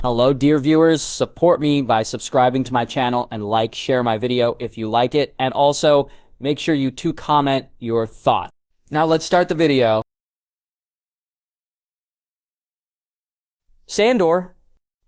Hello, dear viewers. Support me by subscribing to my channel and share my video if you like it. And also, make sure you comment your thoughts. Now let's start the video. Sandor.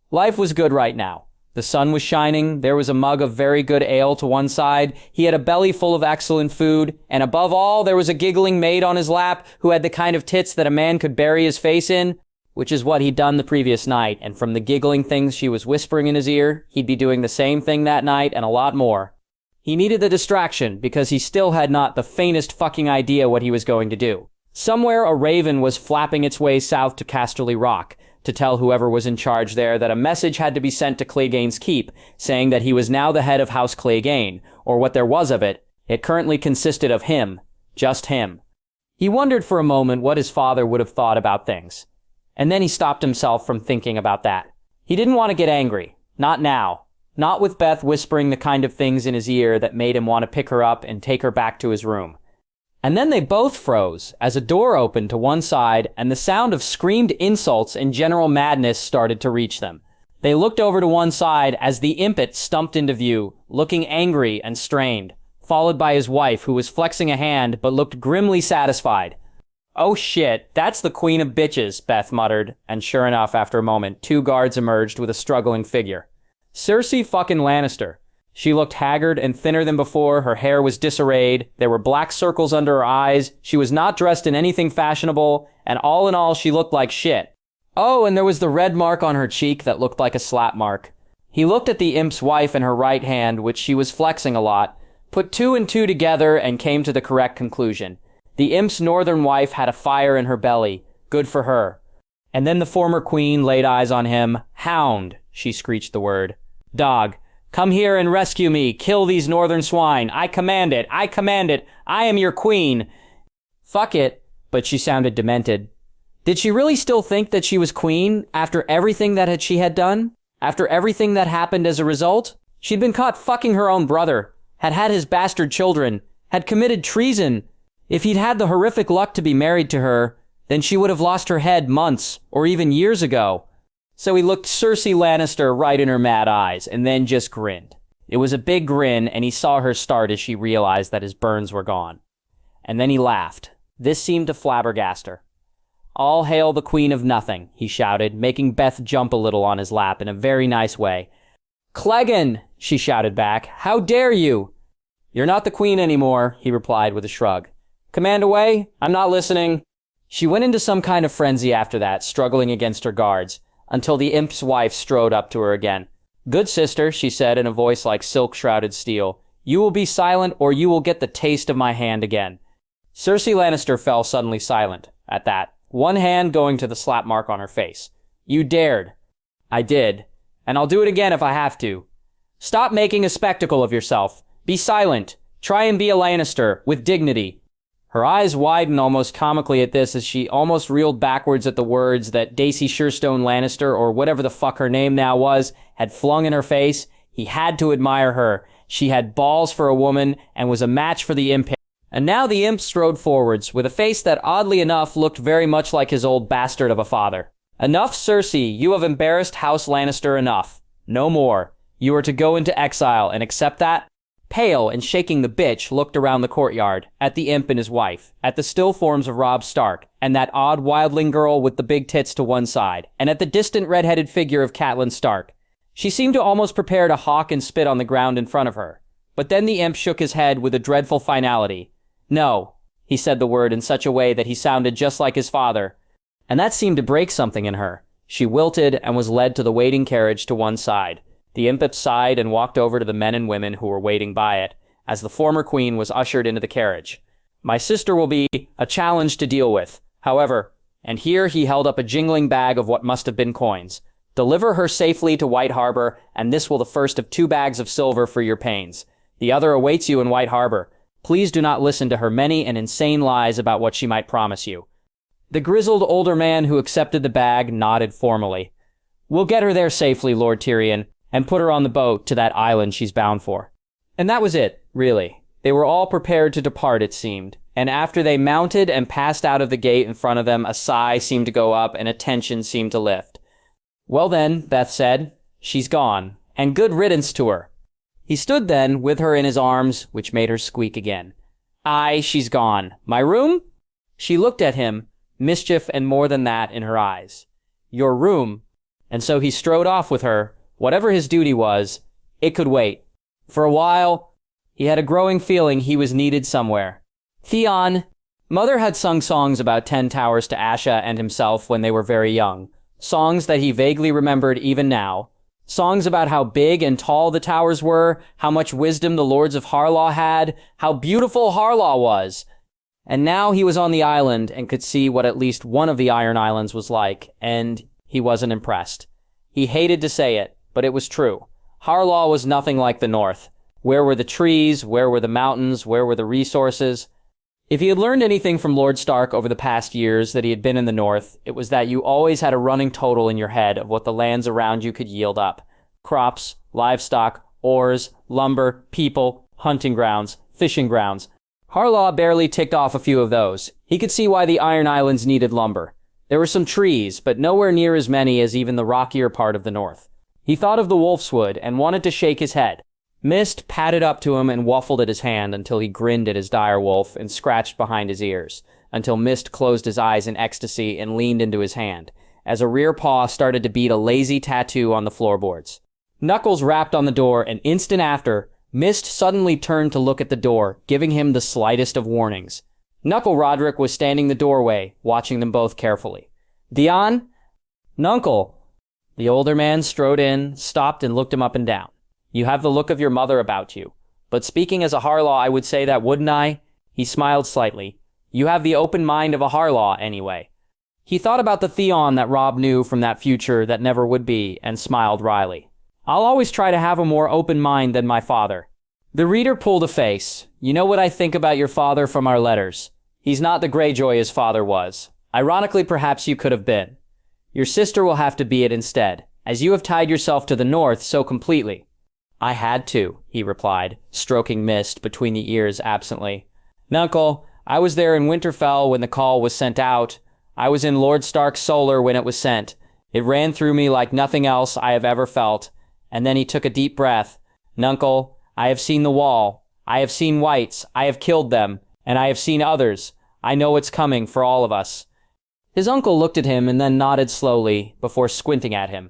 Life was good right now. The sun was shining, there was a mug of very good ale to one side, he had a belly full of excellent food, and above all, there was a giggling maid on his lap who had the kind of tits that a man could bury his face in, which is what he'd done the previous night, and from the giggling things she was whispering in his ear, he'd be doing the same thing that night and a lot more. He needed the distraction because he still had not the faintest fucking idea what he was going to do. Somewhere a raven was flapping its way south to Casterly Rock to tell whoever was in charge there that a message had to be sent to Clegane's Keep, saying that he was now the head of House Clegane, or what there was of it. It currently consisted of him. Just him. He wondered for a moment what his father would have thought about things. And then he stopped himself from thinking about that. He didn't want to get angry. Not now. Not with Beth whispering the kind of things in his ear that made him want to pick her up and take her back to his room. And then they both froze as a door opened to one side and the sound of screamed insults and general madness started to reach them. They looked over to one side as the impet stumped into view, looking angry and strained, followed by his wife who was flexing a hand but looked grimly satisfied. "Oh shit, that's the queen of bitches," Beth muttered, and sure enough, after a moment, two guards emerged with a struggling figure. Cersei fucking Lannister. She looked haggard and thinner than before, her hair was disarrayed, there were black circles under her eyes, she was not dressed in anything fashionable, and all in all she looked like shit. Oh, and there was the red mark on her cheek that looked like a slap mark. He looked at the imp's wife in her right hand, which she was flexing a lot, put two and two together and came to the correct conclusion. The imp's northern wife had a fire in her belly. Good for her. And then the former queen laid eyes on him. "Hound," she screeched the word. "Dog, come here and rescue me. Kill these northern swine. I command it. I command it. I am your queen." Fuck it. But she sounded demented. Did she really still think that she was queen after everything that she had done? After everything that happened as a result? She'd been caught fucking her own brother, had had his bastard children, had committed treason. If he'd had the horrific luck to be married to her, then she would have lost her head months, or even years ago. So he looked Cersei Lannister right in her mad eyes, and then just grinned. It was a big grin, and he saw her start as she realized that his burns were gone. And then he laughed. This seemed to flabbergast her. "All hail the Queen of Nothing," he shouted, making Beth jump a little on his lap in a very nice way. "Clegane," she shouted back, "how dare you?" "You're not the queen anymore," he replied with a shrug. "Command away? I'm not listening." She went into some kind of frenzy after that, struggling against her guards, until the imp's wife strode up to her again. "Good sister," she said in a voice like silk-shrouded steel, "you will be silent or you will get the taste of my hand again." Cersei Lannister fell suddenly silent at that, one hand going to the slap mark on her face. "You dared." "I did. And I'll do it again if I have to." "Stop making a spectacle of yourself. Be silent. Try and be a Lannister, with dignity." Her eyes widened almost comically at this as she almost reeled backwards at the words that Daisy Sherstone Lannister, or whatever the fuck her name now was, had flung in her face. He had to admire her. She had balls for a woman and was a match for the imp. And now the imp strode forwards, with a face that oddly enough looked very much like his old bastard of a father. "Enough, Cersei. You have embarrassed House Lannister enough. No more. You are to go into exile and accept that?" Pale and shaking the bitch looked around the courtyard, at the imp and his wife, at the still forms of Robb Stark, and that odd wildling girl with the big tits to one side, and at the distant red-headed figure of Catelyn Stark. She seemed to almost prepare to hawk and spit on the ground in front of her. But then the imp shook his head with a dreadful finality. "No," he said the word in such a way that he sounded just like his father, and that seemed to break something in her. She wilted and was led to the waiting carriage to one side. The imp sighed and walked over to the men and women who were waiting by it, as the former queen was ushered into the carriage. "My sister will be a challenge to deal with. However," and here he held up a jingling bag of what must have been coins, "deliver her safely to White Harbor, and this will the first of 2 bags of silver for your pains. The other awaits you in White Harbor. Please do not listen to her many and insane lies about what she might promise you." The grizzled older man who accepted the bag nodded formally. "We'll get her there safely, Lord Tyrion, and put her on the boat to that island she's bound for." And that was it, really. They were all prepared to depart, it seemed, and after they mounted and passed out of the gate in front of them, a sigh seemed to go up and a tension seemed to lift. Well then, Beth said, she's gone, and good riddance to her. He stood then, with her in his arms, which made her squeak again. Aye, she's gone. My room? She looked at him, mischief and more than that in her eyes. Your room. And so he strode off with her. Whatever his duty was, it could wait. For a while, he had a growing feeling he was needed somewhere. Theon. Mother had sung songs about 10 towers to Asha and himself when they were very young. Songs that he vaguely remembered even now. Songs about how big and tall the towers were, how much wisdom the lords of Harlaw had, how beautiful Harlaw was. And now he was on the island and could see what at least one of the Iron Islands was like, and he wasn't impressed. He hated to say it, but it was true. Harlaw was nothing like the North. Where were the trees? Where were the mountains? Where were the resources? If he had learned anything from Lord Stark over the past years that he had been in the North, it was that you always had a running total in your head of what the lands around you could yield up. Crops, livestock, ores, lumber, people, hunting grounds, fishing grounds. Harlaw barely ticked off a few of those. He could see why the Iron Islands needed lumber. There were some trees, but nowhere near as many as even the rockier part of the North. He thought of the wolfswood and wanted to shake his head. Mist padded up to him and waffled at his hand until he grinned at his direwolf and scratched behind his ears, until Mist closed his eyes in ecstasy and leaned into his hand, as a rear paw started to beat a lazy tattoo on the floorboards. Knuckles rapped on the door, and instant after, Mist suddenly turned to look at the door, giving him the slightest of warnings. Knuckle Roderick was standing in the doorway, watching them both carefully. Dion? Nuncle. The older man strode in, stopped and looked him up and down. You have the look of your mother about you. But speaking as a Harlaw, I would say that, wouldn't I? He smiled slightly. You have the open mind of a Harlaw, anyway. He thought about the Theon that Robb knew from that future that never would be, and smiled wryly. I'll always try to have a more open mind than my father. The reader pulled a face. You know what I think about your father from our letters. He's not the Greyjoy his father was. Ironically, perhaps you could have been. Your sister will have to be it instead, as you have tied yourself to the North so completely. I had to, he replied, stroking Mist between the ears absently. Nuncle, I was there in Winterfell when the call was sent out. I was in Lord Stark's solar when it was sent. It ran through me like nothing else I have ever felt. And then he took a deep breath. Nuncle, I have seen the wall. I have seen whites. I have killed them. And I have seen others. I know it's coming for all of us. His uncle looked at him and then nodded slowly before squinting at him.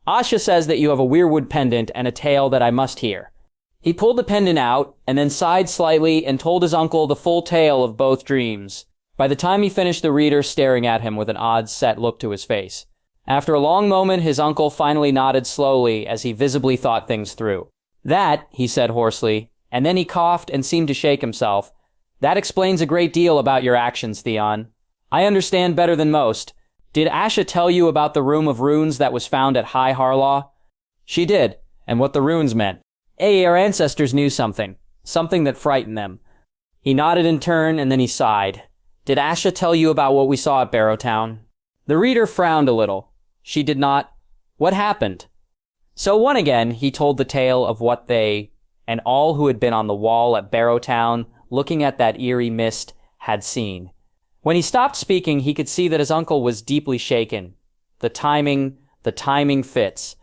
Asha says that you have a weirwood pendant and a tale that I must hear. He pulled the pendant out and then sighed slightly and told his uncle the full tale of both dreams. By the time he finished, the reader staring at him with an odd set look to his face. After a long moment, his uncle finally nodded slowly as he visibly thought things through. That, he said hoarsely, and then he coughed and seemed to shake himself. That explains a great deal about your actions, Theon. I understand better than most. Did Asha tell you about the room of runes that was found at High Harlaw? She did, and what the runes meant. Our ancestors knew something that frightened them. He nodded in turn, and then he sighed. Did Asha tell you about what we saw at Barrowtown? The reader frowned a little. She did not. What happened? So once again, he told the tale of what they, and all who had been on the wall at Barrowtown, looking at that eerie mist, had seen. When he stopped speaking, he could see that his uncle was deeply shaken. The timing fits.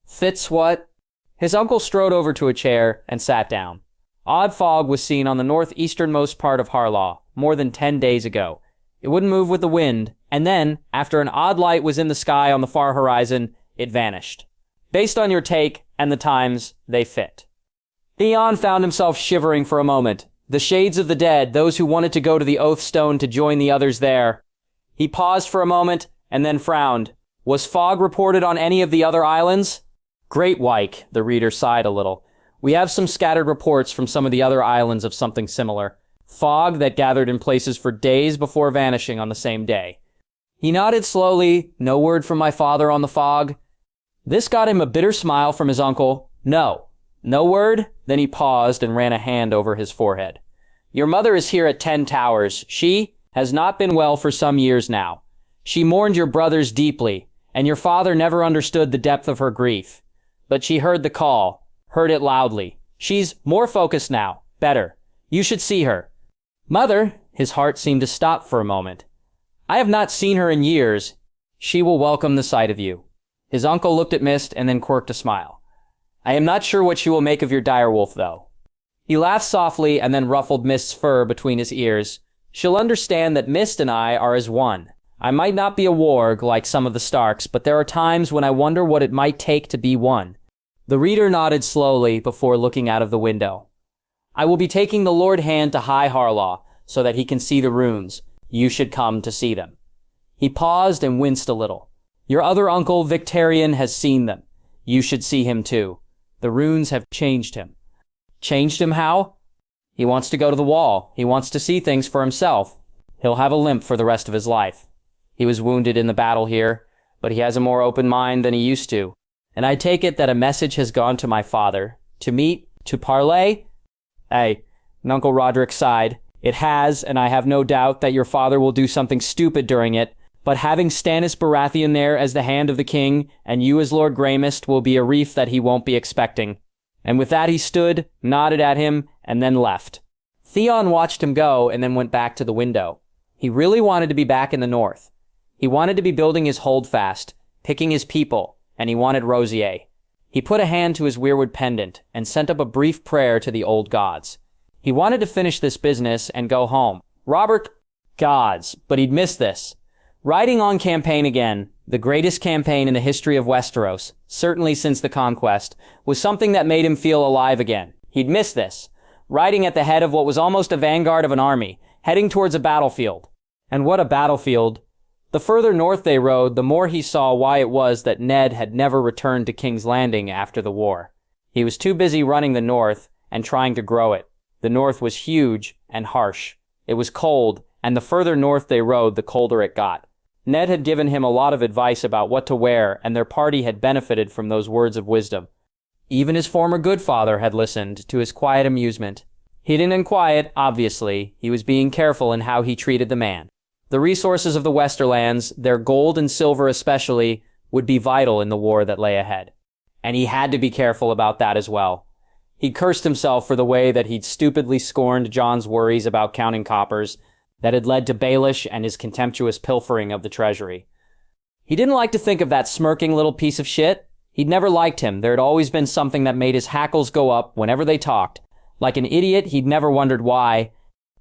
Fits what? His uncle strode over to a chair and sat down. Odd fog was seen on the northeasternmost part of Harlaw more than 10 days ago. It wouldn't move with the wind, and then, after an odd light was in the sky on the far horizon, it vanished. Based on your take and the times, they fit. Theon found himself shivering for a moment. The shades of the dead, those who wanted to go to the Oath Stone to join the others there. He paused for a moment and then frowned. Was fog reported on any of the other islands? Great Wyke, the reader sighed a little. We have some scattered reports from some of the other islands of something similar. Fog that gathered in places for days before vanishing on the same day. He nodded slowly. No word from my father on the fog. This got him a bitter smile from his uncle. No. No word? Then he paused and ran a hand over his forehead. Your mother is here at 10 Towers. She has not been well for some years now. She mourned your brothers deeply, and your father never understood the depth of her grief. But she heard the call, heard it loudly. She's more focused now, better. You should see her. Mother, his heart seemed to stop for a moment. I have not seen her in years. She will welcome the sight of you. His uncle looked at Mist and then quirked a smile. I am not sure what she will make of your direwolf, though. He laughed softly and then ruffled Mist's fur between his ears. She'll understand that Mist and I are as one. I might not be a warg like some of the Starks, but there are times when I wonder what it might take to be one. The reader nodded slowly before looking out of the window. I will be taking the Lord Hand to High Harlaw so that he can see the runes. You should come to see them. He paused and winced a little. Your other uncle, Victarion, has seen them. You should see him too. The runes have changed him. Changed him how? He wants to go to the wall. He wants to see things for himself. He'll have a limp for the rest of his life. He was wounded in the battle here, but he has a more open mind than he used to. And I take it that a message has gone to my father. To meet, to parley? Hey, and Uncle Roderick sighed. It has, and I have no doubt that your father will do something stupid during it, but having Stannis Baratheon there as the hand of the king, and you as Lord Greymist, will be a reef that he won't be expecting. And with that he stood, nodded at him, and then left. Theon watched him go and then went back to the window. He really wanted to be back in the north. He wanted to be building his holdfast, picking his people, and he wanted Rosier. He put a hand to his weirwood pendant and sent up a brief prayer to the old gods. He wanted to finish this business and go home. Robert, gods, but he'd missed this. Riding on campaign again, the greatest campaign in the history of Westeros, certainly since the conquest, was something that made him feel alive again. He'd missed this. Riding at the head of what was almost a vanguard of an army, heading towards a battlefield. And what a battlefield. The further north they rode, the more he saw why it was that Ned had never returned to King's Landing after the war. He was too busy running the north and trying to grow it. The north was huge and harsh. It was cold, and the further north they rode, the colder it got. Ned had given him a lot of advice about what to wear, and their party had benefited from those words of wisdom. Even his former good father had listened to his quiet amusement. Hidden and quiet, obviously, he was being careful in how he treated the man. The resources of the Westerlands, their gold and silver especially, would be vital in the war that lay ahead. And he had to be careful about that as well. He cursed himself for the way that he'd stupidly scorned Jon's worries about counting coppers that had led to Baelish and his contemptuous pilfering of the treasury. He didn't like to think of that smirking little piece of shit. He'd never liked him. There had always been something that made his hackles go up whenever they talked. Like an idiot, he'd never wondered why.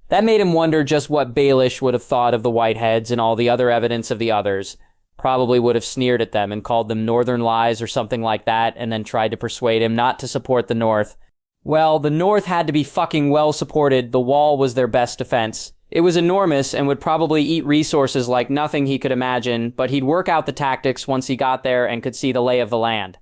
That made him wonder just what Baelish would have thought of the Whiteheads and all the other evidence of the others. Probably would have sneered at them and called them Northern lies or something like that, and then tried to persuade him not to support the North. Well, the North had to be fucking well supported. The wall was their best defense. It was enormous and would probably eat resources like nothing he could imagine, but he'd work out the tactics once he got there and could see the lay of the land.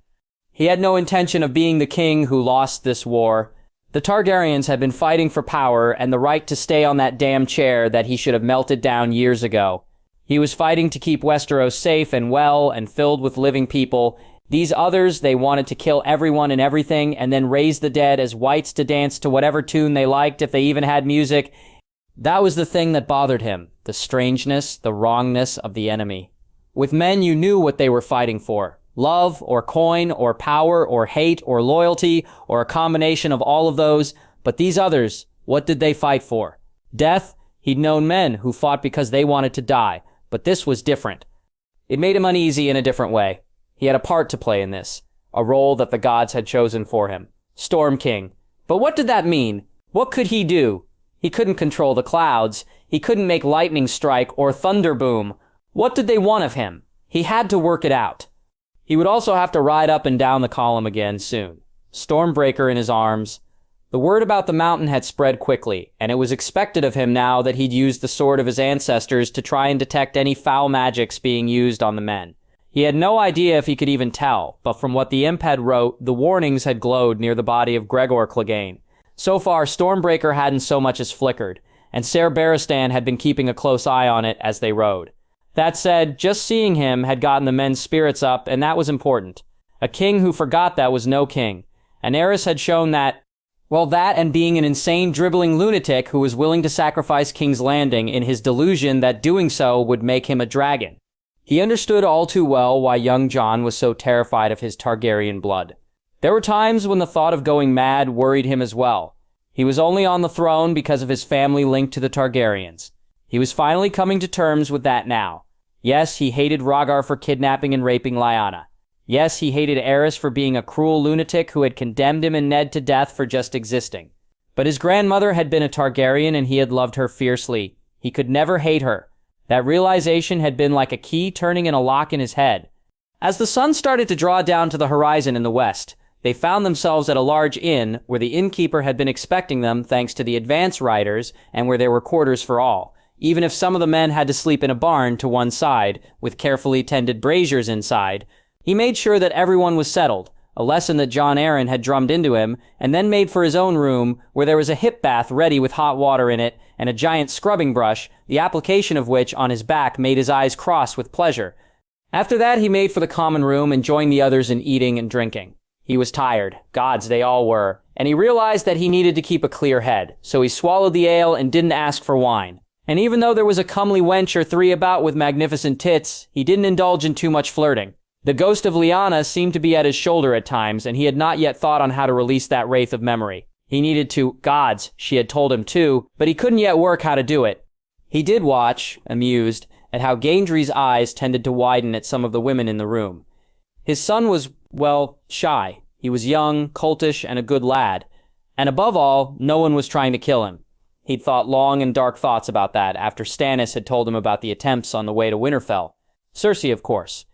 He had no intention of being the king who lost this war. The Targaryens had been fighting for power and the right to stay on that damn chair that he should have melted down years ago. He was fighting to keep Westeros safe and well and filled with living people. These others, they wanted to kill everyone and everything and then raise the dead as whites to dance to whatever tune they liked if they even had music. That was the thing that bothered him, the strangeness, the wrongness of the enemy. With men, you knew what they were fighting for. Love, or coin, or power, or hate, or loyalty, or a combination of all of those. But these others, what did they fight for? Death? He'd known men who fought because they wanted to die, but this was different. It made him uneasy in a different way. He had a part to play in this, a role that the gods had chosen for him. Storm King. But what did that mean? What could he do? He couldn't control the clouds. He couldn't make lightning strike or thunder boom. What did they want of him? He had to work it out. He would also have to ride up and down the column again soon. Stormbreaker in his arms. The word about the mountain had spread quickly, and it was expected of him now that he'd use the sword of his ancestors to try and detect any foul magics being used on the men. He had no idea if he could even tell, but from what the imp had wrote, the warnings had glowed near the body of Gregor Clegane. So far, Stormbreaker hadn't so much as flickered, and Ser Barristan had been keeping a close eye on it as they rode. That said, just seeing him had gotten the men's spirits up, and that was important. A king who forgot that was no king. And Daenerys had shown that, well, that and being an insane dribbling lunatic who was willing to sacrifice King's Landing in his delusion that doing so would make him a dragon. He understood all too well why young Jon was so terrified of his Targaryen blood. There were times when the thought of going mad worried him as well. He was only on the throne because of his family linked to the Targaryens. He was finally coming to terms with that now. Yes, he hated Rhaegar for kidnapping and raping Lyanna. Yes, he hated Aerys for being a cruel lunatic who had condemned him and Ned to death for just existing. But his grandmother had been a Targaryen and he had loved her fiercely. He could never hate her. That realization had been like a key turning in a lock in his head. As the sun started to draw down to the horizon in the west, they found themselves at a large inn where the innkeeper had been expecting them thanks to the advance riders and where there were quarters for all, even if some of the men had to sleep in a barn to one side with carefully tended braziers inside. He made sure that everyone was settled, a lesson that Jon Arryn had drummed into him, and then made for his own room where there was a hip bath ready with hot water in it and a giant scrubbing brush, the application of which on his back made his eyes cross with pleasure. After that, he made for the common room and joined the others in eating and drinking. He was tired. Gods, they all were. And he realized that he needed to keep a clear head, so he swallowed the ale and didn't ask for wine. And even though there was a comely wench or three about with magnificent tits, he didn't indulge in too much flirting. The ghost of Lyanna seemed to be at his shoulder at times, and he had not yet thought on how to release that wraith of memory. He needed to, gods, she had told him too, but he couldn't yet work how to do it. He did watch, amused, at how Gendry's eyes tended to widen at some of the women in the room. His son was, well, shy. He was young, cultish, and a good lad. And above all, no one was trying to kill him. He'd thought long and dark thoughts about that after Stannis had told him about the attempts on the way to Winterfell. Cersei, of course.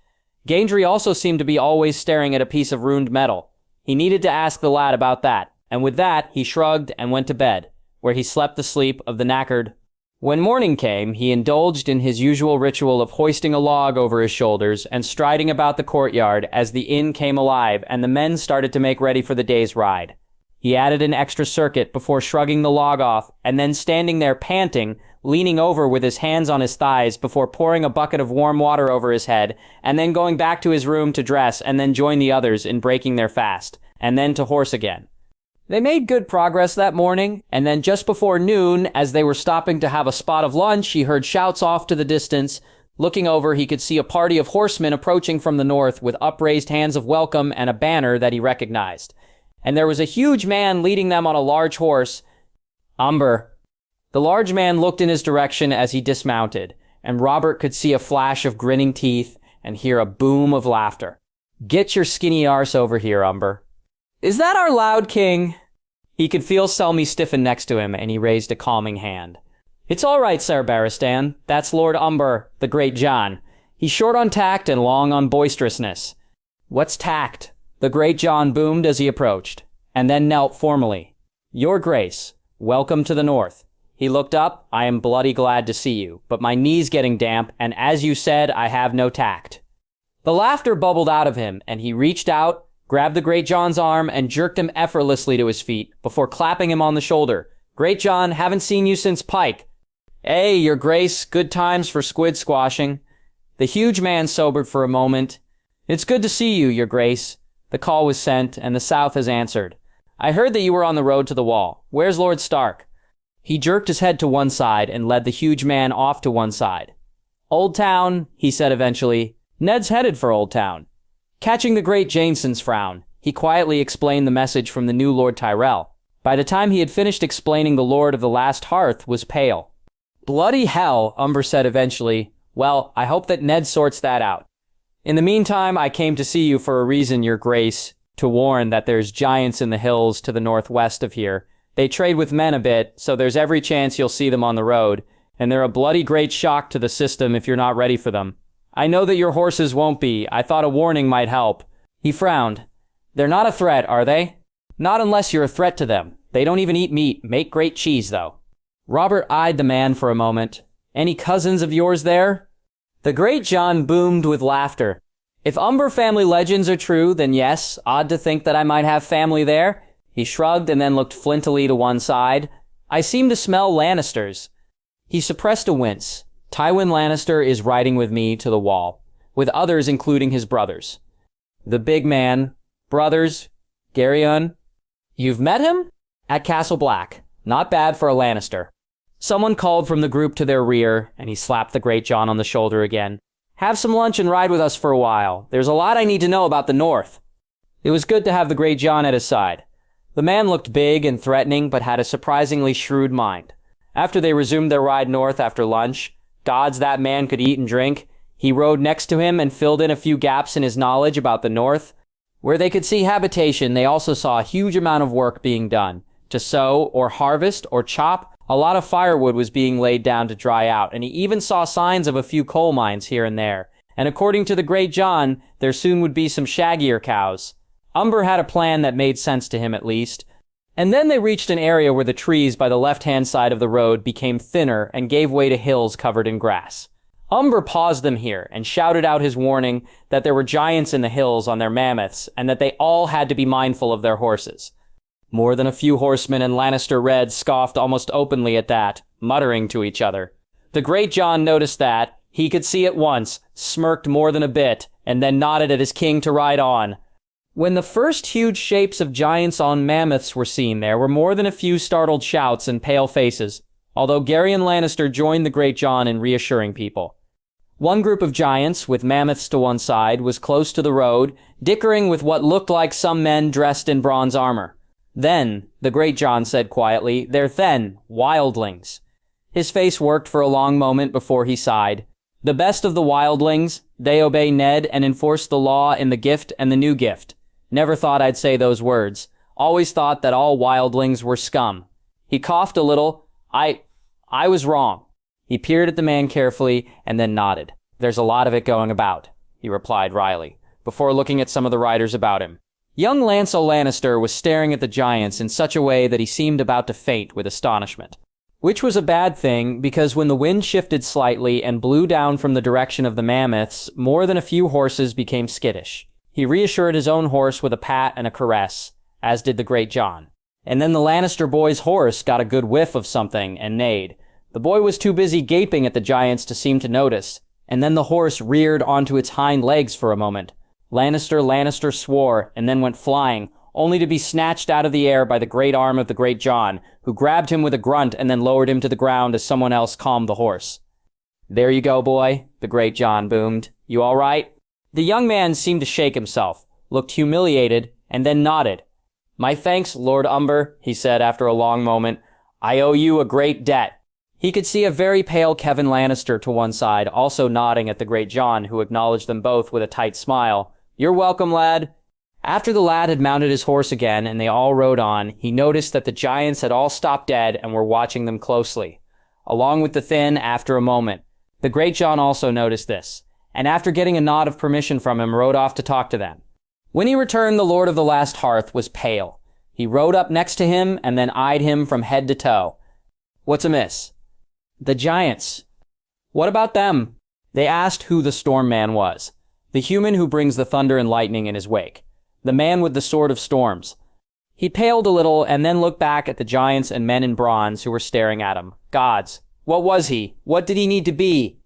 Gendry also seemed to be always staring at a piece of ruined metal. He needed to ask the lad about that, and with that, he shrugged and went to bed, where he slept the sleep of the knackered. When morning came, he indulged in his usual ritual of hoisting a log over his shoulders and striding about the courtyard as the inn came alive and the men started to make ready for the day's ride. He added an extra circuit before shrugging the log off and then standing there panting, leaning over with his hands on his thighs before pouring a bucket of warm water over his head and then going back to his room to dress and then join the others in breaking their fast, and then to horse again. They made good progress that morning, and then just before noon, as they were stopping to have a spot of lunch, he heard shouts off to the distance. Looking over, he could see a party of horsemen approaching from the north with upraised hands of welcome and a banner that he recognized. And there was a huge man leading them on a large horse. Umber. The large man looked in his direction as he dismounted, and Robert could see a flash of grinning teeth and hear a boom of laughter. Get your skinny arse over here, Umber. Is that our loud king? He could feel Selmy stiffen next to him, and he raised a calming hand. It's all right, Sir Barristan. That's Lord Umber, the Great John. He's short on tact and long on boisterousness. What's tact? The Great John boomed as he approached, and then knelt formally. Your Grace, welcome to the north. He looked up. I am bloody glad to see you, but my knee's getting damp, and as you said, I have no tact. The laughter bubbled out of him, and he reached out, grabbed the Great John's arm, and jerked him effortlessly to his feet, before clapping him on the shoulder. Great John, haven't seen you since Pike. Hey, Your Grace, good times for squid squashing. The huge man sobered for a moment. It's good to see you, Your Grace. The call was sent, and the South has answered. I heard that you were on the road to the wall. Where's Lord Stark? He jerked his head to one side and led the huge man off to one side. Old Town, he said eventually. Ned's headed for Old Town. Catching the great Jameson's frown, he quietly explained the message from the new Lord Tyrell. By the time he had finished explaining, the Lord of the Last Hearth was pale. Bloody hell, Umber said eventually. Well, I hope that Ned sorts that out. In the meantime, I came to see you for a reason, Your Grace, to warn that there's giants in the hills to the northwest of here. They trade with men a bit, so there's every chance you'll see them on the road, and they're a bloody great shock to the system if you're not ready for them. I know that your horses won't be. I thought a warning might help. He frowned. They're not a threat, are they? Not unless you're a threat to them. They don't even eat meat. Make great cheese, though. Robert eyed the man for a moment. Any cousins of yours there? The Great John boomed with laughter. If Umber family legends are true, then yes, odd to think that I might have family there. He shrugged and then looked flintily to one side. I seem to smell Lannisters. He suppressed a wince. Tywin Lannister is riding with me to the wall, with others including his brothers. The big man, brothers, Garyon. You've met him? At Castle Black. Not bad for a Lannister. Someone called from the group to their rear, and he slapped the Great John on the shoulder again. Have some lunch and ride with us for a while. There's a lot I need to know about the North. It was good to have the Great John at his side. The man looked big and threatening, but had a surprisingly shrewd mind. After they resumed their ride north after lunch, gods, that man could eat and drink. He rode next to him and filled in a few gaps in his knowledge about the north. Where they could see habitation, they also saw a huge amount of work being done. To sow, or harvest, or chop, a lot of firewood was being laid down to dry out, and he even saw signs of a few coal mines here and there. And according to the Great John, there soon would be some shaggier cows. Umber had a plan that made sense to him at least. And then they reached an area where the trees by the left-hand side of the road became thinner and gave way to hills covered in grass. Umber paused them here and shouted out his warning that there were giants in the hills on their mammoths and that they all had to be mindful of their horses. More than a few horsemen and Lannister Red scoffed almost openly at that, muttering to each other. The Great John noticed that. He could see at once, smirked more than a bit, and then nodded at his king to ride on. When the first huge shapes of giants on mammoths were seen, there were more than a few startled shouts and pale faces, although Garyon Lannister joined the Great John in reassuring people. One group of giants, with mammoths to one side, was close to the road, dickering with what looked like some men dressed in bronze armor. Then, the Great John said quietly, "They're Then, wildlings." His face worked for a long moment before he sighed. The best of the wildlings, they obey Ned and enforce the law in the gift and the new gift. Never thought I'd say those words. Always thought that all wildlings were scum. He coughed a little. I was wrong. He peered at the man carefully and then nodded. "There's a lot of it going about," he replied wryly, before looking at some of the riders about him. Young Lancel Lannister was staring at the giants in such a way that he seemed about to faint with astonishment. Which was a bad thing, because when the wind shifted slightly and blew down from the direction of the mammoths, more than a few horses became skittish. He reassured his own horse with a pat and a caress, as did the Great John. And then the Lannister boy's horse got a good whiff of something and neighed. The boy was too busy gaping at the giants to seem to notice, and then the horse reared onto its hind legs for a moment. Lannister swore and then went flying, only to be snatched out of the air by the great arm of the Great John, who grabbed him with a grunt and then lowered him to the ground as someone else calmed the horse. "There you go, boy," the Great John boomed. "You all right?" The young man seemed to shake himself, looked humiliated, and then nodded. "My thanks, Lord Umber," he said after a long moment. "I owe you a great debt." He could see a very pale Kevin Lannister to one side, also nodding at the Great John, who acknowledged them both with a tight smile. "You're welcome, lad." After the lad had mounted his horse again and they all rode on, he noticed that the giants had all stopped dead and were watching them closely. Along with the Thin, after a moment. The Great John also noticed this, and after getting a nod of permission from him, rode off to talk to them. When he returned, the Lord of the Last Hearth was pale. He rode up next to him and then eyed him from head to toe. "What's amiss?" "The giants." "What about them?" They asked who the Storm Man was. The human who brings the thunder and lightning in his wake. The man with the sword of storms. He paled a little and then looked back at the giants and men in bronze who were staring at him. Gods. What was he? What did he need to be?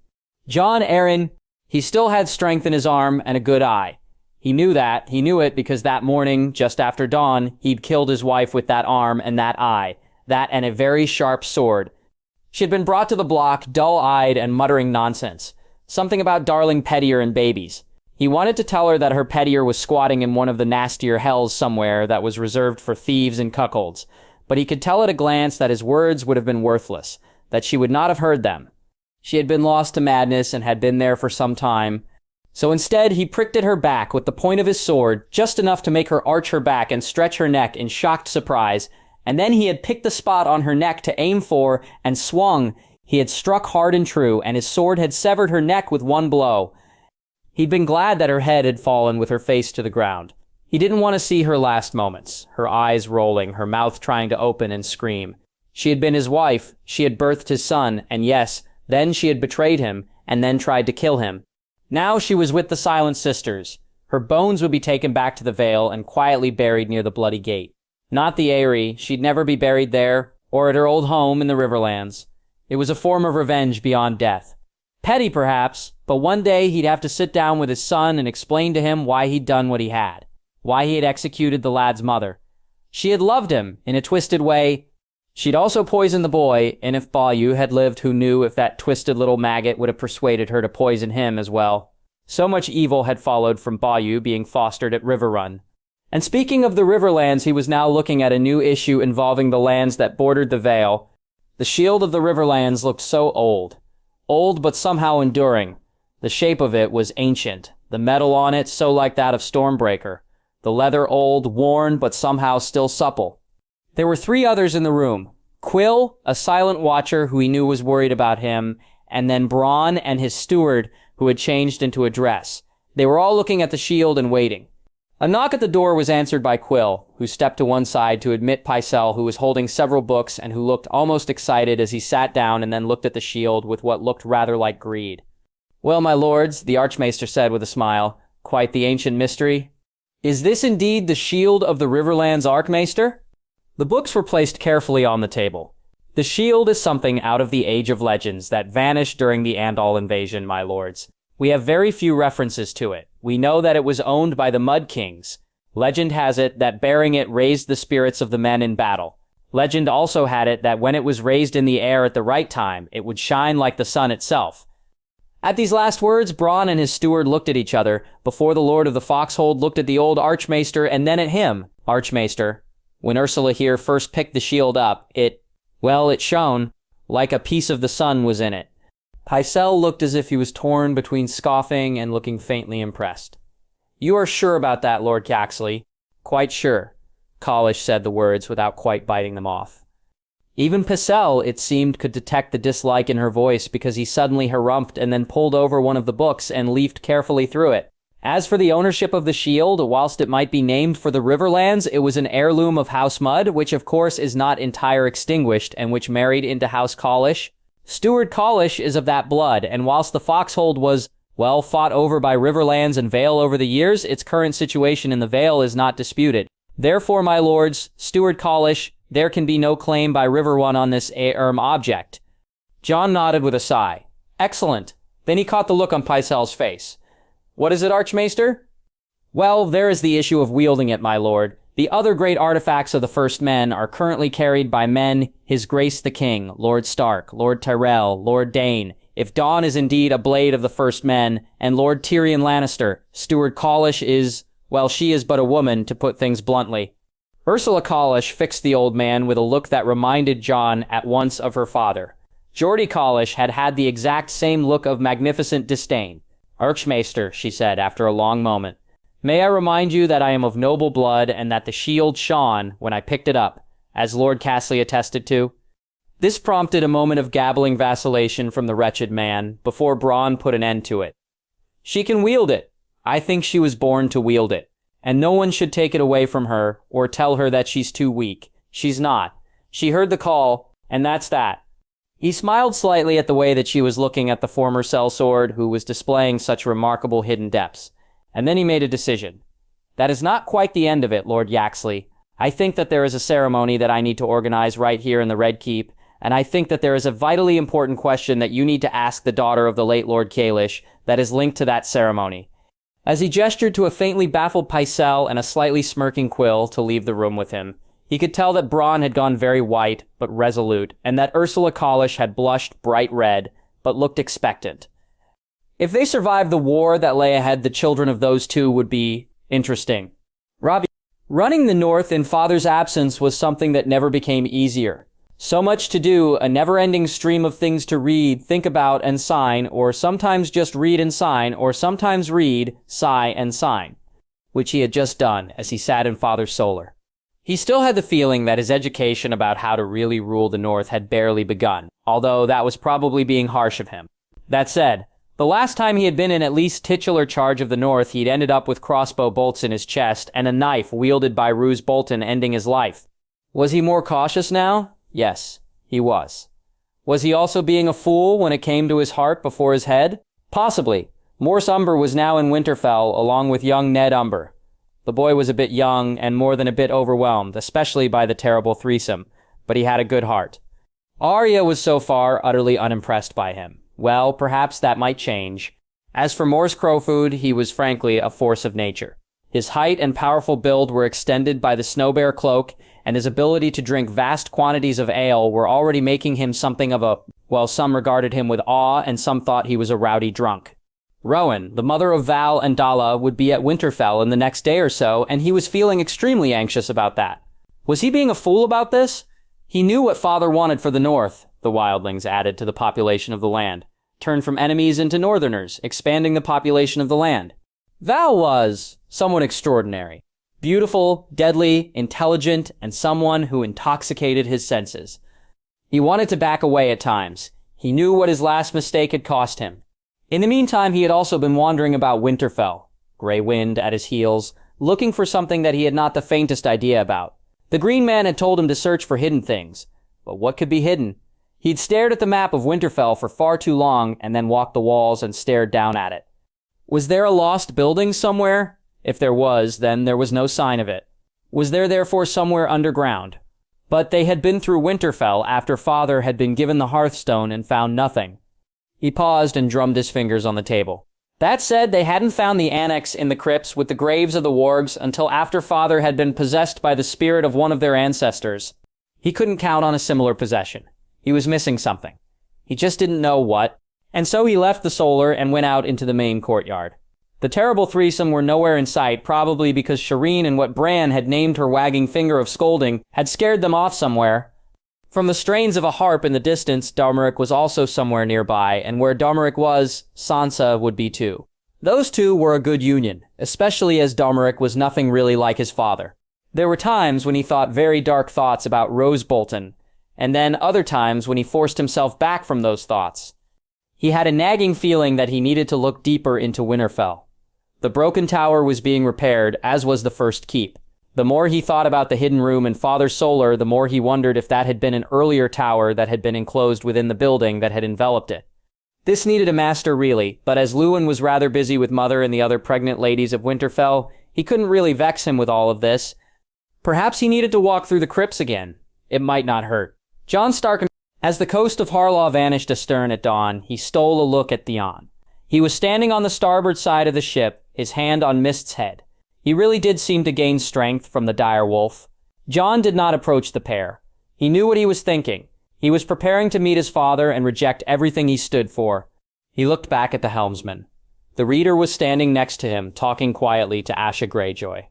Jon Arryn. He still had strength in his arm and a good eye. He knew that. He knew it because that morning, just after dawn, he'd killed his wife with that arm and that eye. That and a very sharp sword. She had been brought to the block, dull-eyed and muttering nonsense. Something about darling Pettier and babies. He wanted to tell her that her Pettier was squatting in one of the nastier hells somewhere that was reserved for thieves and cuckolds, but he could tell at a glance that his words would have been worthless, that she would not have heard them. She had been lost to madness and had been there for some time. So instead, he pricked at her back with the point of his sword, just enough to make her arch her back and stretch her neck in shocked surprise, and then he had picked the spot on her neck to aim for and swung. He had struck hard and true, and his sword had severed her neck with one blow. He'd been glad that her head had fallen with her face to the ground. He didn't want to see her last moments, her eyes rolling, her mouth trying to open and scream. She had been his wife, she had birthed his son, and yes, then she had betrayed him, and then tried to kill him. Now she was with the Silent Sisters. Her bones would be taken back to the Vale and quietly buried near the Bloody Gate. Not the Eyrie, she'd never be buried there, or at her old home in the Riverlands. It was a form of revenge beyond death. Petty, perhaps, but one day he'd have to sit down with his son and explain to him why he'd done what he had. Why he had executed the lad's mother. She had loved him, in a twisted way. She'd also poisoned the boy, and if Bayou had lived, who knew if that twisted little maggot would have persuaded her to poison him as well. So much evil had followed from Bayou being fostered at Riverrun. And speaking of the Riverlands, he was now looking at a new issue involving the lands that bordered the Vale. The shield of the Riverlands looked so old. Old but somehow enduring. The shape of it was ancient, the metal on it so like that of Stormbreaker, the leather old, worn, but somehow still supple. There were 3 others in the room. Quill, a silent watcher who he knew was worried about him, and then Bronn and his steward, who had changed into a dress. They were all looking at the shield and waiting. A knock at the door was answered by Quill, who stepped to one side to admit Pycelle, who was holding several books and who looked almost excited as he sat down and then looked at the shield with what looked rather like greed. "Well, my lords," the Archmaester said with a smile, "quite the ancient mystery. Is this indeed the shield of the Riverlands Archmaester?" The books were placed carefully on the table. "The shield is something out of the Age of Legends that vanished during the Andal invasion, my lords. We have very few references to it. We know that it was owned by the Mud Kings. Legend has it that bearing it raised the spirits of the men in battle. Legend also had it that when it was raised in the air at the right time, it would shine like the sun itself." At these last words, Bronn and his steward looked at each other, before the Lord of the Foxhold looked at the old Archmaester and then at him. "Archmaester, when Ursula here first picked the shield up, it shone like a piece of the sun was in it." Pycelle looked as if he was torn between scoffing and looking faintly impressed. "You are sure about that, Lord Caxley?" "Quite sure," Kalish said the words without quite biting them off. Even Pycelle, it seemed, could detect the dislike in her voice because he suddenly harumphed and then pulled over one of the books and leafed carefully through it. As for the ownership of the shield, whilst it might be named for the Riverlands, it was an heirloom of House Mud, which of course is not entire extinguished and which married into House Kalish. Steward Kalish is of that blood, and whilst the Foxhold was, fought over by Riverlands and Vale over the years, its current situation in the Vale is not disputed. Therefore, my lords, Steward Kalish, there can be no claim by River One on this object." Jon nodded with a sigh. "Excellent." Then he caught the look on Pycelle's face. "What is it, Archmaester?" "Well, there is the issue of wielding it, my lord. The other great artifacts of the First Men are currently carried by men, His Grace the King, Lord Stark, Lord Tyrell, Lord Dane. If Dawn is indeed a blade of the First Men, and Lord Tyrion Lannister, Steward Kalish is, she is but a woman, to put things bluntly." Ursula Kalish fixed the old man with a look that reminded Jon at once of her father. Geordie Kalish had had the exact same look of magnificent disdain. "Archmaester," she said after a long moment, "may I remind you that I am of noble blood and that the shield shone when I picked it up, as Lord Caxley attested to?" This prompted a moment of gabbling vacillation from the wretched man, before Bronn put an end to it. "She can wield it. I think she was born to wield it, and no one should take it away from her or tell her that she's too weak. She's not. She heard the call, and that's that." He smiled slightly at the way that she was looking at the former sellsword who was displaying such remarkable hidden depths. And then he made a decision. "That is not quite the end of it, Lord Yaxley. I think that there is a ceremony that I need to organize right here in the Red Keep, and I think that there is a vitally important question that you need to ask the daughter of the late Lord Kalish that is linked to that ceremony." As he gestured to a faintly baffled Pycelle and a slightly smirking Quill to leave the room with him, he could tell that Bronn had gone very white, but resolute, and that Ursula Kalish had blushed bright red, but looked expectant. If they survived the war that lay ahead, the children of those two would be interesting. Robb, running the North in father's absence was something that never became easier. So much to do, a never-ending stream of things to read, think about, and sign, or sometimes just read and sign, or sometimes read, sigh, and sign, which he had just done as he sat in father's solar. He still had the feeling that his education about how to really rule the North had barely begun, although that was probably being harsh of him. That said, the last time he had been in at least titular charge of the North, he'd ended up with crossbow bolts in his chest and a knife wielded by Roose Bolton ending his life. Was he more cautious now? Yes, he was. Was he also being a fool when it came to his heart before his head? Possibly. Morse Umber was now in Winterfell, along with young Ned Umber. The boy was a bit young and more than a bit overwhelmed, especially by the terrible threesome, but he had a good heart. Arya was so far utterly unimpressed by him. Well, perhaps that might change. As for Morse Crowfoot, he was frankly a force of nature. His height and powerful build were extended by the Snowbear cloak, and his ability to drink vast quantities of ale were already making him something of a, some regarded him with awe and some thought he was a rowdy drunk. Rowan, the mother of Val and Dalla, would be at Winterfell in the next day or so, and he was feeling extremely anxious about that. Was he being a fool about this? He knew what father wanted for the North, the wildlings added to the population of the land. turned from enemies into northerners, expanding the population of the land. Val was someone extraordinary. Beautiful, deadly, intelligent, and someone who intoxicated his senses. He wanted to back away at times. He knew what his last mistake had cost him. In the meantime, he had also been wandering about Winterfell, Grey Wind at his heels, looking for something that he had not the faintest idea about. The Green Man had told him to search for hidden things. But what could be hidden? He'd stared at the map of Winterfell for far too long and then walked the walls and stared down at it. Was there a lost building somewhere? If there was, then there was no sign of it. Was there therefore somewhere underground? But they had been through Winterfell after Father had been given the Hearthstone and found nothing. He paused and drummed his fingers on the table. That said, they hadn't found the annex in the crypts with the graves of the wargs until after Father had been possessed by the spirit of one of their ancestors. He couldn't count on a similar possession. He was missing something. He just didn't know what, and so he left the solar and went out into the main courtyard. The terrible threesome were nowhere in sight, probably because Shireen and what Bran had named her wagging finger of scolding had scared them off somewhere. From the strains of a harp in the distance, Darmeric was also somewhere nearby, and where Darmeric was, Sansa would be too. Those two were a good union, especially as Darmeric was nothing really like his father. There were times when he thought very dark thoughts about Rose Bolton, and then other times when he forced himself back from those thoughts. He had a nagging feeling that he needed to look deeper into Winterfell. The broken tower was being repaired, as was the first keep. The more he thought about the hidden room in Father's solar, the more he wondered if that had been an earlier tower that had been enclosed within the building that had enveloped it. This needed a master really, but as Luwin was rather busy with Mother and the other pregnant ladies of Winterfell, he couldn't really vex him with all of this. Perhaps he needed to walk through the crypts again. It might not hurt. Jon Stark, as the coast of Harlaw vanished astern at dawn, he stole a look at Theon. He was standing on the starboard side of the ship, his hand on Mist's head. He really did seem to gain strength from the dire wolf. Jon did not approach the pair. He knew what he was thinking. He was preparing to meet his father and reject everything he stood for. He looked back at the helmsman. The reader was standing next to him, talking quietly to Asha Greyjoy.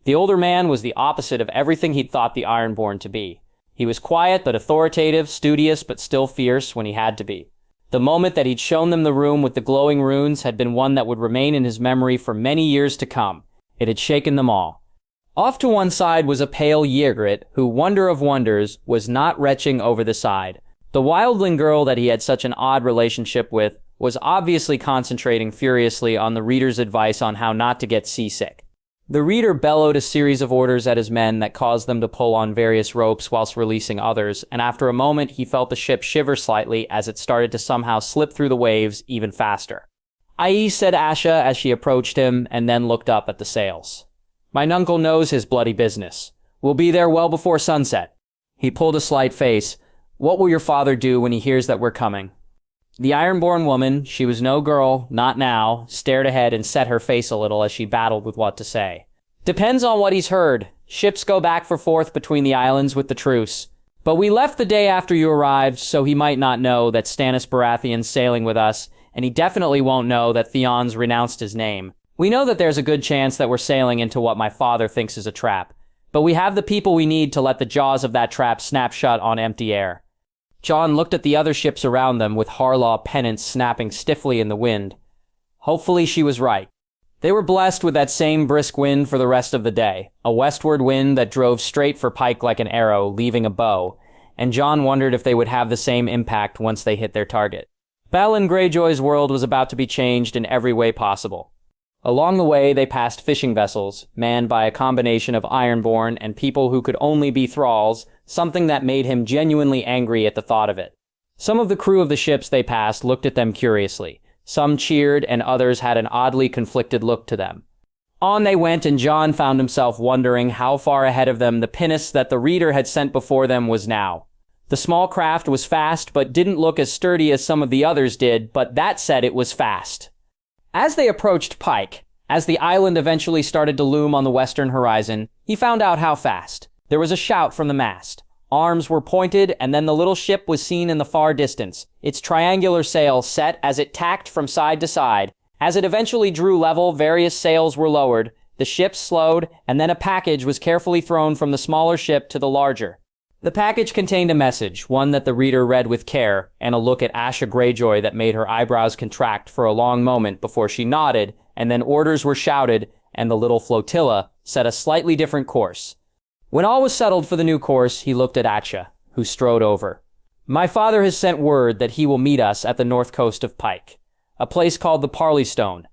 The older man was the opposite of everything he'd thought the Ironborn to be. He was quiet but authoritative, studious but still fierce when he had to be. The moment that he'd shown them the room with the glowing runes had been one that would remain in his memory for many years to come. It had shaken them all. Off to one side was a pale Ygritte, who, wonder of wonders, was not retching over the side. The wildling girl that he had such an odd relationship with was obviously concentrating furiously on the reader's advice on how not to get seasick. The reader bellowed a series of orders at his men that caused them to pull on various ropes whilst releasing others, and after a moment he felt the ship shiver slightly as it started to somehow slip through the waves even faster. "Aye," said Asha as she approached him, and then looked up at the sails. "My nuncle knows his bloody business. We'll be there well before sunset." He pulled a slight face. "What will your father do when he hears that we're coming?" The Ironborn woman, she was no girl, not now, stared ahead and set her face a little as she battled with what to say. "Depends on what he's heard. Ships go back for forth between the islands with the truce. But we left the day after you arrived, so he might not know that Stannis Baratheon's sailing with us, and he definitely won't know that Theon's renounced his name. We know that there's a good chance that we're sailing into what my father thinks is a trap, but we have the people we need to let the jaws of that trap snap shut on empty air." Jon looked at the other ships around them with Harlaw pennants snapping stiffly in the wind. Hopefully she was right. They were blessed with that same brisk wind for the rest of the day, a westward wind that drove straight for Pike like an arrow, leaving a bow, and Jon wondered if they would have the same impact once they hit their target. Balon Greyjoy's world was about to be changed in every way possible. Along the way, they passed fishing vessels, manned by a combination of Ironborn and people who could only be thralls, something that made him genuinely angry at the thought of it. Some of the crew of the ships they passed looked at them curiously. Some cheered, and others had an oddly conflicted look to them. On they went, and Jon found himself wondering how far ahead of them the pinnace that the reader had sent before them was now. The small craft was fast, but didn't look as sturdy as some of the others did, but that said it was fast. As they approached Pike, as the island eventually started to loom on the western horizon, he found out how fast. There was a shout from the mast. Arms were pointed, and then the little ship was seen in the far distance, its triangular sail set as it tacked from side to side. As it eventually drew level, various sails were lowered, the ship slowed, and then a package was carefully thrown from the smaller ship to the larger. The package contained a message, one that the reader read with care, and a look at Asha Greyjoy that made her eyebrows contract for a long moment before she nodded, and then orders were shouted, and the little flotilla set a slightly different course. When all was settled for the new course, he looked at Asha, who strode over. "My father has sent word that he will meet us at the north coast of Pike, a place called the Parley Stone."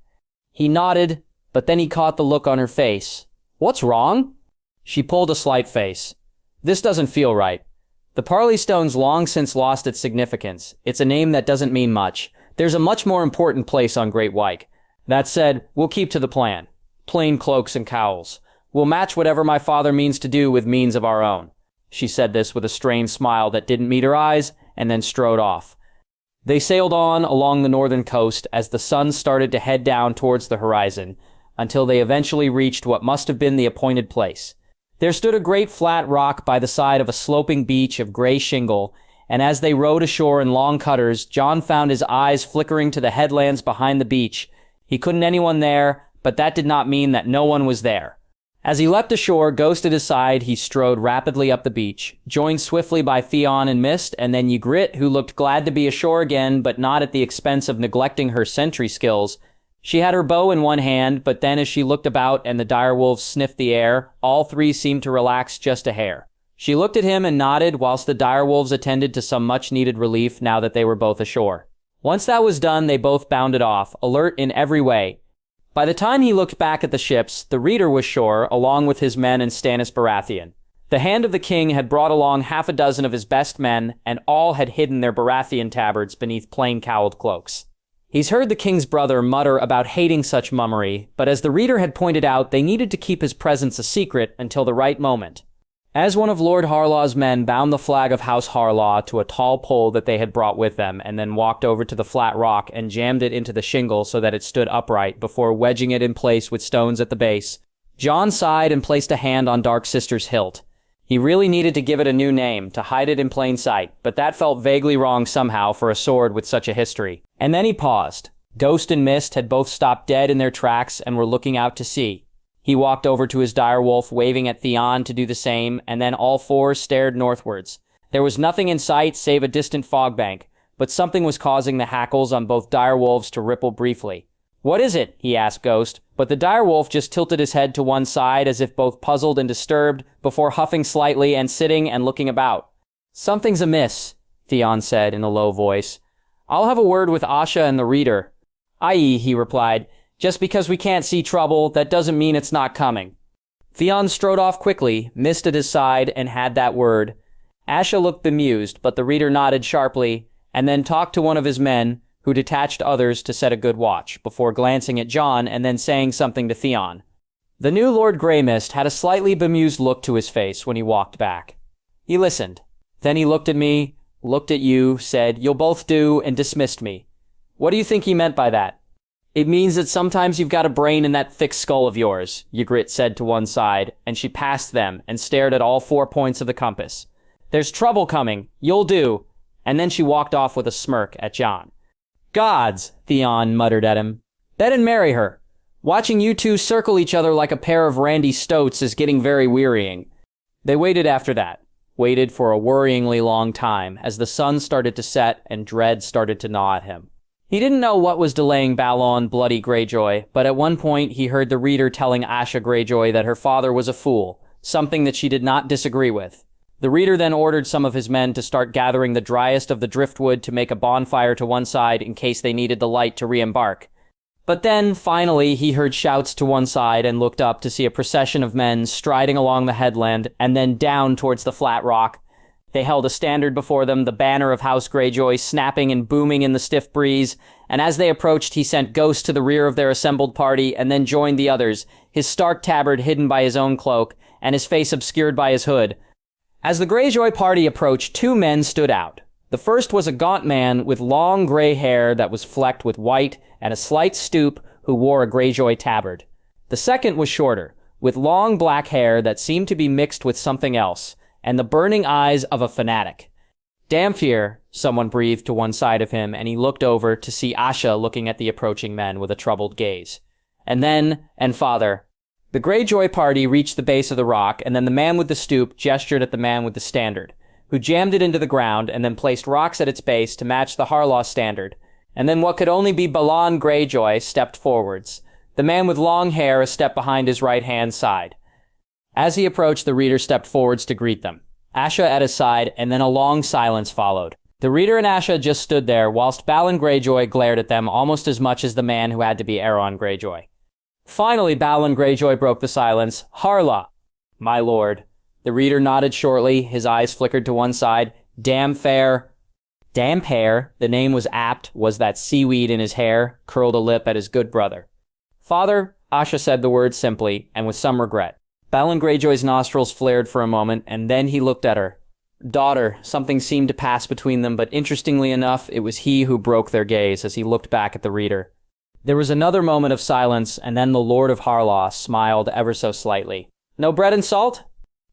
He nodded, but then he caught the look on her face. "What's wrong?" She pulled a slight face. "This doesn't feel right. The Parley Stone's long since lost its significance. It's a name that doesn't mean much. There's a much more important place on Great White. That said, we'll keep to the plan. Plain cloaks and cowls. We'll match whatever my father means to do with means of our own." She said this with a strained smile that didn't meet her eyes, and then strode off. They sailed on along the northern coast as the sun started to head down towards the horizon, until they eventually reached what must have been the appointed place. There stood a great flat rock by the side of a sloping beach of gray shingle, and as they rowed ashore in long cutters, Jon found his eyes flickering to the headlands behind the beach. He couldn't anyone there, but that did not mean that no one was there. As he leapt ashore, Ghost at his side, he strode rapidly up the beach, joined swiftly by Theon and Mist, and then Ygritte, who looked glad to be ashore again, but not at the expense of neglecting her sentry skills. She had her bow in one hand, but then as she looked about and the direwolves sniffed the air, all three seemed to relax just a hair. She looked at him and nodded whilst the direwolves attended to some much-needed relief now that they were both ashore. Once that was done, they both bounded off, alert in every way. By the time he looked back at the ships, the reader was shore, along with his men and Stannis Baratheon. The Hand of the King had brought along half a dozen of his best men, and all had hidden their Baratheon tabards beneath plain cowled cloaks. He's heard the king's brother mutter about hating such mummery, but as the reader had pointed out, they needed to keep his presence a secret until the right moment. As one of Lord Harlaw's men bound the flag of House Harlaw to a tall pole that they had brought with them, and then walked over to the flat rock and jammed it into the shingle so that it stood upright before wedging it in place with stones at the base, Jon sighed and placed a hand on Dark Sister's hilt. He really needed to give it a new name, to hide it in plain sight, but that felt vaguely wrong somehow for a sword with such a history. And then he paused. Ghost and Mist had both stopped dead in their tracks and were looking out to sea. He walked over to his direwolf, waving at Theon to do the same, and then all four stared northwards. There was nothing in sight save a distant fog bank, but something was causing the hackles on both direwolves to ripple briefly. "What is it?" he asked Ghost, but the direwolf just tilted his head to one side as if both puzzled and disturbed, before huffing slightly and sitting and looking about. "Something's amiss," Theon said in a low voice. "I'll have a word with Asha and the reader." "Aye," he replied. "Just because we can't see trouble, that doesn't mean it's not coming." Theon strode off quickly, Mist at his side, and had that word. Asha looked bemused, but the reader nodded sharply, and then talked to one of his men, who detached others to set a good watch, before glancing at Jon and then saying something to Theon. The new Lord Greymist had a slightly bemused look to his face when he walked back. He listened. Then he looked at me, looked at you, said, "You'll both do," and dismissed me. What do you think he meant by that? "It means that sometimes you've got a brain in that thick skull of yours," Ygritte said to one side, and she passed them and stared at all 4 points of the compass. "There's trouble coming. You'll do." And then she walked off with a smirk at Jon. "Gods," Theon muttered at him. "Bet and marry her. Watching you two circle each other like a pair of Randy Stoats is getting very wearying." They waited after that. Waited for a worryingly long time, as the sun started to set and dread started to gnaw at him. He didn't know what was delaying Balon Bloody Greyjoy, but at one point he heard the reader telling Asha Greyjoy that her father was a fool, something that she did not disagree with. The reader then ordered some of his men to start gathering the driest of the driftwood to make a bonfire to one side in case they needed the light to re-embark. But then, finally, he heard shouts to one side and looked up to see a procession of men striding along the headland and then down towards the flat rock. They held a standard before them, the banner of House Greyjoy snapping and booming in the stiff breeze, and as they approached, he sent Ghost to the rear of their assembled party and then joined the others, his stark tabard hidden by his own cloak and his face obscured by his hood. As the Greyjoy party approached, 2 men stood out. The first was a gaunt man with long gray hair that was flecked with white and a slight stoop, who wore a Greyjoy tabard. The second was shorter, with long black hair that seemed to be mixed with something else, and the burning eyes of a fanatic. "Damphir," someone breathed to one side of him, and he looked over to see Asha looking at the approaching men with a troubled gaze. And then, and father. The Greyjoy party reached the base of the rock, and then the man with the stoop gestured at the man with the standard. who jammed it into the ground and then placed rocks at its base to match the Harlaw standard. And then what could only be Balon Greyjoy stepped forwards, the man with long hair a step behind his right-hand side. As he approached, the reader stepped forwards to greet them. Asha at his side, and then a long silence followed. The reader and Asha just stood there, whilst Balon Greyjoy glared at them almost as much as the man who had to be Aeron Greyjoy. Finally, Balon Greyjoy broke the silence. Harlaw, my lord. The reader nodded shortly, his eyes flickered to one side. Damhair, the name was apt, was that seaweed in his hair, curled a lip at his good brother. Father, Asha said the word simply, and with some regret. Balon Greyjoy's nostrils flared for a moment, and then he looked at her. Daughter, something seemed to pass between them, but interestingly enough, it was he who broke their gaze as he looked back at the reader. There was another moment of silence, and then the Lord of Harlaw smiled ever so slightly. No bread and salt?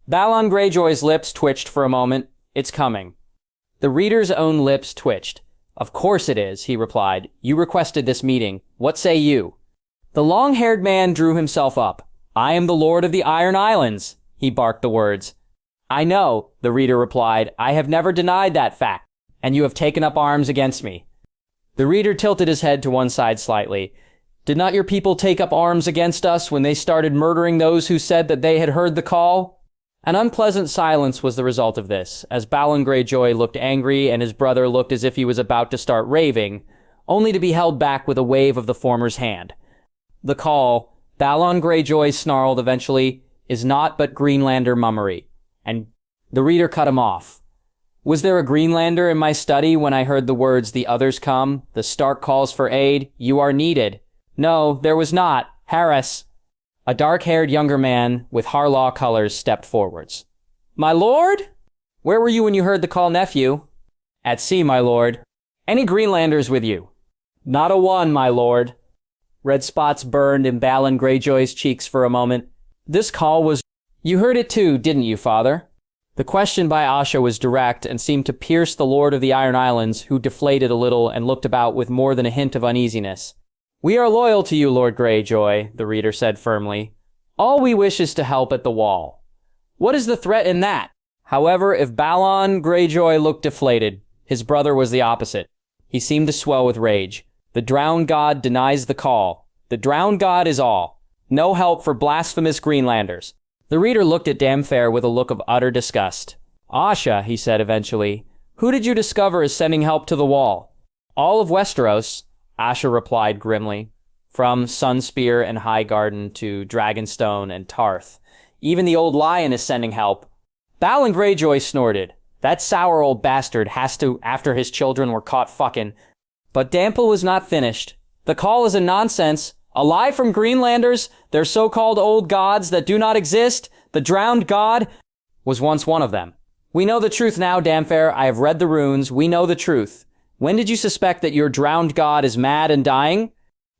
Balon Greyjoy's lips twitched for a moment. It's coming. The reader's own lips twitched. Of course it is, he replied. You requested this meeting. What say you? The long-haired man drew himself up. I am the Lord of the Iron Islands, he barked the words. I know, the reader replied. I have never denied that fact, and you have taken up arms against me. The reader tilted his head to one side slightly. Did not your people take up arms against us when they started murdering those who said that they had heard the call? An unpleasant silence was the result of this, as Balon Greyjoy looked angry and his brother looked as if he was about to start raving, only to be held back with a wave of the former's hand. The call, Balon Greyjoy snarled eventually, is naught but Greenlander mummery. And the reader cut him off. Was there a Greenlander in my study when I heard the words, the others come, the Stark calls for aid, you are needed? No, there was not. Harris. A dark-haired younger man with Harlaw colors stepped forwards. My lord? Where were you when you heard the call, nephew? At sea, my lord. Any Greenlanders with you? Not a one, my lord. Red spots burned in Balon Greyjoy's cheeks for a moment. This call was... You heard it too, didn't you, father? The question by Asha was direct and seemed to pierce the Lord of the Iron Islands, who deflated a little and looked about with more than a hint of uneasiness. We are loyal to you, Lord Greyjoy, the reader said firmly. All we wish is to help at the wall. What is the threat in that? However, if Balon Greyjoy looked deflated, his brother was the opposite. He seemed to swell with rage. The drowned god denies the call. The drowned god is all. No help for blasphemous Greenlanders. The reader looked at Damhair with a look of utter disgust. Asha, he said eventually, who did you discover is sending help to the wall? All of Westeros, Asha replied grimly. From Sunspear and Highgarden to Dragonstone and Tarth. Even the old lion is sending help. Balon Greyjoy snorted. That sour old bastard has to after his children were caught fucking. But Dample was not finished. The call is a nonsense. A lie from Greenlanders, their so-called old gods that do not exist, the drowned god, was once one of them. We know the truth now, Damhair. I have read the runes. We know the truth. When did you suspect that your drowned god is mad and dying?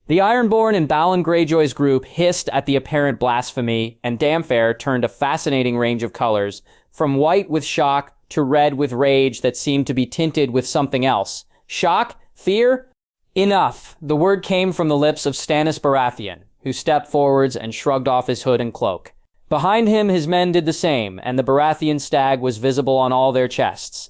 The Ironborn in Balon Greyjoy's group hissed at the apparent blasphemy, and Damhair turned a fascinating range of colors, from white with shock to red with rage that seemed to be tinted with something else. Shock? Fear? Enough. The word came from the lips of Stannis Baratheon, who stepped forwards and shrugged off his hood and cloak. Behind him, his men did the same, and the Baratheon stag was visible on all their chests.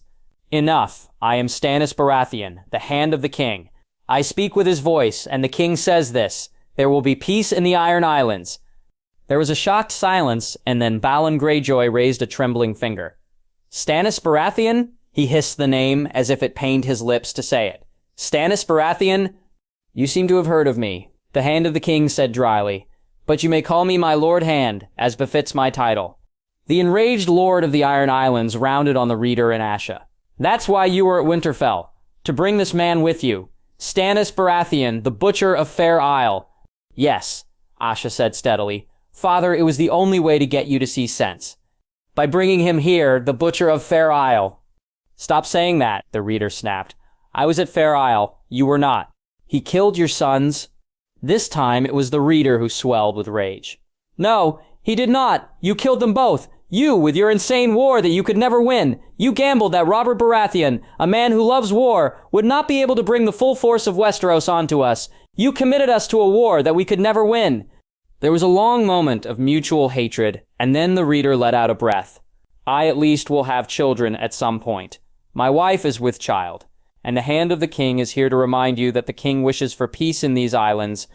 Enough. I am Stannis Baratheon, the hand of the king. I speak with his voice, and the king says this. There will be peace in the Iron Islands. There was a shocked silence, and then Balon Greyjoy raised a trembling finger. Stannis Baratheon? He hissed the name as if it pained his lips to say it. Stannis Baratheon? You seem to have heard of me, the Hand of the King said dryly. But you may call me my Lord Hand, as befits my title. The enraged Lord of the Iron Islands rounded on the reader and Asha. That's why you were at Winterfell, to bring this man with you. Stannis Baratheon, the Butcher of Fair Isle. Yes, Asha said steadily. Father, it was the only way to get you to see sense. By bringing him here, the Butcher of Fair Isle. Stop saying that, the reader snapped. I was at Fair Isle. You were not. He killed your sons. This time it was the reader who swelled with rage. No, he did not. You killed them both. You, with your insane war that you could never win. You gambled that Robert Baratheon, a man who loves war, would not be able to bring the full force of Westeros onto us. You committed us to a war that we could never win. There was a long moment of mutual hatred, and then the reader let out a breath. I at least will have children at some point. My wife is with child, and the hand of the king is here to remind you that the king wishes for peace in these islands.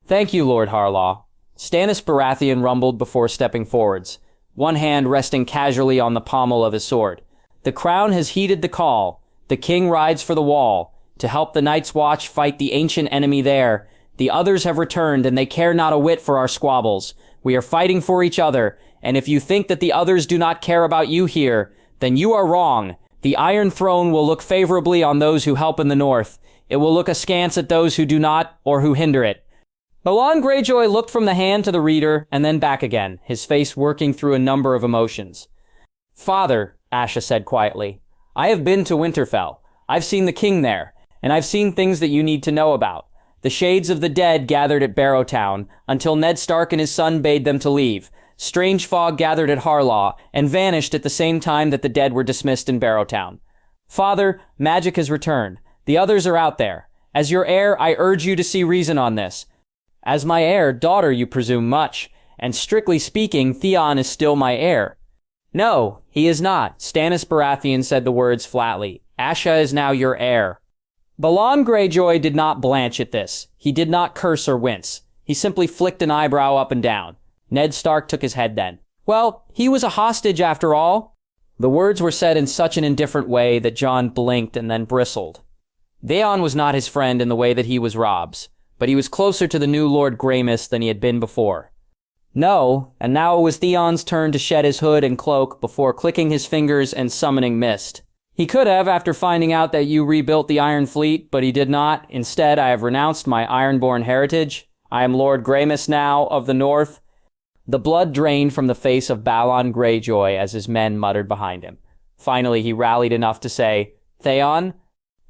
Thank you, Lord Harlaw. Stannis Baratheon rumbled before stepping forwards, one hand resting casually on the pommel of his sword. The crown has heeded the call. The king rides for the wall, to help the Night's Watch fight the ancient enemy there. The others have returned, and they care not a whit for our squabbles. We are fighting for each other, and if you think that the others do not care about you here, then you are wrong. The Iron Throne will look favorably on those who help in the north. It will look askance at those who do not, or who hinder it. Balon Greyjoy looked from the hand to the reader, and then back again, his face working through a number of emotions. Father, Asha said quietly, I have been to Winterfell. I've seen the king there, and I've seen things that you need to know about. The shades of the dead gathered at Barrowtown, until Ned Stark and his son bade them to leave. Strange fog gathered at Harlaw, and vanished at the same time that the dead were dismissed in Barrowtown. Father, magic has returned. The others are out there. As your heir, I urge you to see reason on this. As my heir, daughter, you presume much, and strictly speaking, Theon is still my heir. No, he is not. Stannis Baratheon said the words flatly. Asha is now your heir. Balon Greyjoy did not blanch at this. He did not curse or wince. He simply flicked an eyebrow up and down. Ned Stark took his head then. Well, he was a hostage after all. The words were said in such an indifferent way that Jon blinked and then bristled. Theon was not his friend in the way that he was Robb's, but he was closer to the new Lord Greymis than he had been before. No, and now it was Theon's turn to shed his hood and cloak before clicking his fingers and summoning mist. He could have after finding out that you rebuilt the Iron Fleet, but he did not. Instead, I have renounced my Ironborn heritage. I am Lord Greymis now of the North. The blood drained from the face of Balon Greyjoy as his men muttered behind him. Finally, he rallied enough to say, Theon?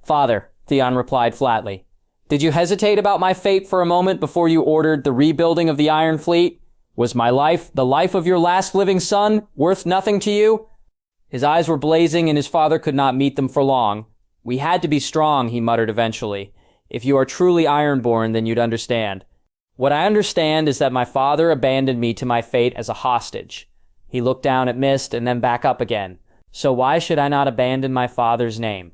Father, Theon replied flatly. Did you hesitate about my fate for a moment before you ordered the rebuilding of the Iron Fleet? Was my life, the life of your last living son, worth nothing to you? His eyes were blazing and his father could not meet them for long. We had to be strong, he muttered eventually. If you are truly Ironborn, then you'd understand. What I understand is that my father abandoned me to my fate as a hostage. He looked down at Mist and then back up again. So why should I not abandon my father's name?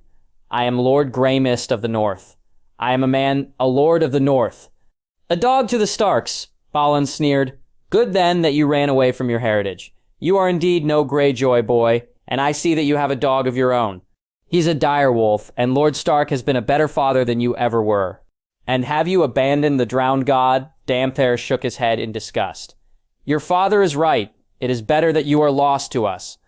I am Lord Greymist of the North. I am a lord of the North. A dog to the Starks, Balon sneered. Good then that you ran away from your heritage. You are indeed no Greyjoy boy, and I see that you have a dog of your own. He's a direwolf, and Lord Stark has been a better father than you ever were. And have you abandoned the drowned god? Damthair shook his head in disgust. Your father is right. It is better that you are lost to us.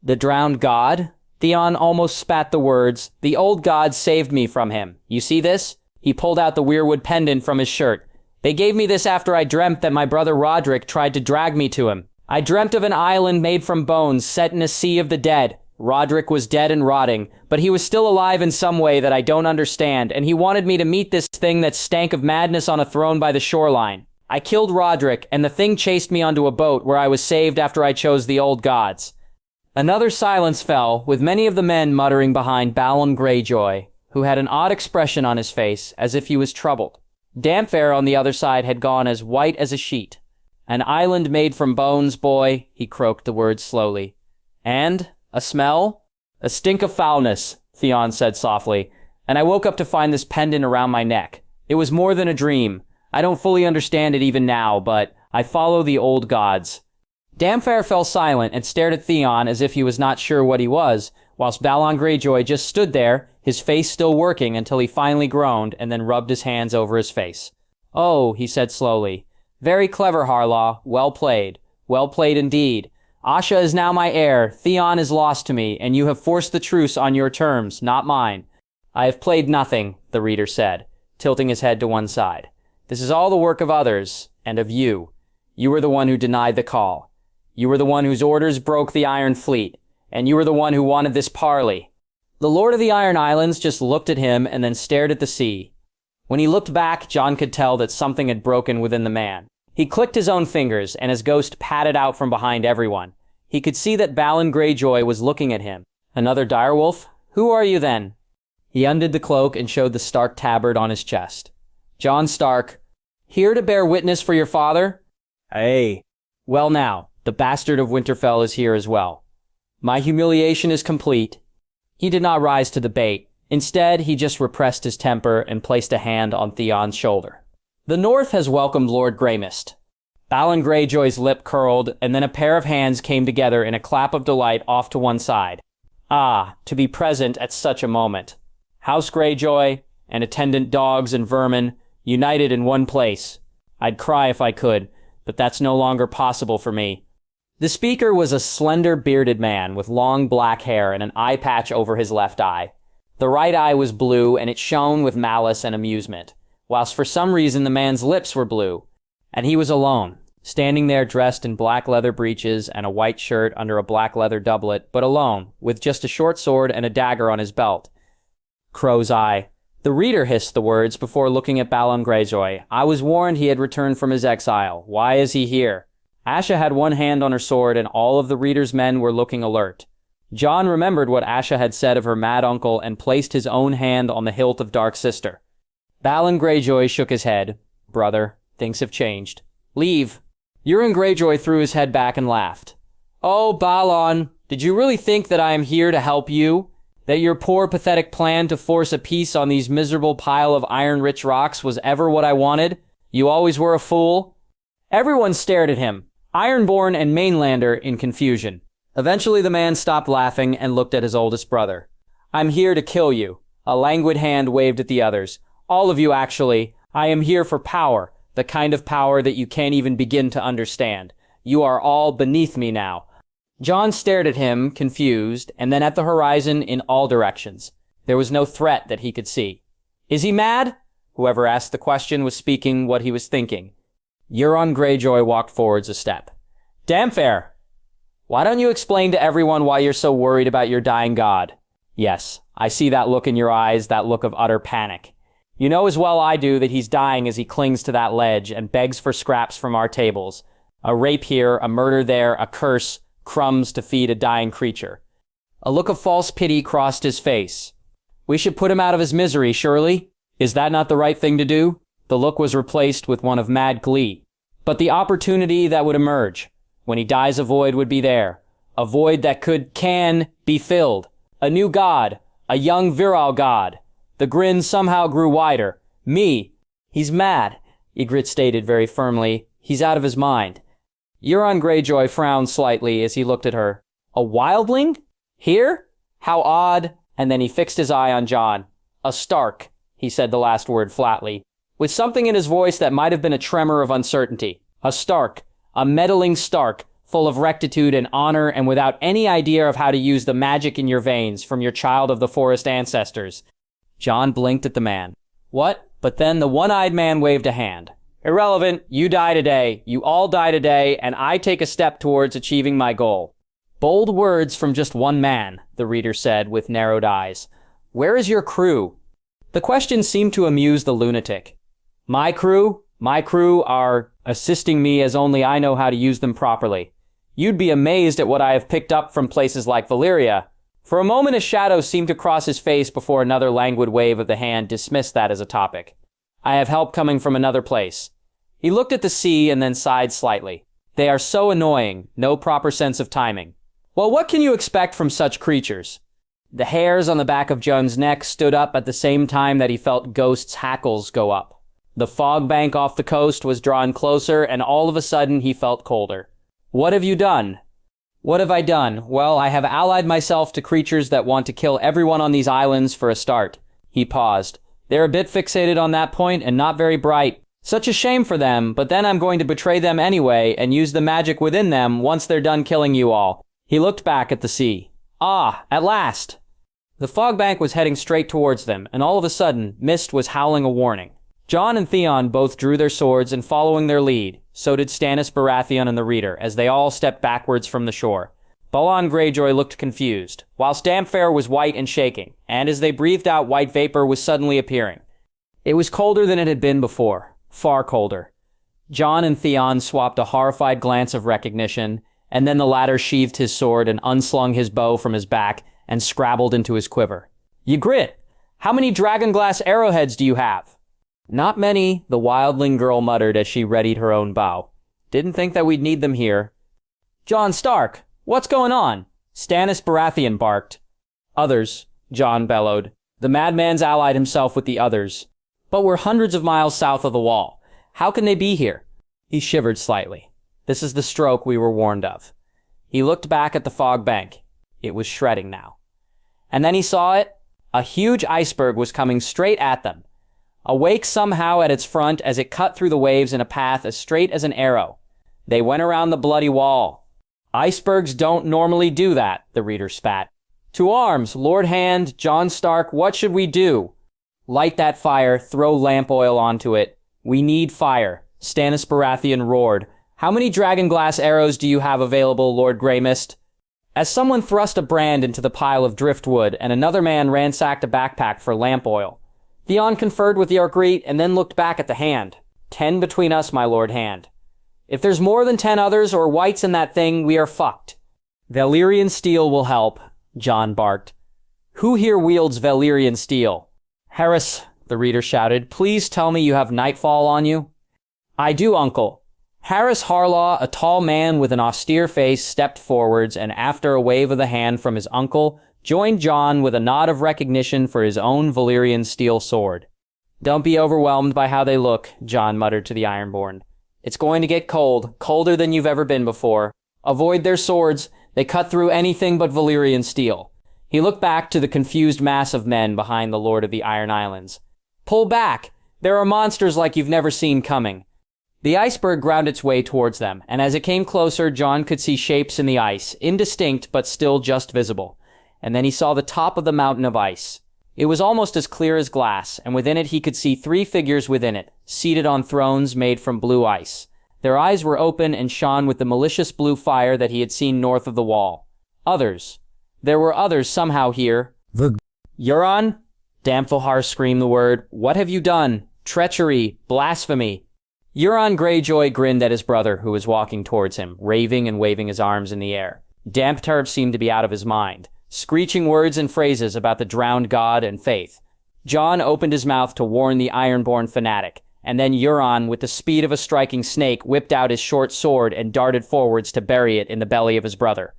The drowned god? Theon almost spat the words. The old god saved me from him. You see this? He pulled out the weirwood pendant from his shirt. They gave me this after I dreamt that my brother Roderick tried to drag me to him. I dreamt of an island made from bones set in a sea of the dead. Roderick was dead and rotting, but he was still alive in some way that I don't understand, and he wanted me to meet this thing that stank of madness on a throne by the shoreline. I killed Roderick, and the thing chased me onto a boat where I was saved after I chose the old gods. Another silence fell, with many of the men muttering behind Balon Greyjoy, who had an odd expression on his face, as if he was troubled. Damthair on the other side had gone as white as a sheet. An island made from bones, boy, he croaked the words slowly. And? A smell? A stink of foulness, Theon said softly, and I woke up to find this pendant around my neck. It was more than a dream. I don't fully understand it even now, but I follow the old gods. Damthair fell silent and stared at Theon as if he was not sure what he was, whilst Balon Greyjoy just stood there, his face still working until he finally groaned and then rubbed his hands over his face. Oh, he said slowly. Very clever, Harlaw. Well played. Well played indeed. Asha is now my heir, Theon is lost to me, and you have forced the truce on your terms, not mine. I have played nothing, the reader said, tilting his head to one side. This is all the work of others, and of you. You were the one who denied the call. You were the one whose orders broke the Iron Fleet, and you were the one who wanted this parley. The Lord of the Iron Islands just looked at him and then stared at the sea. When he looked back, Jon could tell that something had broken within the man. He clicked his own fingers, and his ghost padded out from behind everyone. He could see that Balon Greyjoy was looking at him. Another direwolf? Who are you then? He undid the cloak and showed the Stark tabard on his chest. Jon Stark. Here to bear witness for your father? Hey. Well now, the bastard of Winterfell is here as well. My humiliation is complete. He did not rise to the bait. Instead, he just repressed his temper and placed a hand on Theon's shoulder. The North has welcomed Lord Greymist. Balon Greyjoy's lip curled, and then a pair of hands came together in a clap of delight off to one side. Ah, to be present at such a moment. House Greyjoy and attendant dogs and vermin united in one place. I'd cry if I could, but that's no longer possible for me. The speaker was a slender, bearded man with long black hair and an eye patch over his left eye. The right eye was blue, and it shone with malice and amusement, whilst for some reason the man's lips were blue, and he was alone, standing there dressed in black leather breeches and a white shirt under a black leather doublet, but alone, with just a short sword and a dagger on his belt. Crow's eye. The reader hissed the words before looking at Balon Greyjoy. I was warned he had returned from his exile. Why is he here? Asha had one hand on her sword, and all of the reader's men were looking alert. Jon remembered what Asha had said of her mad uncle and placed his own hand on the hilt of Dark Sister. Balon Greyjoy shook his head. Brother, things have changed. Leave. Euron Greyjoy threw his head back and laughed. Oh, Balon, did you really think that I am here to help you? That your poor, pathetic plan to force a peace on these miserable pile of iron-rich rocks was ever what I wanted? You always were a fool? Everyone stared at him, Ironborn and Mainlander, in confusion. Eventually the man stopped laughing and looked at his oldest brother. I'm here to kill you. A languid hand waved at the others. All of you, actually. I am here for power, the kind of power that you can't even begin to understand. You are all beneath me now. Jon stared at him, confused, and then at the horizon in all directions. There was no threat that he could see. Is he mad? Whoever asked the question was speaking what he was thinking. Euron Greyjoy walked forwards a step. Damn fair. Why don't you explain to everyone why you're so worried about your dying god? Yes, I see that look in your eyes, that look of utter panic. You know as well I do that he's dying as he clings to that ledge and begs for scraps from our tables. A rape here, a murder there, a curse, crumbs to feed a dying creature. A look of false pity crossed his face. We should put him out of his misery, surely? Is that not the right thing to do? The look was replaced with one of mad glee. But the opportunity that would emerge. When he dies, a void would be there. A void that can be filled. A new god. A young virile god. The grin somehow grew wider. Me. He's mad, Ygritte stated very firmly. He's out of his mind. Euron Greyjoy frowned slightly as he looked at her. A wildling? Here? How odd. And then he fixed his eye on Jon. A Stark, he said the last word flatly, with something in his voice that might have been a tremor of uncertainty. A Stark. A meddling Stark, full of rectitude and honor and without any idea of how to use the magic in your veins from your child of the forest ancestors. Jon blinked at the man. What? But then the one-eyed man waved a hand. Irrelevant, you die today, you all die today, and I take a step towards achieving my goal. Bold words from just one man, the reader said with narrowed eyes. Where is your crew? The question seemed to amuse the lunatic. My crew are assisting me as only I know how to use them properly. You'd be amazed at what I have picked up from places like Valyria. For a moment a shadow seemed to cross his face before another languid wave of the hand dismissed that as a topic. I have help coming from another place. He looked at the sea and then sighed slightly. They are so annoying, no proper sense of timing. Well, what can you expect from such creatures? The hairs on the back of Jon's neck stood up at the same time that he felt Ghost's hackles go up. The fog bank off the coast was drawn closer, and all of a sudden he felt colder. What have you done? What have I done? Well, I have allied myself to creatures that want to kill everyone on these islands for a start. He paused. They're a bit fixated on that point and not very bright. Such a shame for them, but then I'm going to betray them anyway and use the magic within them once they're done killing you all. He looked back at the sea. Ah, at last! The fog bank was heading straight towards them, and all of a sudden, mist was howling a warning. Jon and Theon both drew their swords, and following their lead, so did Stannis Baratheon and the reader, as they all stepped backwards from the shore. Balon Greyjoy looked confused, whilst Damphair was white and shaking, and as they breathed out, white vapor was suddenly appearing. It was colder than it had been before, far colder. Jon and Theon swapped a horrified glance of recognition, and then the latter sheathed his sword and unslung his bow from his back and scrabbled into his quiver. Ygritte, how many dragonglass arrowheads do you have? Not many, the wildling girl muttered as she readied her own bow. Didn't think that we'd need them here. Jon Stark, what's going on? Stannis Baratheon barked. Others, Jon bellowed. The madman's allied himself with the others. But we're hundreds of miles south of the wall. How can they be here? He shivered slightly. This is the stroke we were warned of. He looked back at the fog bank. It was shredding now. And then he saw it. A huge iceberg was coming straight at them. Awake somehow at its front as it cut through the waves in a path as straight as an arrow. They went around the bloody wall. Icebergs don't normally do that, the reader spat. To arms, Lord Hand, Jon Stark, what should we do? Light that fire, throw lamp oil onto it. We need fire, Stannis Baratheon roared. How many dragonglass arrows do you have available, Lord Greymist? As someone thrust a brand into the pile of driftwood and another man ransacked a backpack for lamp oil. Theon conferred with Ygritte and then looked back at the Hand. 10 between us, my Lord Hand. If there's more than 10 others or whites in that thing, we are fucked. Valyrian steel will help, Jon barked. Who here wields Valyrian steel? Harris, the reader shouted, please tell me you have nightfall on you. I do, uncle. Harris Harlaw, a tall man with an austere face, stepped forwards and after a wave of the hand from his uncle, joined Jon with a nod of recognition for his own Valyrian steel sword. Don't be overwhelmed by how they look, Jon muttered to the Ironborn. It's going to get cold, colder than you've ever been before. Avoid their swords. They cut through anything but Valyrian steel. He looked back to the confused mass of men behind the Lord of the Iron Islands. Pull back! There are monsters like you've never seen coming. The iceberg ground its way towards them, and as it came closer, Jon could see shapes in the ice, indistinct but still just visible. And then he saw the top of the mountain of ice. It was almost as clear as glass, and within it he could see 3 figures within it, seated on thrones made from blue ice. Their eyes were open and shone with the malicious blue fire that he had seen north of the wall. Others. There were others somehow here. Euron? Damphilhar screamed the word. What have you done? Treachery. Blasphemy. Euron Greyjoy grinned at his brother, who was walking towards him, raving and waving his arms in the air. Dampturb seemed to be out of his mind, screeching words and phrases about the drowned god and faith. Jon opened his mouth to warn the Ironborn fanatic, and then Euron, with the speed of a striking snake, whipped out his short sword and darted forwards to bury it in the belly of his brother.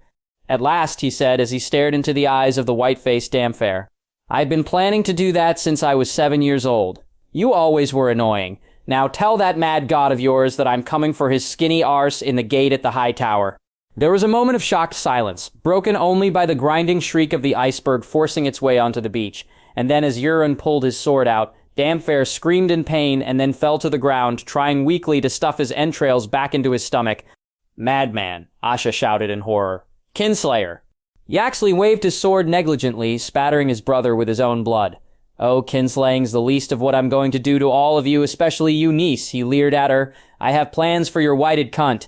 At last, he said as he stared into the eyes of the white-faced Damphair, I've been planning to do that since I was 7 years old. You always were annoying. Now tell that mad god of yours that I'm coming for his skinny arse in the gate at the High Tower. There was a moment of shocked silence, broken only by the grinding shriek of the iceberg forcing its way onto the beach, and then as Euron pulled his sword out, Damphair screamed in pain and then fell to the ground, trying weakly to stuff his entrails back into his stomach. Madman, Asha shouted in horror. Kinslayer. Yaxley waved his sword negligently, spattering his brother with his own blood. Oh, kinslaying's the least of what I'm going to do to all of you, especially you, niece, he leered at her. I have plans for your whited cunt.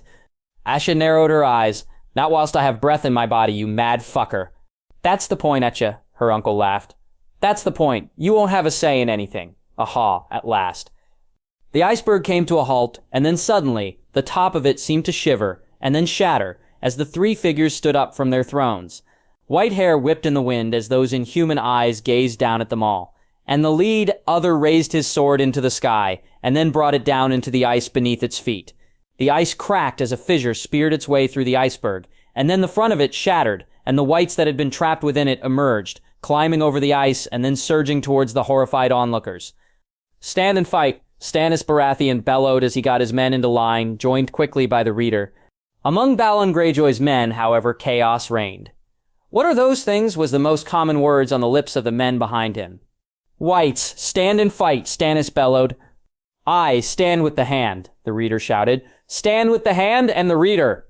Asha narrowed her eyes. Not whilst I have breath in my body, you mad fucker. That's the point, Etcha, her uncle laughed. That's the point. You won't have a say in anything. Aha, at last. The iceberg came to a halt, and then suddenly, the top of it seemed to shiver, and then shatter, as the 3 figures stood up from their thrones. White hair whipped in the wind as those inhuman eyes gazed down at them all. And the lead other raised his sword into the sky, and then brought it down into the ice beneath its feet. The ice cracked as a fissure speared its way through the iceberg, and then the front of it shattered, and the whites that had been trapped within it emerged, climbing over the ice and then surging towards the horrified onlookers. Stand and fight, Stannis Baratheon bellowed as he got his men into line, joined quickly by the reader. Among Balon Greyjoy's men, however, chaos reigned. What are those things was the most common words on the lips of the men behind him. Whites, stand and fight, Stannis bellowed. I stand with the Hand, the reader shouted. Stand with the Hand and the reader.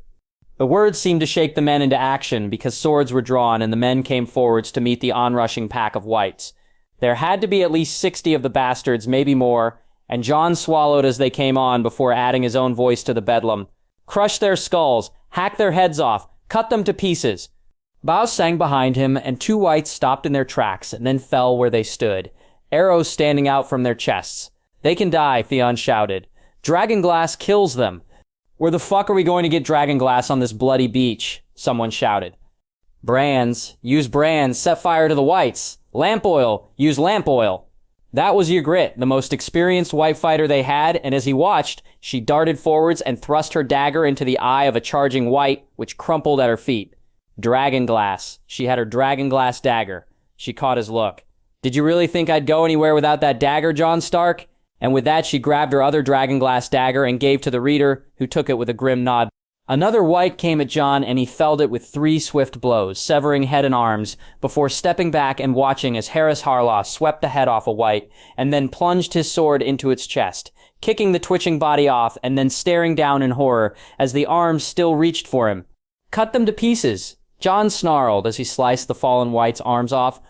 The words seemed to shake the men into action because swords were drawn and the men came forwards to meet the onrushing pack of whites. There had to be at least 60 of the bastards, maybe more, and Jon swallowed as they came on before adding his own voice to the bedlam. Crush their skulls, hack their heads off, cut them to pieces. Bows sang behind him, and 2 whites stopped in their tracks and then fell where they stood, arrows standing out from their chests. They can die, Theon shouted. Dragonglass kills them. Where the fuck are we going to get dragonglass on this bloody beach? Someone shouted. Brands. Use brands. Set fire to the whites. Lamp oil. Use lamp oil. That was Ygritte, the most experienced white fighter they had, and as he watched, she darted forwards and thrust her dagger into the eye of a charging white, which crumpled at her feet. Dragonglass. She had her dragonglass dagger. She caught his look. Did you really think I'd go anywhere without that dagger, Jon Stark? And with that, she grabbed her other dragonglass dagger and gave to the reader, who took it with a grim nod. Another wight came at Jon, and he felled it with 3 swift blows, severing head and arms, before stepping back and watching as Harys Harlaw swept the head off a wight, and then plunged his sword into its chest, kicking the twitching body off, and then staring down in horror as the arms still reached for him. Cut them to pieces. Jon snarled as he sliced the fallen wight's arms off.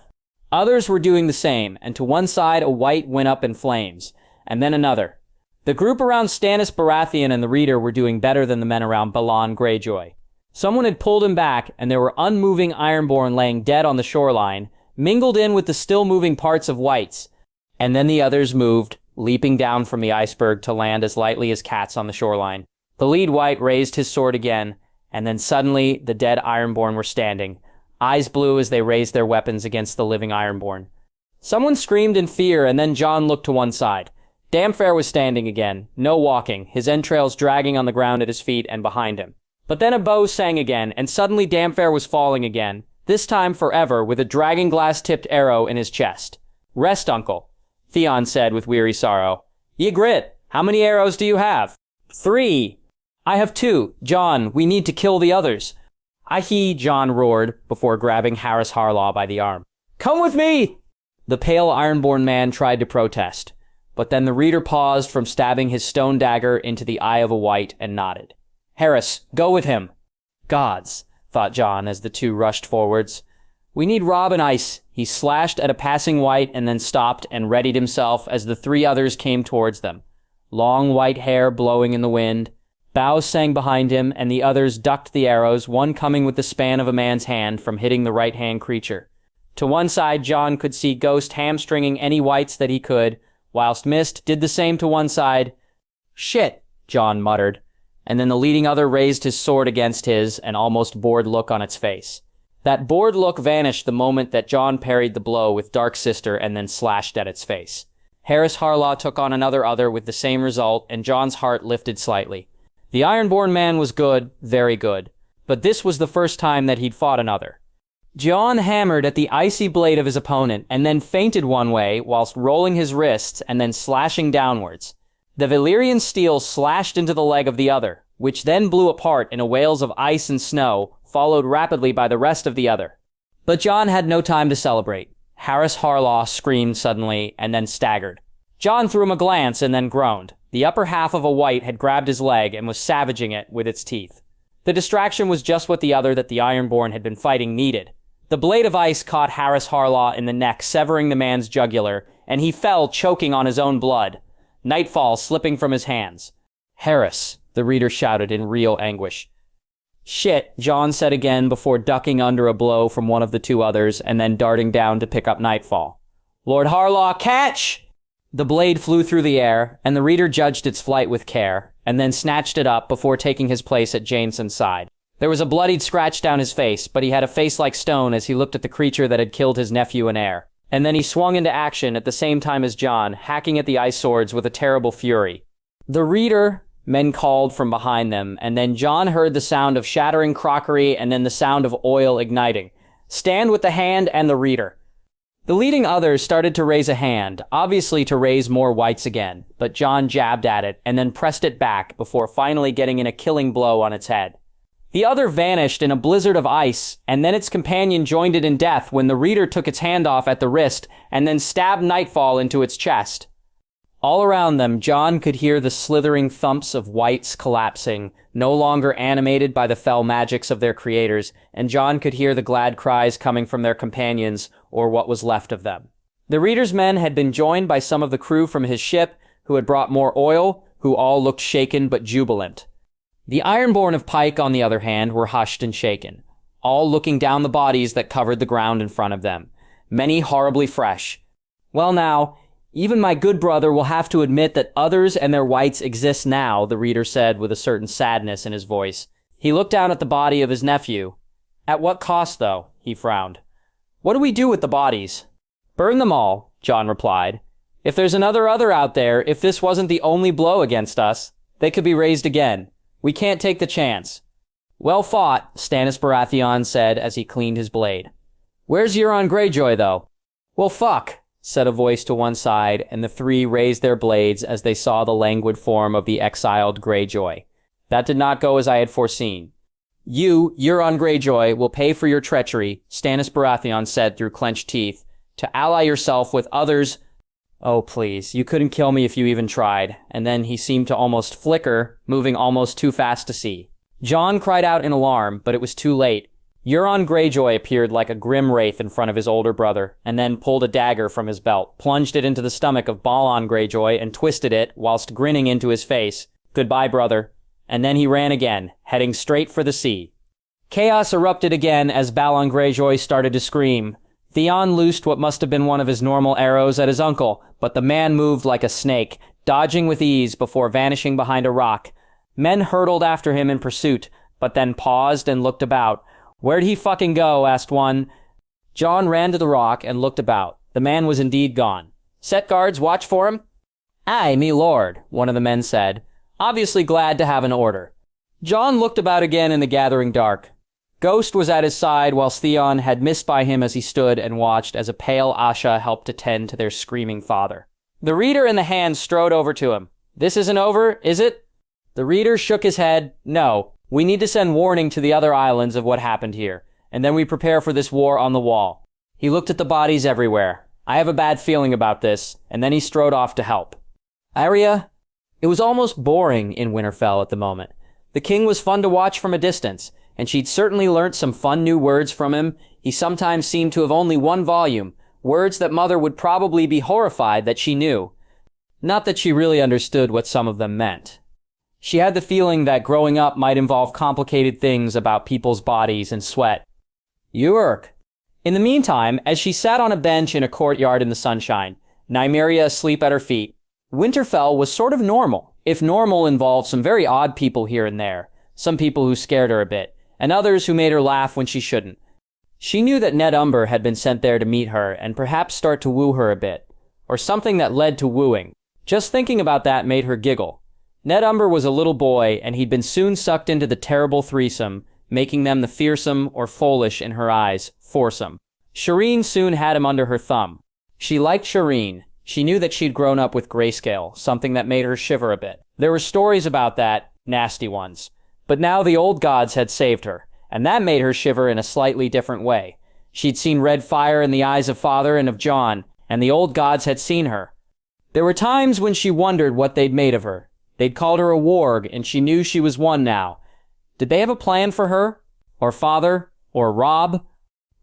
Others were doing the same, and to one side a wight went up in flames, and then another. The group around Stannis Baratheon and the reader were doing better than the men around Balon Greyjoy. Someone had pulled him back, and there were unmoving Ironborn laying dead on the shoreline, mingled in with the still-moving parts of wights. And then the others moved, leaping down from the iceberg to land as lightly as cats on the shoreline. The lead wight raised his sword again, and then suddenly the dead Ironborn were standing, eyes blue as they raised their weapons against the living Ironborn. Someone screamed in fear, and then Jon looked to one side. Damfair was standing again, no walking, his entrails dragging on the ground at his feet and behind him. But then a bow sang again, and suddenly Damfair was falling again, this time forever, with a dragonglass-tipped arrow in his chest. "Rest, uncle," Theon said with weary sorrow. "Ygritte, how many arrows do you have?" "3. "I have 2. Jon, we need to kill the others." "Aye," Jon roared, before grabbing Harys Harlaw by the arm. "Come with me!" The pale Ironborn man tried to protest, but then the reader paused from stabbing his stone dagger into the eye of a wight and nodded. "Harys, go with him." "Gods," thought Jon as the 2 rushed forwards. "We need Robb and ice." He slashed at a passing wight and then stopped and readied himself as the 3 others came towards them. Long white hair blowing in the wind. Boughs sang behind him, and the others ducked the arrows, one coming with the span of a man's hand from hitting the right-hand creature. To one side, Jon could see Ghost hamstringing any wights that he could, whilst Mist did the same to one side. "Shit," Jon muttered, and then the leading other raised his sword against his, an almost bored look on its face. That bored look vanished the moment that Jon parried the blow with Dark Sister and then slashed at its face. Harys Harlaw took on another other with the same result, and Jon's heart lifted slightly. The Ironborn man was good, very good, but this was the first time that he'd fought another. Jon hammered at the icy blade of his opponent and then feinted one way whilst rolling his wrists and then slashing downwards. The Valyrian steel slashed into the leg of the other, which then blew apart in a wales of ice and snow, followed rapidly by the rest of the other. But Jon had no time to celebrate. Harys Harlaw screamed suddenly and then staggered. Jon threw him a glance and then groaned. The upper half of a wight had grabbed his leg and was savaging it with its teeth. The distraction was just what the other that the Ironborn had been fighting needed. The blade of ice caught Harys Harlaw in the neck, severing the man's jugular, and he fell choking on his own blood, nightfall slipping from his hands. "Harys," the reader shouted in real anguish. "Shit," Jon said again before ducking under a blow from one of the 2 others and then darting down to pick up Nightfall. "Lord Harlaw, catch!" The blade flew through the air, and the reader judged its flight with care, and then snatched it up before taking his place at Jameson's side. There was a bloodied scratch down his face, but he had a face like stone as he looked at the creature that had killed his nephew and heir. And then he swung into action at the same time as Jon, hacking at the ice swords with a terrible fury. "The reader," men called from behind them, and then Jon heard the sound of shattering crockery and then the sound of oil igniting. "Stand with the hand and the reader." The leading others started to raise a hand, obviously to raise more wights again, but Jon jabbed at it and then pressed it back before finally getting in a killing blow on its head. The other vanished in a blizzard of ice, and then its companion joined it in death when the reader took its hand off at the wrist and then stabbed Nightfall into its chest. All around them, Jon could hear the slithering thumps of wights collapsing, no longer animated by the fell magics of their creators, and Jon could hear the glad cries coming from their companions, or what was left of them. The reader's men had been joined by some of the crew from his ship, who had brought more oil, who all looked shaken but jubilant. The Ironborn of Pike, on the other hand, were hushed and shaken, all looking down the bodies that covered the ground in front of them, many horribly fresh. "Well now, even my good brother will have to admit that others and their wights exist now," the reader said with a certain sadness in his voice. He looked down at the body of his nephew. "At what cost, though?" he frowned. "What do we do with the bodies?" "Burn them all," Jon replied. "If there's another other out there, if this wasn't the only blow against us, they could be raised again. We can't take the chance." Well fought, Stannis Baratheon said as he cleaned his blade. Where's Euron Greyjoy, though? Well, fuck, said a voice to one side, and the three raised their blades as they saw the languid form of the exiled Greyjoy. That did not go as I had foreseen. You, Euron Greyjoy, will pay for your treachery, Stannis Baratheon said through clenched teeth, to ally yourself with others. Oh, please, you couldn't kill me if you even tried. And then he seemed to almost flicker, moving almost too fast to see. Jon cried out in alarm, but it was too late. Euron Greyjoy appeared like a grim wraith in front of his older brother, and then pulled a dagger from his belt, plunged it into the stomach of Balon Greyjoy, and twisted it, whilst grinning into his face. Goodbye, brother. And then he ran again, heading straight for the sea. Chaos erupted again as Balon Greyjoy started to scream. Theon loosed what must have been one of his normal arrows at his uncle, but the man moved like a snake, dodging with ease before vanishing behind a rock. Men hurtled after him in pursuit, but then paused and looked about. Where'd he fucking go? Asked one. Jon ran to the rock and looked about. The man was indeed gone. Set guards, watch for him. Aye, me lord, one of the men said, obviously glad to have an order. Jon looked about again in the gathering dark. Ghost was at his side, whilst Theon had missed by him as he stood and watched as a pale Asha helped to tend to their screaming father. The reader in the hand strode over to him. This isn't over, is it? The reader shook his head. No, we need to send warning to the other islands of what happened here, and then we prepare for this war on the wall. He looked at the bodies everywhere. I have a bad feeling about this, and then he strode off to help. Arya? It was almost boring in Winterfell at the moment. The king was fun to watch from a distance, and she'd certainly learnt some fun new words from him. He sometimes seemed to have only one volume, words that Mother would probably be horrified that she knew. Not that she really understood what some of them meant. She had the feeling that growing up might involve complicated things about people's bodies and sweat. Urk. In the meantime, as she sat on a bench in a courtyard in the sunshine, Nymeria asleep at her feet, Winterfell was sort of normal, if normal involved some very odd people here and there, some people who scared her a bit, and others who made her laugh when she shouldn't. She knew that Ned Umber had been sent there to meet her and perhaps start to woo her a bit, or something that led to wooing. Just thinking about that made her giggle. Ned Umber was a little boy, and he'd been soon sucked into the terrible threesome, making them the fearsome or foolish in her eyes, foursome. Shireen soon had him under her thumb. She liked Shireen. She knew that she'd grown up with grayscale, something that made her shiver a bit. There were stories about that, nasty ones. But now the old gods had saved her, and that made her shiver in a slightly different way. She'd seen red fire in the eyes of Father and of Jon, and the old gods had seen her. There were times when she wondered what they'd made of her. They'd called her a warg, and she knew she was one now. Did they have a plan for her? Or Father? Or Robb?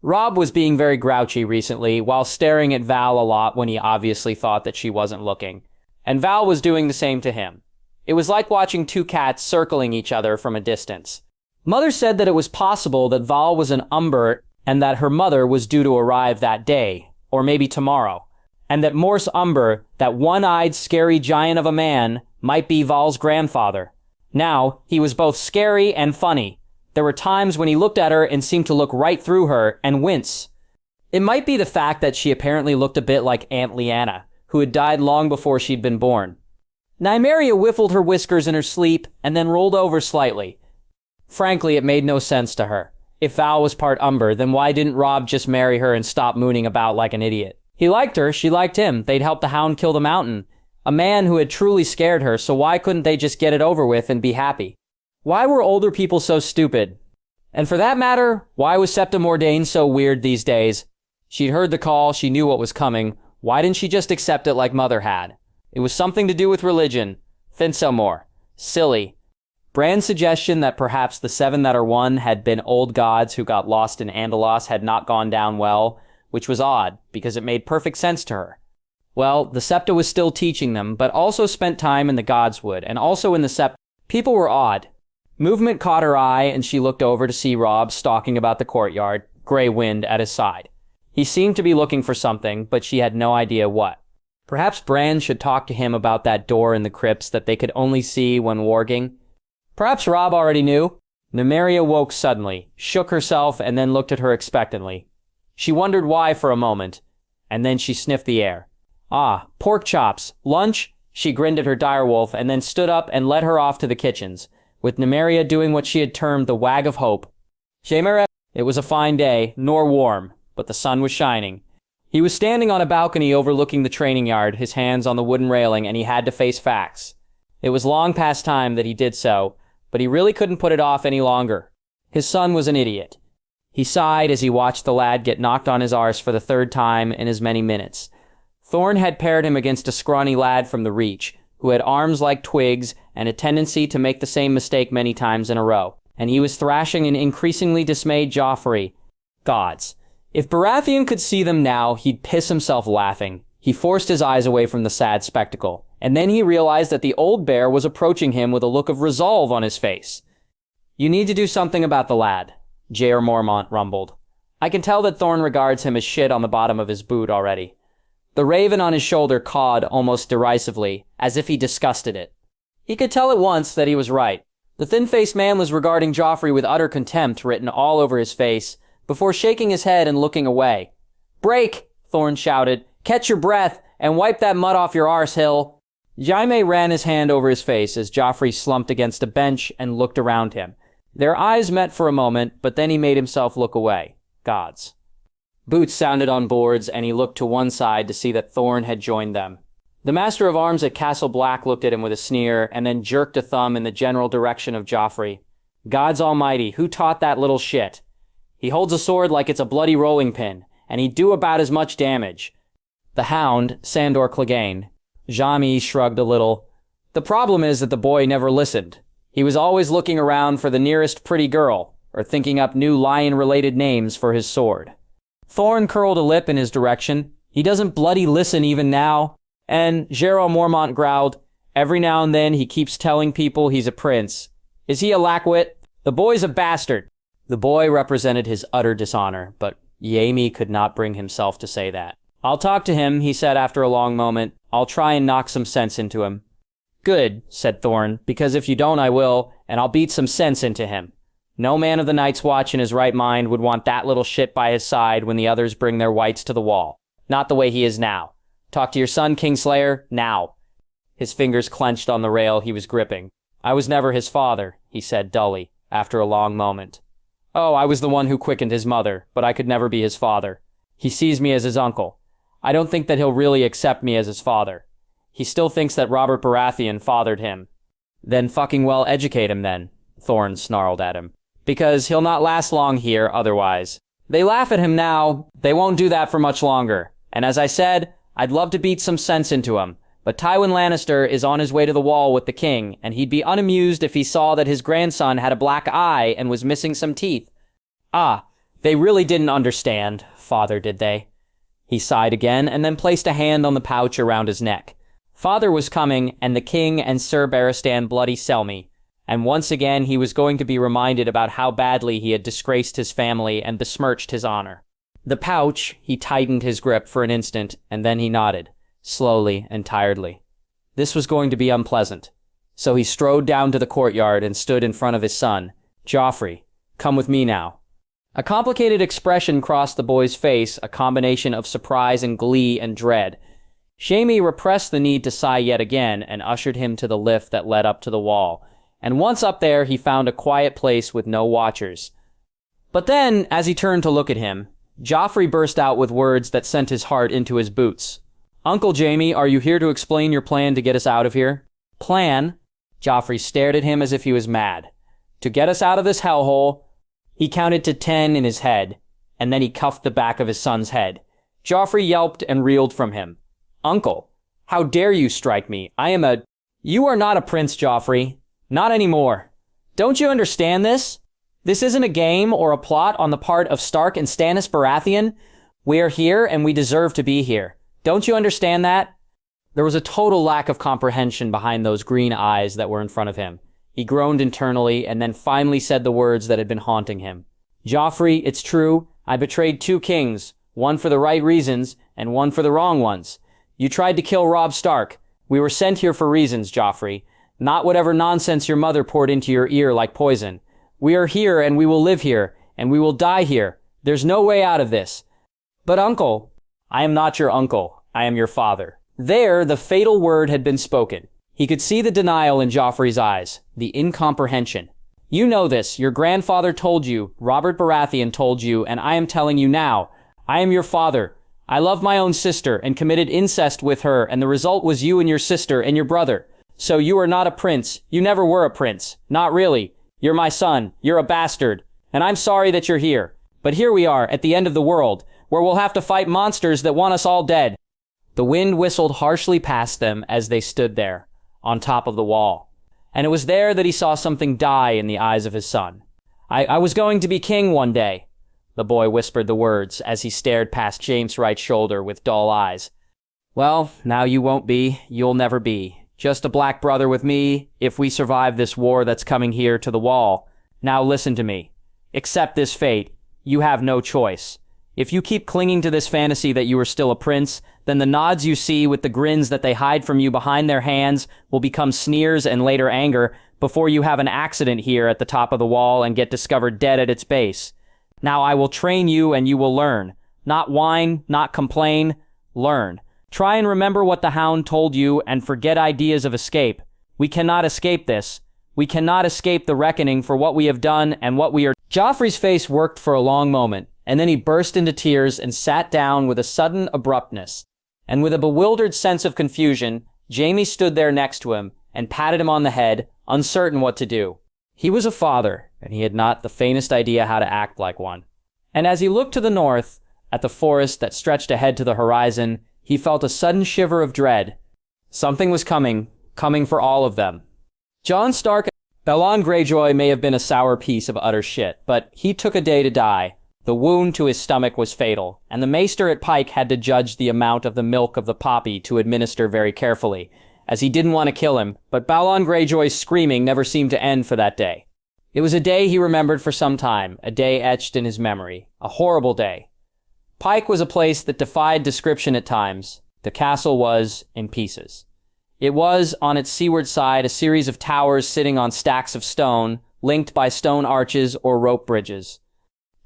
Robb was being very grouchy recently, while staring at Val a lot when he obviously thought that she wasn't looking. And Val was doing the same to him. It was like watching two cats circling each other from a distance. Mother said that it was possible that Val was an Umber and that her mother was due to arrive that day, or maybe tomorrow, and that Morse Umber, that one-eyed scary giant of a man, might be Val's grandfather. Now, he was both scary and funny. There were times when he looked at her and seemed to look right through her and wince. It might be the fact that she apparently looked a bit like Aunt Lyanna, who had died long before she'd been born. Nymeria whiffled her whiskers in her sleep and then rolled over slightly. Frankly, it made no sense to her. If Val was part Umber, then why didn't Robb just marry her and stop mooning about like an idiot? He liked her, she liked him, they'd helped the Hound kill the Mountain. A man who had truly scared her, so why couldn't they just get it over with and be happy? Why were older people so stupid? And for that matter, why was Septa Mordane so weird these days? She'd heard the call, she knew what was coming. Why didn't she just accept it like Mother had? It was something to do with religion. Think so more. Silly. Bran's suggestion that perhaps the seven that are one had been old gods who got lost in Andalos had not gone down well, which was odd, because it made perfect sense to her. Well, the Septa was still teaching them, but also spent time in the Godswood, and also in the Septa. People were odd. Movement caught her eye, and she looked over to see Robb stalking about the courtyard, Grey Wind at his side. He seemed to be looking for something, but she had no idea what. Perhaps Bran should talk to him about that door in the crypts that they could only see when warging. Perhaps Robb already knew. Nymeria woke suddenly, shook herself, and then looked at her expectantly. She wondered why for a moment, and then she sniffed the air. Ah, pork chops. Lunch? She grinned at her direwolf and then stood up and led her off to the kitchens. with Nymeria doing what she had termed the wag of hope. It was a fine day, nor warm, but the sun was shining. He was standing on a balcony overlooking the training yard, his hands on the wooden railing, and he had to face facts. It was long past time that he did so, but he really couldn't put it off any longer. His son was an idiot. He sighed as he watched the lad get knocked on his arse for the third time in as many minutes. Thorne had paired him against a scrawny lad from the Reach, who had arms like twigs and a tendency to make the same mistake many times in a row, and he was thrashing an increasingly dismayed Joffrey. Gods. If Baratheon could see them now, he'd piss himself laughing. He forced his eyes away from the sad spectacle, and then he realized that the old bear was approaching him with a look of resolve on his face. "You need to do something about the lad," Jeor Mormont rumbled. "I can tell that Thorne regards him as shit on the bottom of his boot already." The raven on his shoulder cawed almost derisively, as if he disgusted it. He could tell at once that he was right. The thin-faced man was regarding Joffrey with utter contempt written all over his face, before shaking his head and looking away. "Break!" Thorne shouted. "Catch your breath, and wipe that mud off your arse, Hill." Jaime ran his hand over his face as Joffrey slumped against a bench and looked around him. Their eyes met for a moment, but then he made himself look away. Gods. Boots sounded on boards, and he looked to one side to see that Thorne had joined them. The Master of Arms at Castle Black looked at him with a sneer, and then jerked a thumb in the general direction of Joffrey. "Gods almighty, who taught that little shit? He holds a sword like it's a bloody rolling pin, and he'd do about as much damage." The Hound, Sandor Clegane. Jaime shrugged a little. "The problem is that the boy never listened. He was always looking around for the nearest pretty girl, or thinking up new lion-related names for his sword." Thorne curled a lip in his direction. "He doesn't bloody listen even now." And Jeor Mormont growled, "Every now and then he keeps telling people he's a prince. Is he a lackwit? The boy's a bastard." The boy represented his utter dishonor, but Jaime could not bring himself to say that. "I'll talk to him," he said after a long moment. "I'll try and knock some sense into him." "Good," said Thorne, "because if you don't I will, and I'll beat some sense into him. No man of the Night's Watch in his right mind would want that little shit by his side when the others bring their whites to the wall. Not the way he is now. Talk to your son, Kingslayer, now." His fingers clenched on the rail he was gripping. "I was never his father," he said dully, after a long moment. "Oh, I was the one who quickened his mother, but I could never be his father. He sees me as his uncle. I don't think that he'll really accept me as his father. He still thinks that Robert Baratheon fathered him." "Then fucking well educate him then," Thorne snarled at him. "Because he'll not last long here otherwise. They laugh at him now, they won't do that for much longer. And as I said, I'd love to beat some sense into him, but Tywin Lannister is on his way to the wall with the king, and he'd be unamused if he saw that his grandson had a black eye and was missing some teeth. Ah, they really didn't understand, father, did they?" He sighed again, and then placed a hand on the pouch around his neck. Father was coming, and the king and Sir Barristan bloody Selmy, and once again he was going to be reminded about how badly he had disgraced his family and besmirched his honor. The pouch, he tightened his grip for an instant, and then he nodded, slowly and tiredly. This was going to be unpleasant. So he strode down to the courtyard and stood in front of his son. "Joffrey, come with me now." A complicated expression crossed the boy's face, a combination of surprise and glee and dread. Jaime repressed the need to sigh yet again and ushered him to the lift that led up to the wall. And once up there, he found a quiet place with no watchers. But then, as he turned to look at him, Joffrey burst out with words that sent his heart into his boots. "Uncle Jaime, are you here to explain your plan to get us out of here?" "Plan?" Joffrey stared at him as if he was mad. "To get us out of this hellhole." He counted to 10 in his head, and then he cuffed the back of his son's head. Joffrey yelped and reeled from him. "Uncle, how dare you strike me? You are not a prince, Joffrey. Not anymore. Don't you understand this? This isn't a game or a plot on the part of Stark and Stannis Baratheon. We are here and we deserve to be here. Don't you understand that?" There was a total lack of comprehension behind those green eyes that were in front of him. He groaned internally and then finally said the words that had been haunting him. "Joffrey, it's true. I betrayed 2 kings, one for the right reasons and one for the wrong ones. You tried to kill Robb Stark. We were sent here for reasons, Joffrey. Not whatever nonsense your mother poured into your ear like poison. We are here and we will live here, and we will die here. There's no way out of this." "But uncle." "I am not your uncle. I am your father." There, the fatal word had been spoken. He could see the denial in Joffrey's eyes, the incomprehension. You know this. Your grandfather told you, Robert Baratheon told you, and I am telling you now. I am your father. I love my own sister and committed incest with her, and the result was you and your sister and your brother. So you are not a prince. You never were a prince. Not really. You're my son. You're a bastard. And I'm sorry that you're here. But here we are, at the end of the world, where we'll have to fight monsters that want us all dead. The wind whistled harshly past them as they stood there, on top of the wall. And it was there that he saw something die in the eyes of his son. I was going to be king one day. The boy whispered the words as he stared past James Wright's shoulder with dull eyes. Well, now you won't be. You'll never be. Just a black brother with me, if we survive this war that's coming here to the wall. Now listen to me. Accept this fate. You have no choice. If you keep clinging to this fantasy that you are still a prince, then the nods you see with the grins that they hide from you behind their hands will become sneers and later anger before you have an accident here at the top of the wall and get discovered dead at its base. Now I will train you and you will learn. Not whine, not complain. Learn. Try and remember what the Hound told you and forget ideas of escape. We cannot escape this. We cannot escape the reckoning for what we have done and what we are. Joffrey's face worked for a long moment, and then he burst into tears and sat down with a sudden abruptness. And with a bewildered sense of confusion, Jaime stood there next to him and patted him on the head, uncertain what to do. He was a father, and he had not the faintest idea how to act like one. And as he looked to the north, at the forest that stretched ahead to the horizon, he felt a sudden shiver of dread. Something was coming for all of them. Jon Stark, Balon Greyjoy may have been a sour piece of utter shit, but he took a day to die. The wound to his stomach was fatal, and the maester at Pike had to judge the amount of the milk of the poppy to administer very carefully, as he didn't want to kill him, but Balon Greyjoy's screaming never seemed to end for that day. It was a day he remembered for some time, a day etched in his memory, a horrible day. Pike was a place that defied description at times. The castle was in pieces. It was, on its seaward side, a series of towers sitting on stacks of stone, linked by stone arches or rope bridges.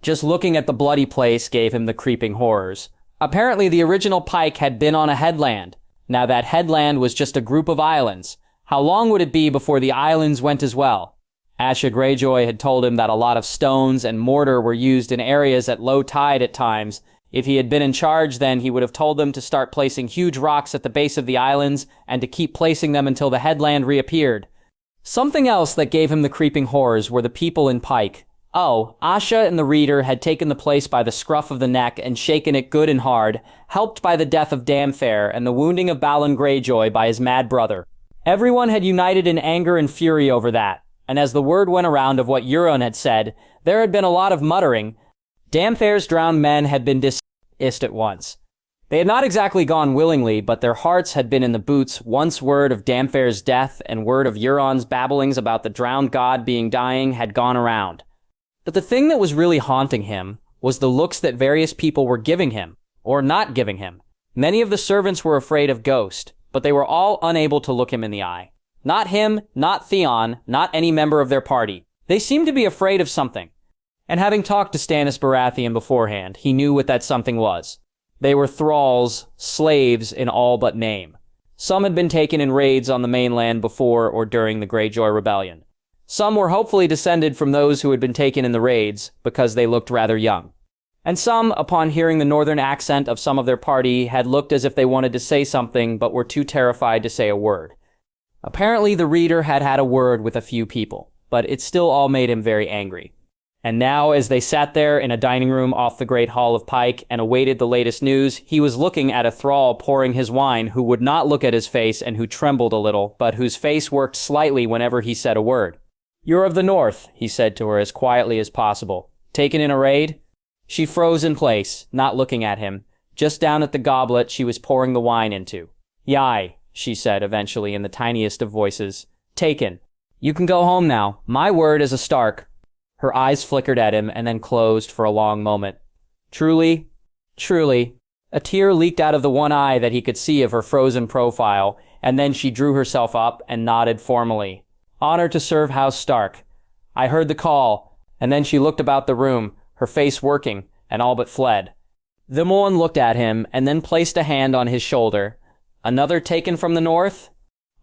Just looking at the bloody place gave him the creeping horrors. Apparently the original Pike had been on a headland. Now that headland was just a group of islands. How long would it be before the islands went as well? Asha Greyjoy had told him that a lot of stones and mortar were used in areas at low tide at times. If he had been in charge then, he would have told them to start placing huge rocks at the base of the islands and to keep placing them until the headland reappeared. Something else that gave him the creeping horrors were the people in Pike. Oh, Asha and the reader had taken the place by the scruff of the neck and shaken it good and hard, helped by the death of Damfair and the wounding of Balon Greyjoy by his mad brother. Everyone had united in anger and fury over that, and as the word went around of what Euron had said, there had been a lot of muttering. Damfair's drowned men had been dismissed at once. They had not exactly gone willingly, but their hearts had been in the boots once word of Damfair's death and word of Euron's babblings about the drowned god being dying had gone around. But the thing that was really haunting him was the looks that various people were giving him, or not giving him. Many of the servants were afraid of Ghost, but they were all unable to look him in the eye. Not him, not Theon, not any member of their party. They seemed to be afraid of something. And having talked to Stannis Baratheon beforehand, he knew what that something was. They were thralls, slaves in all but name. Some had been taken in raids on the mainland before or during the Greyjoy Rebellion. Some were hopefully descended from those who had been taken in the raids, because they looked rather young. And some, upon hearing the northern accent of some of their party, had looked as if they wanted to say something but were too terrified to say a word. Apparently the reader had had a word with a few people, but it still all made him very angry. And now, as they sat there in a dining room off the Great Hall of Pike and awaited the latest news, he was looking at a thrall pouring his wine who would not look at his face and who trembled a little, but whose face worked slightly whenever he said a word. "You're of the north," he said to her as quietly as possible. "Taken in a raid?" She froze in place, not looking at him, just down at the goblet she was pouring the wine into. "Yai," she said eventually in the tiniest of voices. "Taken. You can go home now. My word as a Stark." Her eyes flickered at him and then closed for a long moment. "Truly?" "Truly." A tear leaked out of the one eye that he could see of her frozen profile, and then she drew herself up and nodded formally. "Honor to serve House Stark. I heard the call," and then she looked about the room, her face working, and all but fled. Themorn looked at him, and then placed a hand on his shoulder. "Another taken from the north?"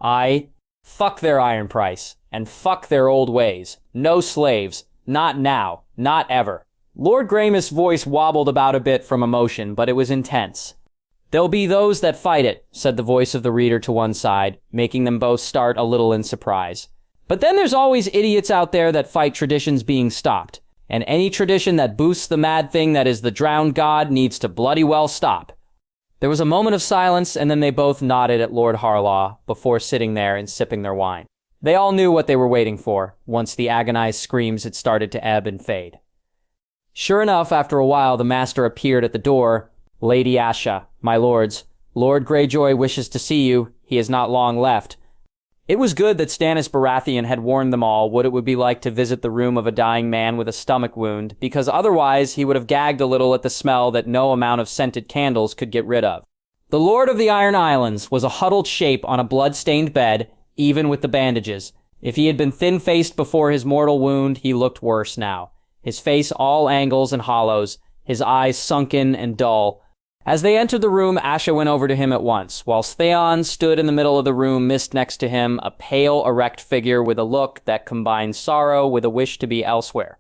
"Aye," Fuck their iron price, and fuck their old ways. No slaves. Not now. Not ever. Lord Gramus' voice wobbled about a bit from emotion, but it was intense. There'll be those that fight it, said the voice of the reader to one side, making them both start a little in surprise. But then there's always idiots out there that fight traditions being stopped, and any tradition that boosts the mad thing that is the drowned god needs to bloody well stop. There was a moment of silence, and then they both nodded at Lord Harlaw before sitting there and sipping their wine. They all knew what they were waiting for, once the agonized screams had started to ebb and fade. Sure enough, after a while, the master appeared at the door. Lady Asha, my lords, Lord Greyjoy wishes to see you. He has not long left. It was good that Stannis Baratheon had warned them all what it would be like to visit the room of a dying man with a stomach wound, because otherwise he would have gagged a little at the smell that no amount of scented candles could get rid of. The Lord of the Iron Islands was a huddled shape on a blood-stained bed, even with the bandages. If he had been thin-faced before his mortal wound, he looked worse now. His face all angles and hollows, his eyes sunken and dull. As they entered the room, Asha went over to him at once, whilst Theon stood in the middle of the room, mist next to him, a pale, erect figure with a look that combined sorrow with a wish to be elsewhere.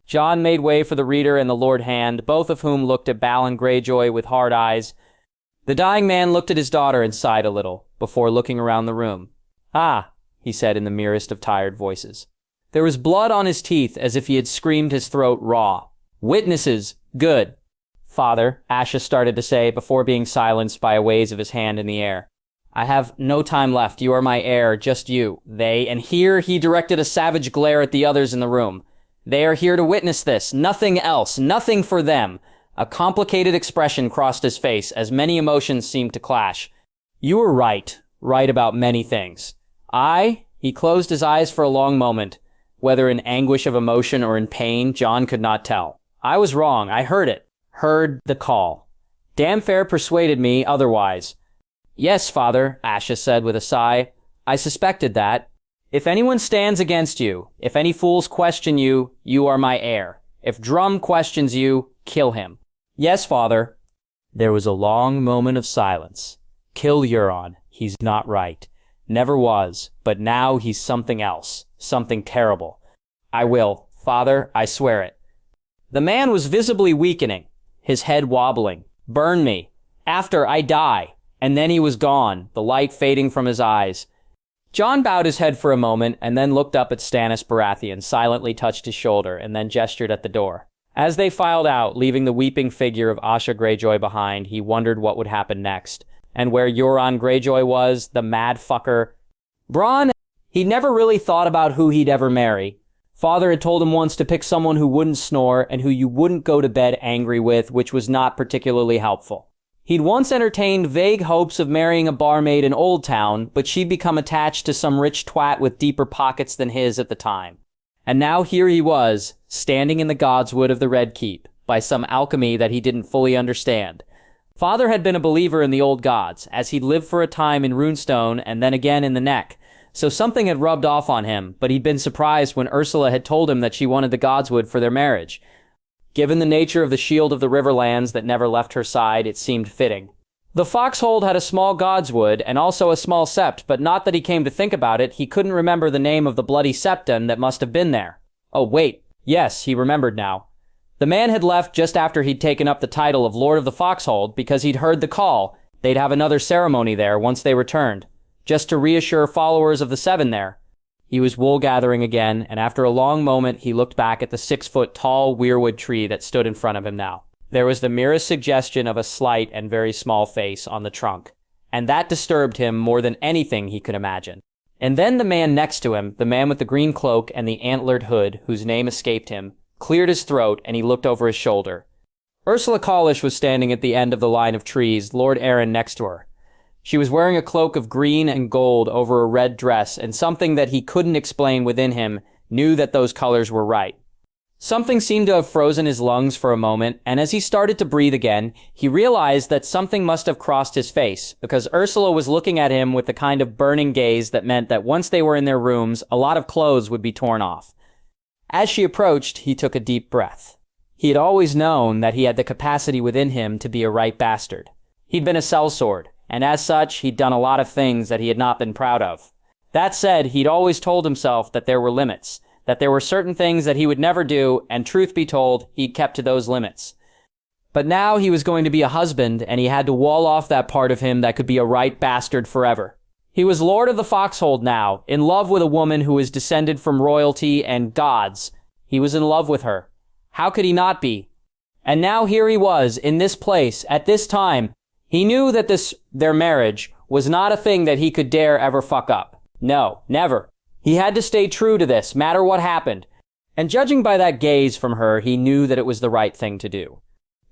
Jon made way for the reader and the Lord Hand, both of whom looked at Balon Greyjoy with hard eyes. The dying man looked at his daughter and sighed a little, before looking around the room. "Ah," he said in the merest of tired voices. There was blood on his teeth as if he had screamed his throat raw. "Witnesses! Good!" "Father," Asha started to say, before being silenced by a wave of his hand in the air. "I have no time left. You are my heir, just you. They," and here he directed a savage glare at the others in the room. "They are here to witness this. Nothing else. Nothing for them." A complicated expression crossed his face, as many emotions seemed to clash. "You were right. Right about many things. He closed his eyes for a long moment. Whether in anguish of emotion or in pain, Jon could not tell. "I was wrong. I heard it. Heard the call. Damn fair persuaded me otherwise." "Yes, father," Asha said with a sigh. "I suspected that. If anyone stands against you, if any fools question you, you are my heir. If Drum questions you, kill him." "Yes, father." There was a long moment of silence. Kill Euron. He's not right. Never was, but now he's something else. Something terrible. "I will. Father, I swear it." The man was visibly weakening, his head wobbling. "Burn me. After I die." And then he was gone, the light fading from his eyes. Jon bowed his head for a moment, and then looked up at Stannis Baratheon, silently touched his shoulder, and then gestured at the door. As they filed out, leaving the weeping figure of Asha Greyjoy behind, he wondered what would happen next. And where Euron Greyjoy was, the mad fucker. Bronn, he'd never really thought about who he'd ever marry. Father had told him once to pick someone who wouldn't snore and who you wouldn't go to bed angry with, which was not particularly helpful. He'd once entertained vague hopes of marrying a barmaid in Old Town, but she'd become attached to some rich twat with deeper pockets than his at the time. And now here he was, standing in the godswood of the Red Keep, by some alchemy that he didn't fully understand. Father had been a believer in the old gods, as he'd lived for a time in Runestone and then again in the Neck, so something had rubbed off on him, but he'd been surprised when Ursula had told him that she wanted the godswood for their marriage. Given the nature of the shield of the Riverlands that never left her side, it seemed fitting. The foxhold had a small godswood and also a small sept, but not that he came to think about it, he couldn't remember the name of the bloody septon that must have been there. Oh wait, yes, he remembered now. The man had left just after he'd taken up the title of Lord of the Foxhold because he'd heard the call. They'd have another ceremony there once they returned, just to reassure followers of the Seven there. He was wool-gathering again, and after a long moment he looked back at the 6-foot-tall weirwood tree that stood in front of him now. There was the merest suggestion of a slight and very small face on the trunk, and that disturbed him more than anything he could imagine. And then the man next to him, the man with the green cloak and the antlered hood, whose name escaped him, cleared his throat, and he looked over his shoulder. Ursula Collish was standing at the end of the line of trees, Lord Arryn next to her. She was wearing a cloak of green and gold over a red dress, and something that he couldn't explain within him knew that those colors were right. Something seemed to have frozen his lungs for a moment, and as he started to breathe again, he realized that something must have crossed his face, because Ursula was looking at him with the kind of burning gaze that meant that once they were in their rooms, a lot of clothes would be torn off. As she approached, he took a deep breath. He had always known that he had the capacity within him to be a right bastard. He'd been a sellsword, and as such, he'd done a lot of things that he had not been proud of. That said, he'd always told himself that there were limits, that there were certain things that he would never do, and truth be told, he'd kept to those limits. But now he was going to be a husband, and he had to wall off that part of him that could be a right bastard forever. He was Lord of the Foxhold now, in love with a woman who was descended from royalty and gods. He was in love with her. How could he not be? And now here he was, in this place, at this time. He knew that their marriage was not a thing that he could dare ever fuck up. No, never. He had to stay true to this, matter what happened. And judging by that gaze from her, he knew that it was the right thing to do.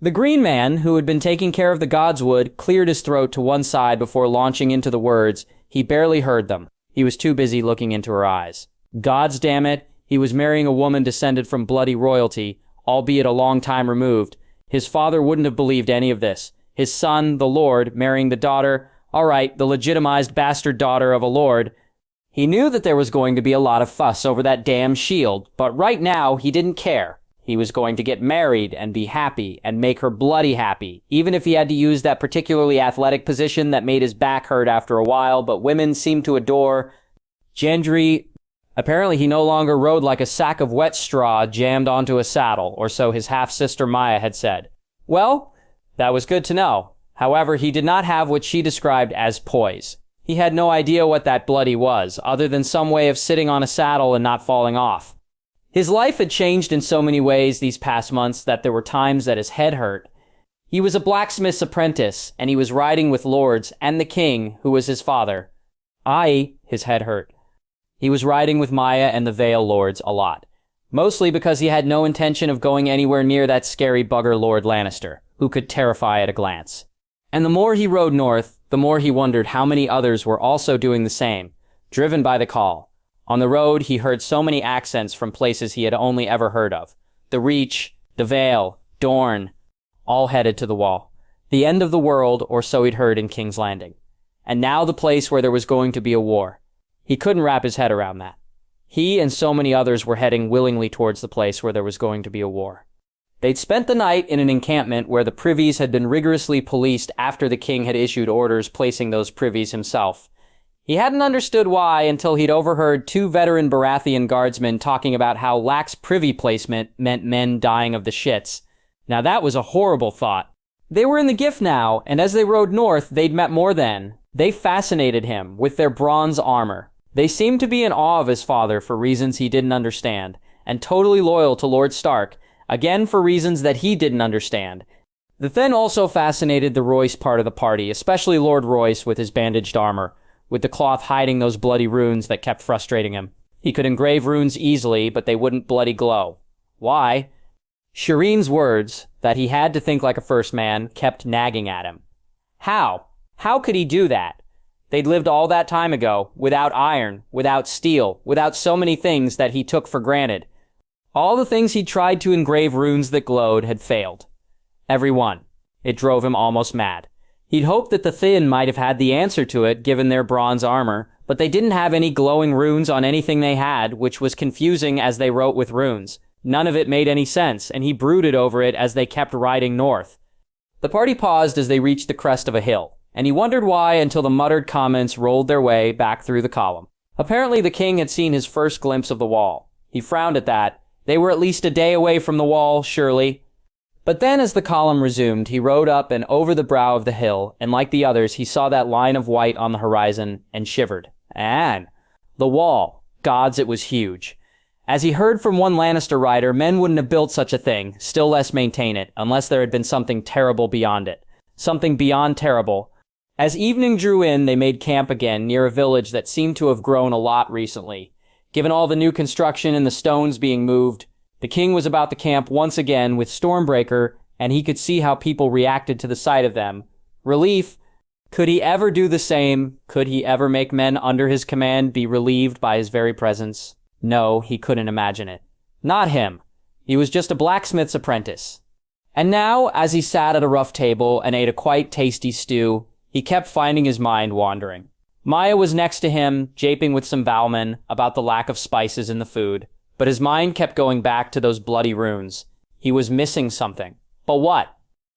The Green Man, who had been taking care of the godswood, cleared his throat to one side before launching into the words. He barely heard them. He was too busy looking into her eyes. Gods damn it, he was marrying a woman descended from bloody royalty, albeit a long time removed. His father wouldn't have believed any of this. His son, the Lord, marrying the daughter, all right, the legitimized bastard daughter of a lord. He knew that there was going to be a lot of fuss over that damn shield, but right now he didn't care. He was going to get married and be happy and make her bloody happy, even if he had to use that particularly athletic position that made his back hurt after a while, but women seemed to adore Gendry. Apparently he no longer rode like a sack of wet straw jammed onto a saddle, or so his half-sister Maya had said. Well, that was good to know. However, he did not have what she described as poise. He had no idea what that bloody was, other than some way of sitting on a saddle and not falling off. His life had changed in so many ways these past months that there were times that his head hurt. He was a blacksmith's apprentice, and he was riding with lords and the king, who was his father. His head hurt. He was riding with Maya and the Vale lords a lot, mostly because he had no intention of going anywhere near that scary bugger Lord Lannister, who could terrify at a glance. And the more he rode north, the more he wondered how many others were also doing the same, driven by the call. On the road, he heard so many accents from places he had only ever heard of. The Reach, the Vale, Dorne, all headed to the Wall. The end of the world, or so he'd heard in King's Landing. And now the place where there was going to be a war. He couldn't wrap his head around that. He and so many others were heading willingly towards the place where there was going to be a war. They'd spent the night in an encampment where the privies had been rigorously policed after the king had issued orders placing those privies himself. He hadn't understood why until he'd overheard 2 veteran Baratheon guardsmen talking about how lax privy placement meant men dying of the shits. Now that was a horrible thought. They were in the gift now, and as they rode north, they'd met more than. They fascinated him with their bronze armor. They seemed to be in awe of his father for reasons he didn't understand, and totally loyal to Lord Stark, again for reasons that he didn't understand. The Thenn also fascinated the Royce part of the party, especially Lord Royce with his bandaged armor, with the cloth hiding those bloody runes that kept frustrating him. He could engrave runes easily, but they wouldn't bloody glow. Why? Shireen's words, that he had to think like a first man, kept nagging at him. How? How could he do that? They'd lived all that time ago, without iron, without steel, without so many things that he took for granted. All the things he tried to engrave runes that glowed had failed. Every one. It drove him almost mad. He'd hoped that the Thenn might have had the answer to it given their bronze armor, but they didn't have any glowing runes on anything they had, which was confusing as they wrote with runes. None of it made any sense, and he brooded over it as they kept riding north. The party paused as they reached the crest of a hill, and he wondered why until the muttered comments rolled their way back through the column. Apparently the king had seen his first glimpse of the Wall. He frowned at that. They were at least a day away from the Wall, surely. But then as the column resumed, he rode up and over the brow of the hill, and like the others, he saw that line of white on the horizon and shivered. And the Wall. Gods, it was huge. As he heard from one Lannister writer, men wouldn't have built such a thing, still less maintain it, unless there had been something terrible beyond it. Something beyond terrible. As evening drew in, they made camp again near a village that seemed to have grown a lot recently. Given all the new construction and the stones being moved, the king was about to camp once again with Stormbreaker, and he could see how people reacted to the sight of them. Relief. Could he ever do the same? Could he ever make men under his command be relieved by his very presence? No, he couldn't imagine it. Not him. He was just a blacksmith's apprentice. And now, as he sat at a rough table and ate a quite tasty stew, he kept finding his mind wandering. Maya was next to him, japing with some Valman about the lack of spices in the food, but his mind kept going back to those bloody runes. He was missing something. But what?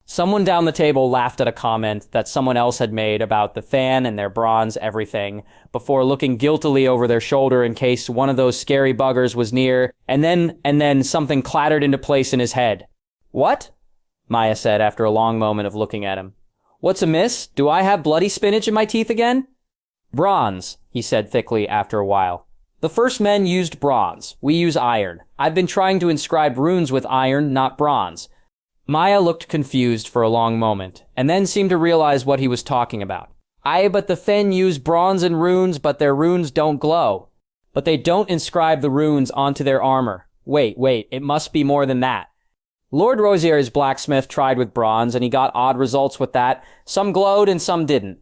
Someone down the table laughed at a comment that someone else had made about the Than and their bronze everything, before looking guiltily over their shoulder in case one of those scary buggers was near, and then something clattered into place in his head. "What?" Maya said after a long moment of looking at him. "What's amiss? Do I have bloody spinach in my teeth again?" "Bronze," he said thickly after a while. "The first men used bronze. We use iron. I've been trying to inscribe runes with iron, not bronze." Maya looked confused for a long moment, and then seemed to realize what he was talking about. "Aye, but the Fen use bronze in runes, but their runes don't glow. But they don't inscribe the runes onto their armor. Wait, it must be more than that. Lord Rosier's blacksmith tried with bronze, and he got odd results with that. Some glowed and some didn't."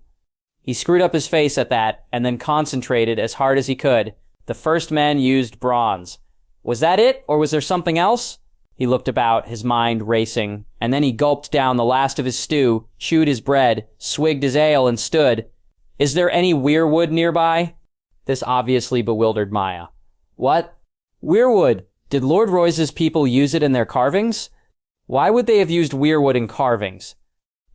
He screwed up his face at that, and then concentrated as hard as he could. "The first men used bronze. Was that it, or was there something else?" He looked about, his mind racing, and then he gulped down the last of his stew, chewed his bread, swigged his ale, and stood. "Is there any weirwood nearby?" This obviously bewildered Maya. "What? Weirwood? Did Lord Royce's people use it in their carvings?" "Why would they have used weirwood in carvings?"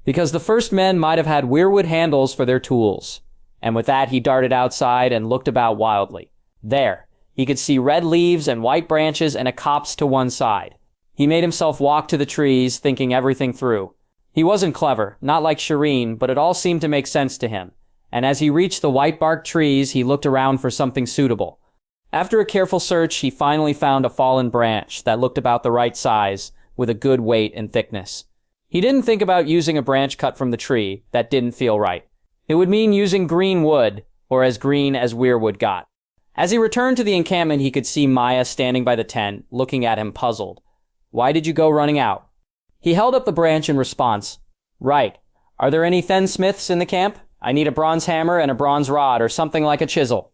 "Because the first men might have had weirwood handles for their tools." And with that he darted outside and looked about wildly. There, he could see red leaves and white branches and a copse to one side. He made himself walk to the trees, thinking everything through. He wasn't clever, not like Shireen, but it all seemed to make sense to him. And as he reached the white-barked trees, he looked around for something suitable. After a careful search, he finally found a fallen branch that looked about the right size, with a good weight and thickness. He didn't think about using a branch cut from the tree. That didn't feel right. It would mean using green wood, or as green as weirwood got. As he returned to the encampment, he could see Maya standing by the tent, looking at him puzzled. "Why did you go running out?" He held up the branch in response. "Right. Are there any Fen smiths in the camp? I need a bronze hammer and a bronze rod, or something like a chisel."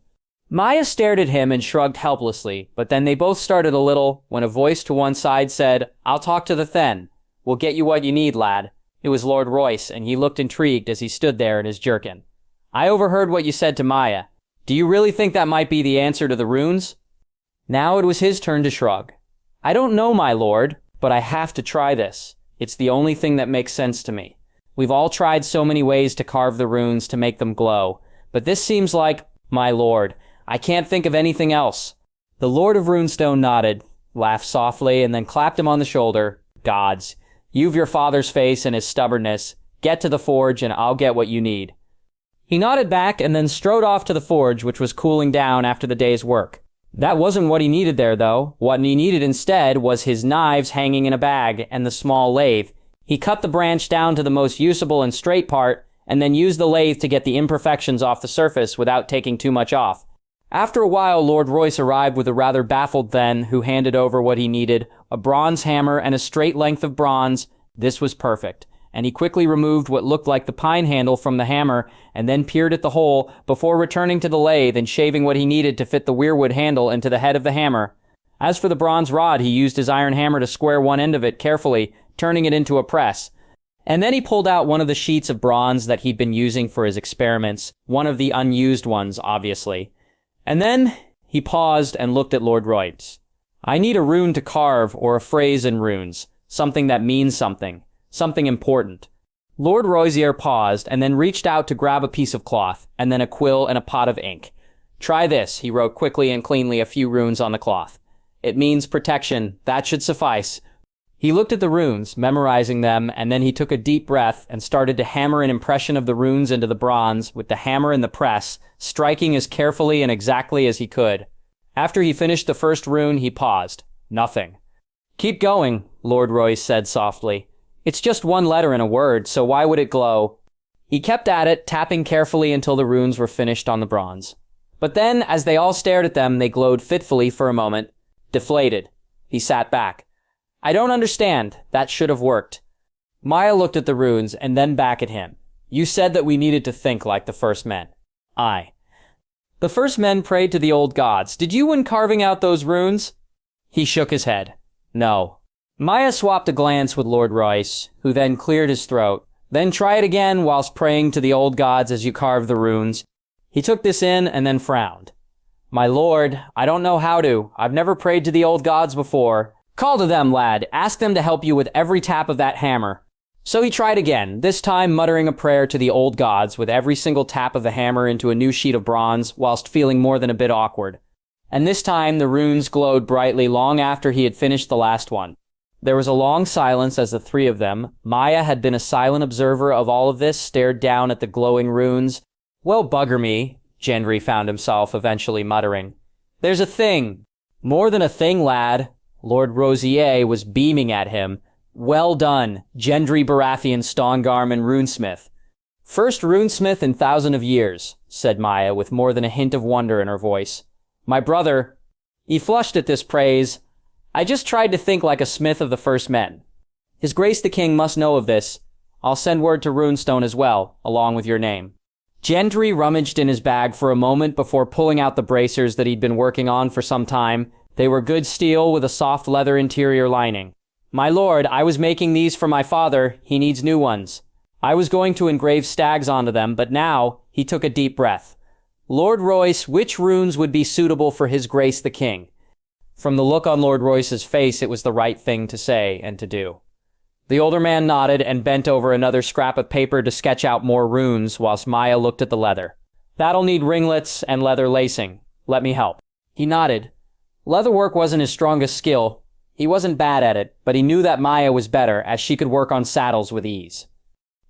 Maya stared at him and shrugged helplessly, but then they both started a little when a voice to one side said, "I'll talk to the Fen. We'll get you what you need, lad." It was Lord Royce, and he looked intrigued as he stood there in his jerkin. "I overheard what you said to Maya. Do you really think that might be the answer to the runes?" Now it was his turn to shrug. "I don't know, my lord, but I have to try this. It's the only thing that makes sense to me. We've all tried so many ways to carve the runes to make them glow, but this seems like, my lord, I can't think of anything else." The Lord of Runestone nodded, laughed softly, and then clapped him on the shoulder. "Gods, you've your father's face and his stubbornness. Get to the forge and I'll get what you need." He nodded back and then strode off to the forge, which was cooling down after the day's work. That wasn't what he needed there, though. What he needed instead was his knives hanging in a bag and the small lathe. He cut the branch down to the most usable and straight part, and then used the lathe to get the imperfections off the surface without taking too much off. After a while, Lord Royce arrived with a rather baffled Then, who handed over what he needed, a bronze hammer and a straight length of bronze. This was perfect, and he quickly removed what looked like the pine handle from the hammer, and then peered at the hole, before returning to the lathe and shaving what he needed to fit the weirwood handle into the head of the hammer. As for the bronze rod, he used his iron hammer to square one end of it carefully, turning it into a press. And then he pulled out one of the sheets of bronze that he'd been using for his experiments, one of the unused ones, obviously. And then he paused and looked at Lord Royce. "I need a rune to carve, or a phrase in runes, something that means something important." Lord Rosier paused and then reached out to grab a piece of cloth, and then a quill and a pot of ink. "Try this," he wrote quickly and cleanly a few runes on the cloth. "It means protection. That should suffice." He looked at the runes, memorizing them, and then he took a deep breath and started to hammer an impression of the runes into the bronze with the hammer in the press, striking as carefully and exactly as he could. After he finished the first rune, he paused. Nothing. "Keep going," Lord Royce said softly. "It's just one letter in a word, so why would it glow?" He kept at it, tapping carefully until the runes were finished on the bronze. But then, as they all stared at them, they glowed fitfully for a moment. Deflated. He sat back. "I don't understand. That should have worked." Maya looked at the runes and then back at him. "You said that we needed to think like the first men." "Aye." "The first men prayed to the old gods. Did you when carving out those runes?" He shook his head. "No." Maya swapped a glance with Lord Royce, who then cleared his throat. "Then try it again whilst praying to the old gods as you carve the runes." He took this in and then frowned. "My lord, I don't know how to. I've never prayed to the old gods before." "Call to them, lad. Ask them to help you with every tap of that hammer." So he tried again, this time muttering a prayer to the old gods with every single tap of the hammer into a new sheet of bronze, whilst feeling more than a bit awkward. And this time the runes glowed brightly long after he had finished the last one. There was a long silence as the three of them, Maya had been a silent observer of all of this, stared down at the glowing runes. "Well, bugger me," Gendry found himself eventually muttering. "There's a thing." "More than a thing, lad." Lord Rosier was beaming at him. "Well done, Gendry Baratheon Stongarm and runesmith." "First runesmith in 1,000 of years," said Maya with more than a hint of wonder in her voice. "My brother." He flushed at this praise. "I just tried to think like a smith of the first men. His Grace the King must know of this. I'll send word to Runestone as well, along with your name." Gendry rummaged in his bag for a moment before pulling out the bracers that he'd been working on for some time. They were good steel with a soft leather interior lining. "My lord, I was making these for my father. He needs new ones. I was going to engrave stags onto them, but now," he took a deep breath. "Lord Royce, which runes would be suitable for his Grace the King?" From the look on Lord Royce's face, it was the right thing to say and to do. The older man nodded and bent over another scrap of paper to sketch out more runes, whilst Maya looked at the leather. "That'll need ringlets and leather lacing. Let me help." He nodded. Leatherwork wasn't his strongest skill. He wasn't bad at it, but he knew that Maya was better, as she could work on saddles with ease.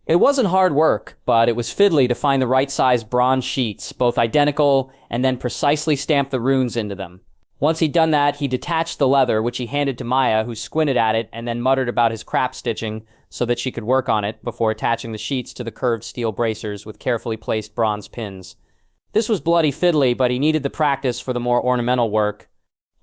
It wasn't hard work, but it was fiddly to find the right size bronze sheets, both identical, and then precisely stamp the runes into them. Once he'd done that, he detached the leather, which he handed to Maya, who squinted at it and then muttered about his crap stitching so that she could work on it before attaching the sheets to the curved steel bracers with carefully placed bronze pins. This was bloody fiddly, but he needed the practice for the more ornamental work.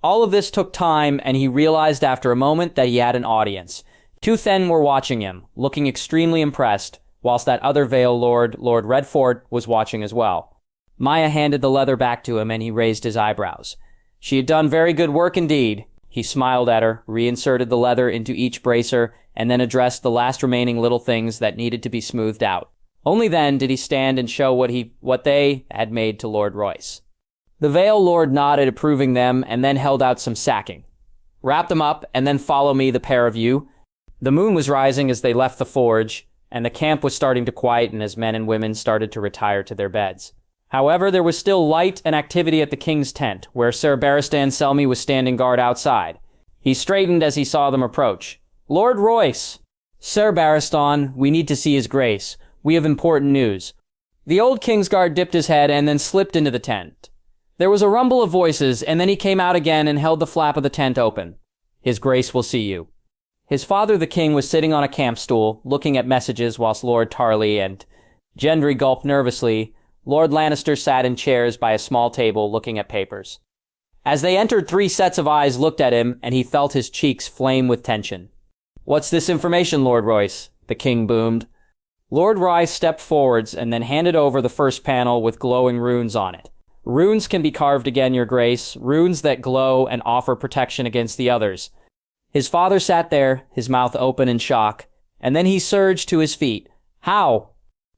All of this took time, and he realized after a moment that he had an audience. Two Thenn were watching him, looking extremely impressed, whilst that other Vale Lord, Lord Redfort, was watching as well. Maya handed the leather back to him, and he raised his eyebrows. She had done very good work indeed. He smiled at her, reinserted the leather into each bracer, and then addressed the last remaining little things that needed to be smoothed out. Only then did he stand and show what they had made to Lord Royce. The Vale Lord nodded, approving them, and then held out some sacking. "Wrap them up, and then follow me, the pair of you." The moon was rising as they left the forge, and the camp was starting to quieten as men and women started to retire to their beds. However, there was still light and activity at the king's tent, where Sir Barristan Selmy was standing guard outside. He straightened as he saw them approach. "Lord Royce!" "Sir Barristan, we need to see his grace. We have important news." The old Kingsguard dipped his head and then slipped into the tent. There was a rumble of voices, and then he came out again and held the flap of the tent open. "His grace will see you." His father, the king, was sitting on a camp stool, looking at messages whilst Lord Tarly and Gendry gulped nervously. Lord Lannister sat in chairs by a small table looking at papers. As they entered, 3 sets of eyes looked at him, and he felt his cheeks flame with tension. "What's this information, Lord Royce?" the king boomed. Lord Royce stepped forwards and then handed over the first panel with glowing runes on it. "Runes can be carved again, your grace, runes that glow and offer protection against the others." His father sat there, his mouth open in shock, and then he surged to his feet. "How?"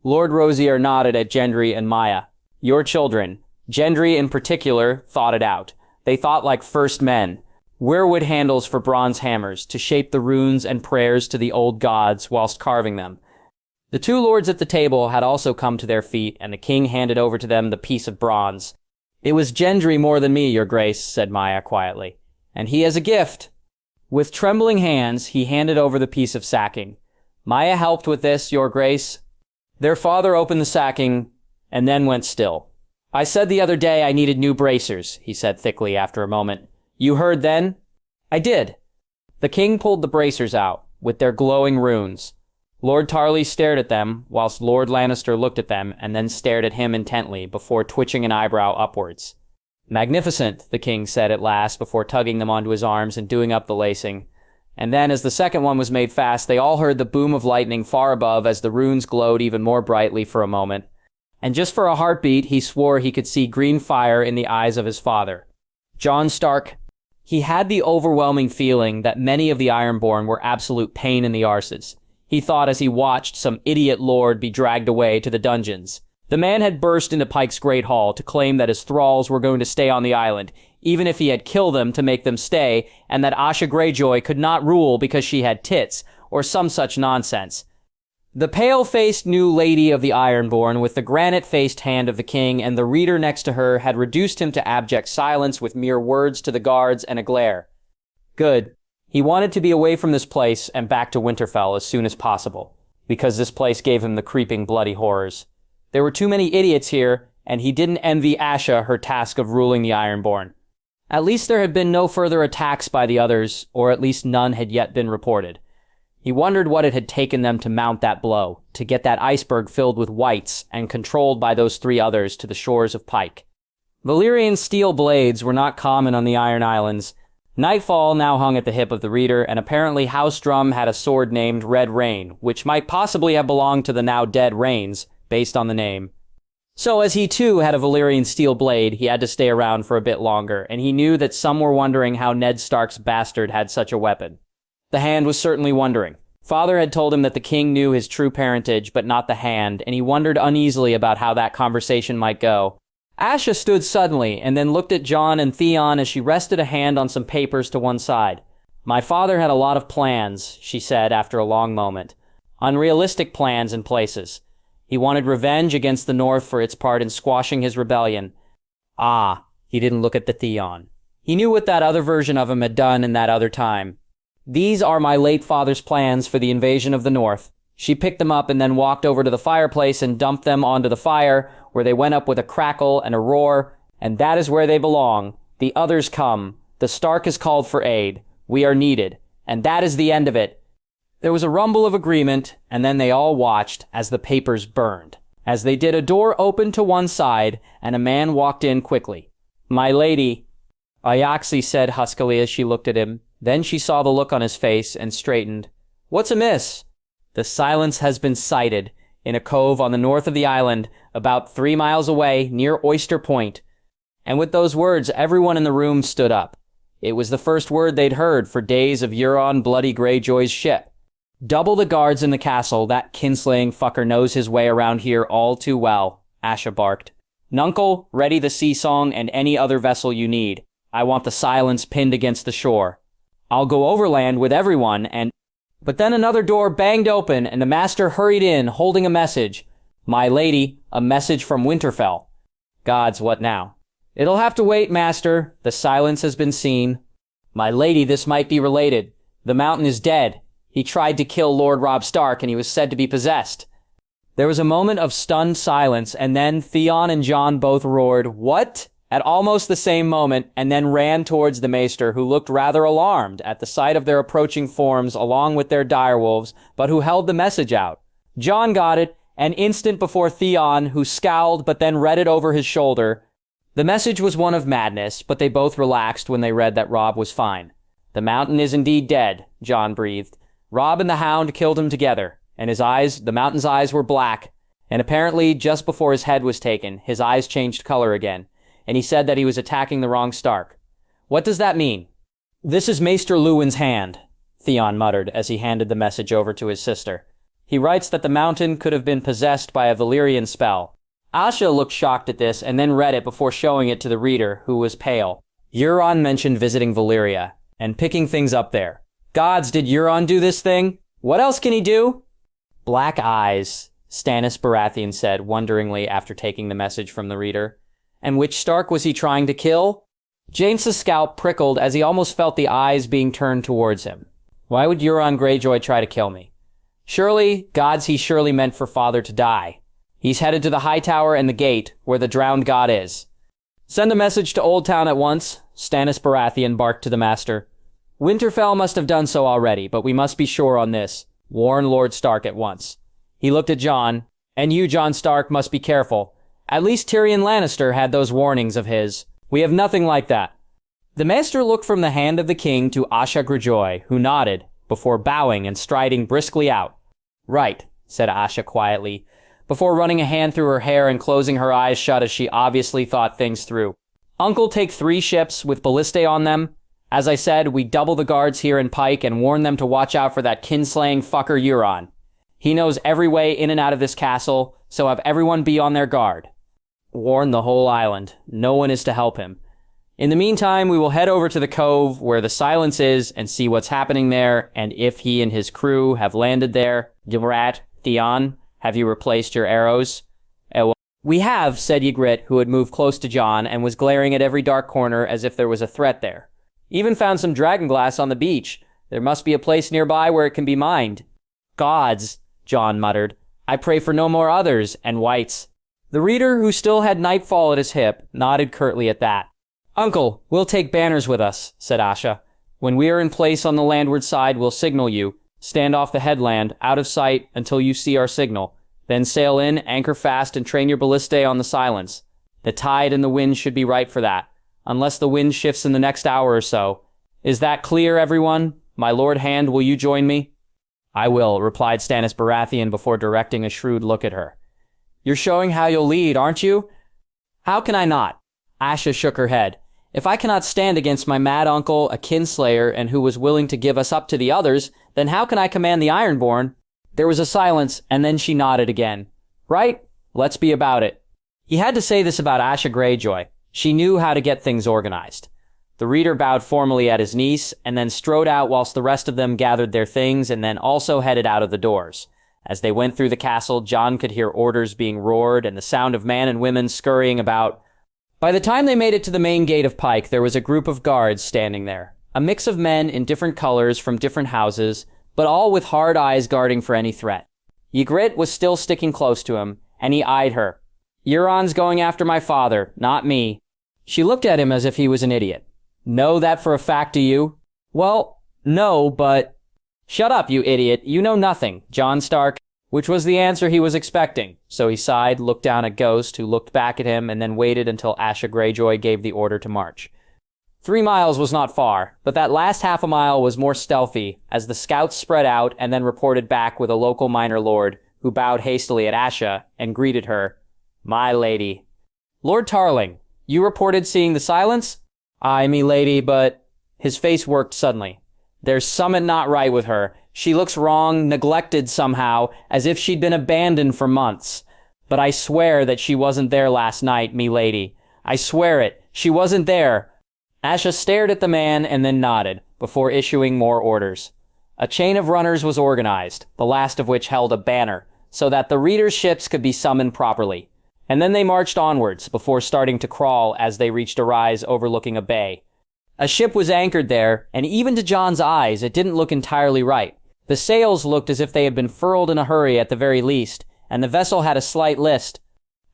Lord Rosier nodded at Gendry and Maya. "Your children." Gendry in particular thought it out. They thought like first men. Weirwood handles for bronze hammers to shape the runes and prayers to the old gods whilst carving them. The 2 lords at the table had also come to their feet, and the king handed over to them the piece of bronze. "It was Gendry more than me, your grace," said Maya quietly. "And he has a gift." With trembling hands, he handed over the piece of sacking. "Maya helped with this, your grace." Their father opened the sacking and then went still. "I said the other day I needed new bracers," he said thickly after a moment. "You heard then?" "I did." The king pulled the bracers out, with their glowing runes. Lord Tarly stared at them, whilst Lord Lannister looked at them and then stared at him intently before twitching an eyebrow upwards. "Magnificent," the king said at last before tugging them onto his arms and doing up the lacing. And then, as the second one was made fast, they all heard the boom of lightning far above as the runes glowed even more brightly for a moment. And just for a heartbeat, he swore he could see green fire in the eyes of his father. Jon Stark. He had the overwhelming feeling that many of the Ironborn were absolute pain in the arses. He thought as he watched some idiot lord be dragged away to the dungeons. The man had burst into Pike's Great Hall to claim that his thralls were going to stay on the island, even if he had killed them to make them stay, and that Asha Greyjoy could not rule because she had tits, or some such nonsense. The pale-faced new lady of the Ironborn with the granite-faced hand of the king and the reader next to her had reduced him to abject silence with mere words to the guards and a glare. Good. He wanted to be away from this place and back to Winterfell as soon as possible, because this place gave him the creeping bloody horrors. There were too many idiots here, and he didn't envy Asha her task of ruling the Ironborn. At least there had been no further attacks by the others, or at least none had yet been reported. He wondered what it had taken them to mount that blow, to get that iceberg filled with whites and controlled by those 3 others to the shores of Pike. Valyrian steel blades were not common on the Iron Islands. Nightfall now hung at the hip of the reader, and apparently House Drum had a sword named Red Rain, which might possibly have belonged to the now dead Rains, based on the name. So as he too had a Valyrian steel blade, he had to stay around for a bit longer, and he knew that some were wondering how Ned Stark's bastard had such a weapon. The Hand was certainly wondering. Father had told him that the king knew his true parentage, but not the Hand, and he wondered uneasily about how that conversation might go. Asha stood suddenly, and then looked at Jon and Theon as she rested a hand on some papers to one side. My father had a lot of plans, she said after a long moment. Unrealistic plans in places. He wanted revenge against the North for its part in squashing his rebellion. Ah, he didn't look at the Theon. He knew what that other version of him had done in that other time. These are my late father's plans for the invasion of the North. She picked them up and then walked over to the fireplace and dumped them onto the fire, where they went up with a crackle and a roar, and that is where they belong. The others come. The Stark has called for aid. We are needed. And that is the end of it. There was a rumble of agreement, and then they all watched as the papers burned. As they did, a door opened to one side, and a man walked in quickly. My lady, Ayaxi said huskily as she looked at him. Then she saw the look on his face and straightened. What's amiss? The Silence has been sighted in a cove on the north of the island, about 3 miles away, near Oyster Point. And with those words, everyone in the room stood up. It was the first word they'd heard for days of Euron Bloody Greyjoy's ship. Double the guards in the castle, that kinslaying fucker knows his way around here all too well, Asha barked. Nuncle, ready the Sea Song and any other vessel you need. I want the Silence pinned against the shore. I'll go overland with everyone and... But then another door banged open and the master hurried in, holding a message. My lady, a message from Winterfell. Gods, what now? It'll have to wait, master. The Silence has been seen. My lady, this might be related. The mountain is dead. He tried to kill Lord Robb Stark and he was said to be possessed. There was a moment of stunned silence, and then Theon and Jon both roared, "What?" at almost the same moment, and then ran towards the maester, who looked rather alarmed at the sight of their approaching forms along with their direwolves, but who held the message out. Jon got it, an instant before Theon, who scowled but then read it over his shoulder. The message was one of madness, but they both relaxed when they read that Robb was fine. The mountain is indeed dead, Jon breathed. Robb and the Hound killed him together, and the mountain's eyes were black, and apparently just before his head was taken, his eyes changed color again, and he said that he was attacking the wrong Stark. What does that mean? This is Maester Luwin's hand, Theon muttered as he handed the message over to his sister. He writes that the mountain could have been possessed by a Valyrian spell. Asha looked shocked at this and then read it before showing it to the reader, who was pale. Euron mentioned visiting Valyria and picking things up there. Gods, did Euron do this thing? What else can he do? Black eyes, Stannis Baratheon said wonderingly after taking the message from the reader. And which Stark was he trying to kill? James's scalp prickled as he almost felt the eyes being turned towards him. Why would Euron Greyjoy try to kill me? Surely, gods, he surely meant for father to die. He's headed to the High Tower and the gate, where the drowned god is. Send a message to Old Town at once, Stannis Baratheon barked to the master. Winterfell must have done so already, but we must be sure on this. Warn Lord Stark at once. He looked at Jon. And you, Jon Stark, must be careful. At least Tyrion Lannister had those warnings of his. We have nothing like that. The maester looked from the hand of the king to Asha Greyjoy, who nodded, before bowing and striding briskly out. Right, said Asha quietly, before running a hand through her hair and closing her eyes shut as she obviously thought things through. Uncle, take 3 ships with ballistae on them. As I said, we double the guards here in Pike and warn them to watch out for that kinslaying fucker Euron. He knows every way in and out of this castle, so have everyone be on their guard. Warn the whole island. No one is to help him. In the meantime, we will head over to the cove where the Silence is and see what's happening there, and if he and his crew have landed there. Gilrat, Theon, have you replaced your arrows? We have, said Ygritte, who had moved close to Jon and was glaring at every dark corner as if there was a threat there. Even found some dragonglass on the beach. There must be a place nearby where it can be mined. Gods, Jon muttered. I pray for no more others, and whites. The reader, who still had nightfall at his hip, nodded curtly at that. Uncle, we'll take banners with us, said Asha. When we are in place on the landward side, we'll signal you. Stand off the headland, out of sight, until you see our signal. Then sail in, anchor fast, and train your ballistae on the silence. The tide and the wind should be right for that, unless the wind shifts in the next hour or so. Is that clear, everyone? My Lord Hand, will you join me? I will, replied Stannis Baratheon before directing a shrewd look at her. You're showing how you'll lead, aren't you? How can I not? Asha shook her head. If I cannot stand against my mad uncle, a kinslayer, and who was willing to give us up to the others, then how can I command the Ironborn? There was a silence, and then she nodded again. Right? Let's be about it. He had to say this about Asha Greyjoy. She knew how to get things organized. The reader bowed formally at his niece, and then strode out whilst the rest of them gathered their things and then also headed out of the doors. As they went through the castle, Jon could hear orders being roared and the sound of men and women scurrying about. By the time they made it to the main gate of Pike, there was a group of guards standing there. A mix of men in different colors from different houses, but all with hard eyes guarding for any threat. Ygritte was still sticking close to him, and he eyed her. Euron's going after my father, not me. She looked at him as if he was an idiot. Know that for a fact, do you? Well, no, but... Shut up, you idiot. You know nothing, Jon Stark. Which was the answer he was expecting. So he sighed, looked down at Ghost, who looked back at him, and then waited until Asha Greyjoy gave the order to march. 3 miles was not far, but that last half a mile was more stealthy, as the scouts spread out and then reported back with a local minor lord, who bowed hastily at Asha and greeted her. My lady. Lord Tarling, you reported seeing the silence? Aye, me lady, but... His face worked suddenly. There's some'at not right with her. She looks wrong, neglected somehow, as if she'd been abandoned for months. But I swear that she wasn't there last night, me lady. I swear it. She wasn't there. Asha stared at the man and then nodded, before issuing more orders. A chain of runners was organized, the last of which held a banner, so that the readers' ships could be summoned properly. And then they marched onwards, before starting to crawl as they reached a rise overlooking a bay. A ship was anchored there, and even to Jon's eyes, it didn't look entirely right. The sails looked as if they had been furled in a hurry at the very least, and the vessel had a slight list.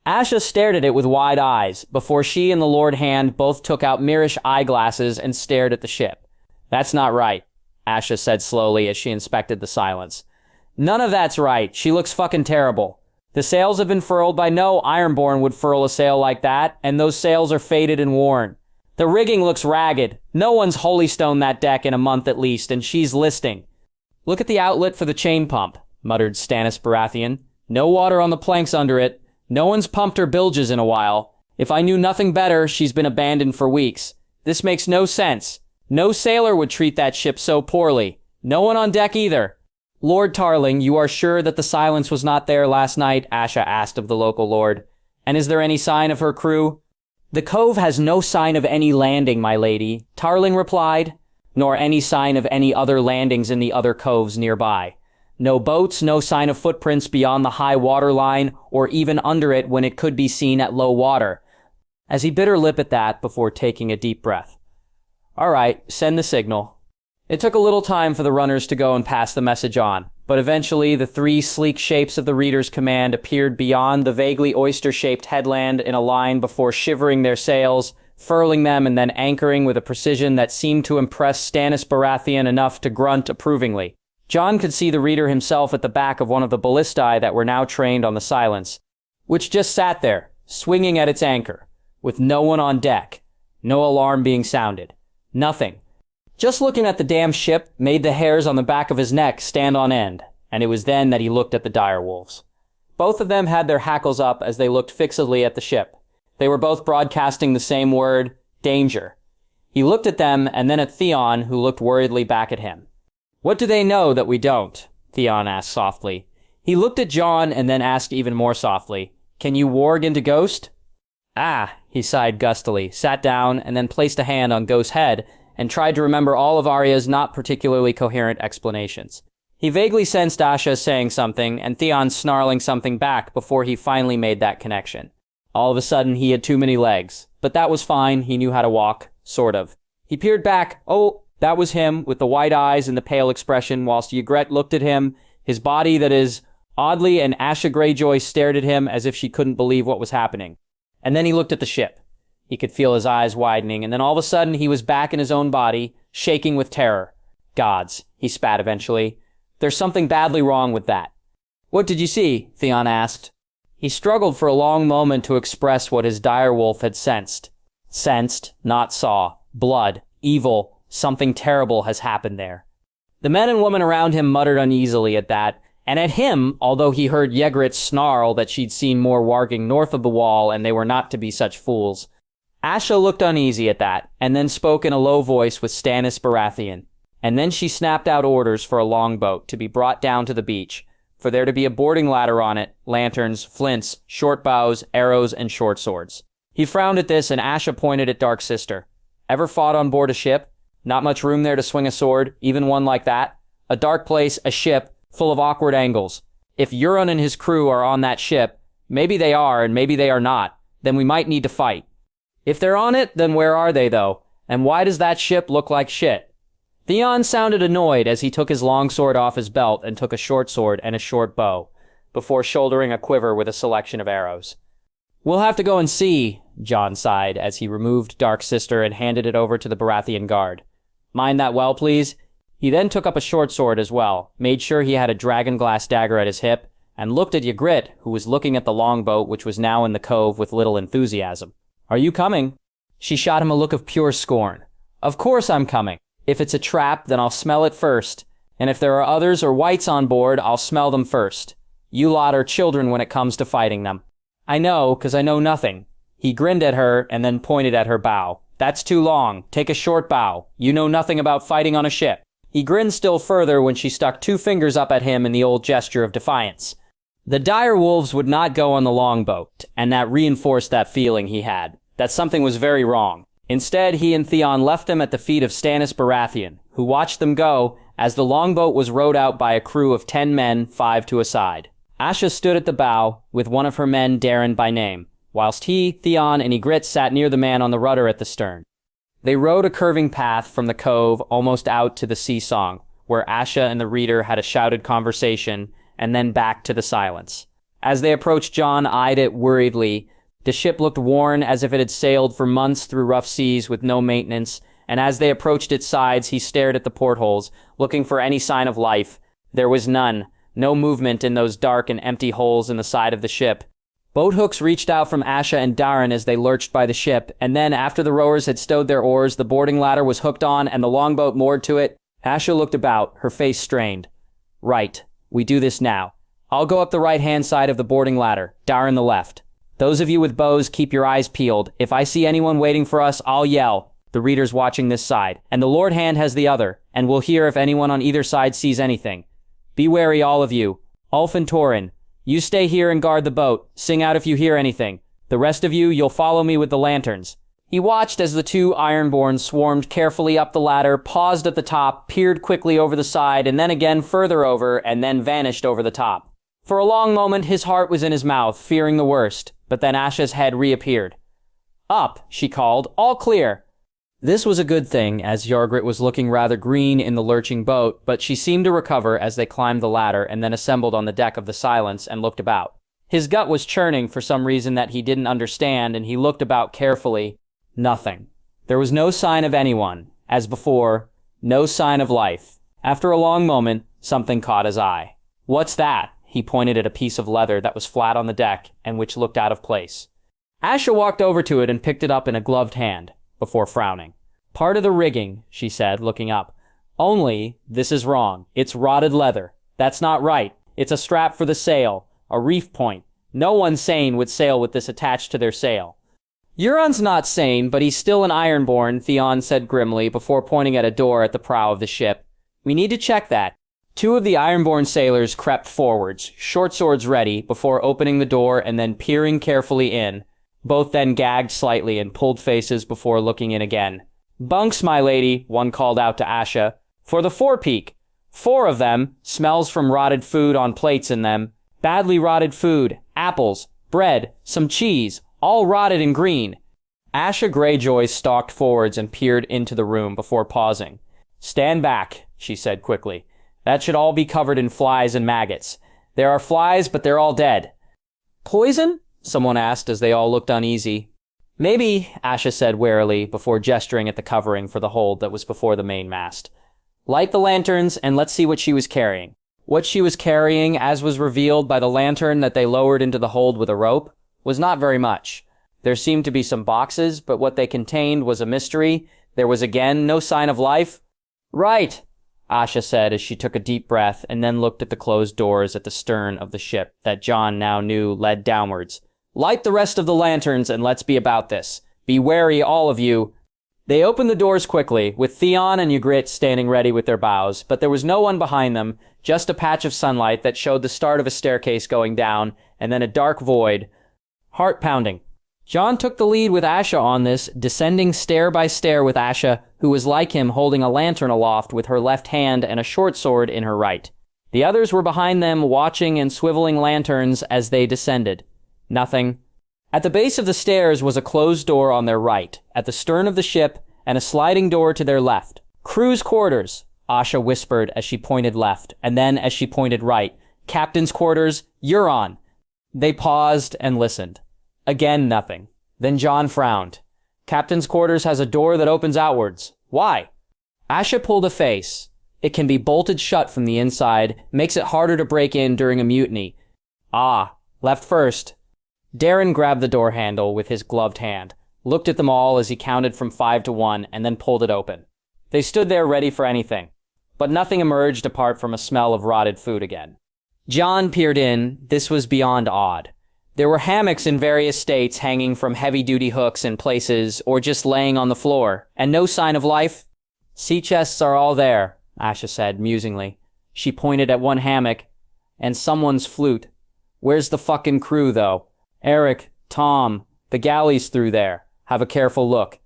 Asha stared at it with wide eyes, before she and the Lord Hand both took out Mirish eyeglasses and stared at the ship. That's not right, Asha said slowly as she inspected the silence. None of that's right. She looks fucking terrible. The sails have been furled by no Ironborn would furl a sail like that, and those sails are faded and worn. The rigging looks ragged. No one's holystoned that deck in a month at least, and she's listing. Look at the outlet for the chain pump, muttered Stannis Baratheon. No water on the planks under it. No one's pumped her bilges in a while. If I knew nothing better, she's been abandoned for weeks. This makes no sense. No sailor would treat that ship so poorly. No one on deck either. Lord Tarling, you are sure that the silence was not there last night? Asha asked of the local lord. And is there any sign of her crew? The cove has no sign of any landing, my lady, Tarling replied, nor any sign of any other landings in the other coves nearby. No boats, no sign of footprints beyond the high water line, or even under it when it could be seen at low water. As he bit her lip at that before taking a deep breath. All right, send the signal. It took a little time for the runners to go and pass the message on, but eventually the 3 sleek shapes of the reader's command appeared beyond the vaguely oyster-shaped headland in a line before shivering their sails, furling them and then anchoring with a precision that seemed to impress Stannis Baratheon enough to grunt approvingly. Jon could see the reader himself at the back of one of the ballistae that were now trained on the silence, which just sat there, swinging at its anchor, with no one on deck, no alarm being sounded, nothing. Just looking at the damn ship made the hairs on the back of his neck stand on end, and it was then that he looked at the direwolves. Both of them had their hackles up as they looked fixedly at the ship. They were both broadcasting the same word, danger. He looked at them and then at Theon, who looked worriedly back at him. What do they know that we don't? Theon asked softly. He looked at Jon and then asked even more softly, Can you warg into Ghost? Ah, he sighed gustily, sat down, and then placed a hand on Ghost's head and tried to remember all of Arya's not particularly coherent explanations. He vaguely sensed Asha saying something and Theon snarling something back before he finally made that connection. All of a sudden, he had too many legs. But that was fine, he knew how to walk, sort of. He peered back. Oh, that was him, with the white eyes and the pale expression, whilst Ygritte looked at him, his body that is oddly, and Asha Greyjoy stared at him as if she couldn't believe what was happening. And then he looked at the ship. He could feel his eyes widening, and then all of a sudden he was back in his own body, shaking with terror. Gods, he spat eventually. There's something badly wrong with that. What did you see? Theon asked. He struggled for a long moment to express what his direwolf had sensed. Sensed, not saw. Blood. Evil. Something terrible has happened there. The men and women around him muttered uneasily at that, and at him, although he heard Ygritte snarl that she'd seen more warging north of the wall and they were not to be such fools. Asha looked uneasy at that, and then spoke in a low voice with Stannis Baratheon. And then she snapped out orders for a longboat to be brought down to the beach, for there to be a boarding ladder on it, lanterns, flints, short bows, arrows, and short swords. He frowned at this, and Asha pointed at Dark Sister. Ever fought on board a ship? Not much room there to swing a sword, even one like that. A dark place, a ship, full of awkward angles. If Euron and his crew are on that ship, maybe they are and maybe they are not, then we might need to fight. If they're on it, then where are they, though? And why does that ship look like shit? Theon sounded annoyed as he took his longsword off his belt and took a short sword and a short bow, before shouldering a quiver with a selection of arrows. We'll have to go and see, Jon sighed as he removed Dark Sister and handed it over to the Baratheon guard. Mind that well, please? He then took up a short sword as well, made sure he had a dragonglass dagger at his hip, and looked at Ygritte, who was looking at the longboat which was now in the cove with little enthusiasm. Are you coming? She shot him a look of pure scorn. Of course I'm coming. If it's a trap, then I'll smell it first. And if there are others or whites on board, I'll smell them first. You lot are children when it comes to fighting them. I know, 'cause I know nothing. He grinned at her and then pointed at her bow. That's too long. Take a short bow. You know nothing about fighting on a ship. He grinned still further when she stuck 2 fingers up at him in the old gesture of defiance. The dire wolves would not go on the longboat, and that reinforced that feeling he had, that something was very wrong. Instead, he and Theon left them at the feet of Stannis Baratheon, who watched them go as the longboat was rowed out by a crew of 10 men, 5 to a side. Asha stood at the bow, with one of her men Darren by name, whilst he, Theon, and Ygritte sat near the man on the rudder at the stern. They rowed a curving path from the cove almost out to the sea song, where Asha and the reader had a shouted conversation, and then back to the silence. As they approached, Jon eyed it worriedly. The ship looked worn as if it had sailed for months through rough seas with no maintenance, and as they approached its sides, he stared at the portholes, looking for any sign of life. There was none. No movement in those dark and empty holes in the side of the ship. Boat hooks reached out from Asha and Darren as they lurched by the ship, and then, after the rowers had stowed their oars, the boarding ladder was hooked on and the longboat moored to it. Asha looked about, her face strained. Right. We do this now. I'll go up the right-hand side of the boarding ladder, Darren the left. Those of you with bows, keep your eyes peeled. If I see anyone waiting for us, I'll yell. The reader's watching this side, and the Lord Hand has the other, and we'll hear if anyone on either side sees anything. Be wary, all of you. Ulf and Torin, you stay here and guard the boat. Sing out if you hear anything. The rest of you, you'll follow me with the lanterns. He watched as the 2 Ironborn swarmed carefully up the ladder, paused at the top, peered quickly over the side, and then again further over, and then vanished over the top. For a long moment, his heart was in his mouth, fearing the worst, but then Asha's head reappeared. Up, she called. All clear. This was a good thing, as Ygritte was looking rather green in the lurching boat, but she seemed to recover as they climbed the ladder and then assembled on the deck of the Silence and looked about. His gut was churning for some reason that he didn't understand, and he looked about carefully. Nothing. There was no sign of anyone. As before, no sign of life. After a long moment, something caught his eye. What's that? He pointed at a piece of leather that was flat on the deck and which looked out of place. Asha walked over to it and picked it up in a gloved hand, before frowning. Part of the rigging, she said, looking up. Only, this is wrong. It's rotted leather. That's not right. It's a strap for the sail, a reef point. No one sane would sail with this attached to their sail. Euron's not sane, but he's still an Ironborn, Theon said grimly before pointing at a door at the prow of the ship. We need to check that. 2 of the Ironborn sailors crept forwards, short swords ready, before opening the door and then peering carefully in. Both then gagged slightly and pulled faces before looking in again. Bunks, my lady, one called out to Asha. For the forepeak. 4 of them, smells from rotted food on plates in them. Badly rotted food, apples, bread, some cheese, all rotted and green. Asha Greyjoy stalked forwards and peered into the room before pausing. "Stand back," she said quickly. "That should all be covered in flies and maggots. There are flies, but they're all dead." "Poison?" someone asked as they all looked uneasy. "Maybe," Asha said warily before gesturing at the covering for the hold that was before the main mast. "Light the lanterns and let's see what she was carrying." What she was carrying, as was revealed by the lantern that they lowered into the hold with a rope, was not very much. There seemed to be some boxes, but what they contained was a mystery. There was again no sign of life. "Right," Asha said as she took a deep breath and then looked at the closed doors at the stern of the ship that Jon now knew led downwards. "Light the rest of the lanterns and let's be about this. Be wary, all of you." They opened the doors quickly, with Theon and Ygritte standing ready with their bows, but there was no one behind them, just a patch of sunlight that showed the start of a staircase going down, and then a dark void. Heart-pounding. Jon took the lead with Asha on this, descending stair by stair with Asha, who was like him holding a lantern aloft with her left hand and a short sword in her right. The others were behind them, watching and swiveling lanterns as they descended. Nothing. At the base of the stairs was a closed door on their right, at the stern of the ship, and a sliding door to their left. "Crew's quarters," Asha whispered as she pointed left, and then as she pointed right. "Captain's quarters, you're on." They paused and listened. Again, nothing. Then Jon frowned. "Captain's quarters has a door that opens outwards. Why?" Asha pulled a face. "It can be bolted shut from the inside, makes it harder to break in during a mutiny." "Ah, left first." Darren grabbed the door handle with his gloved hand, looked at them all as he counted from 5 to 1, and then pulled it open. They stood there ready for anything, but nothing emerged apart from a smell of rotted food again. Jon peered in. This was beyond odd. There were hammocks in various states hanging from heavy-duty hooks in places, or just laying on the floor, and no sign of life. "Sea chests are all there," Asha said musingly. She pointed at one hammock, and someone's flute. "Where's the fucking crew, though? Eric, Tom, the galley's through there. Have a careful look."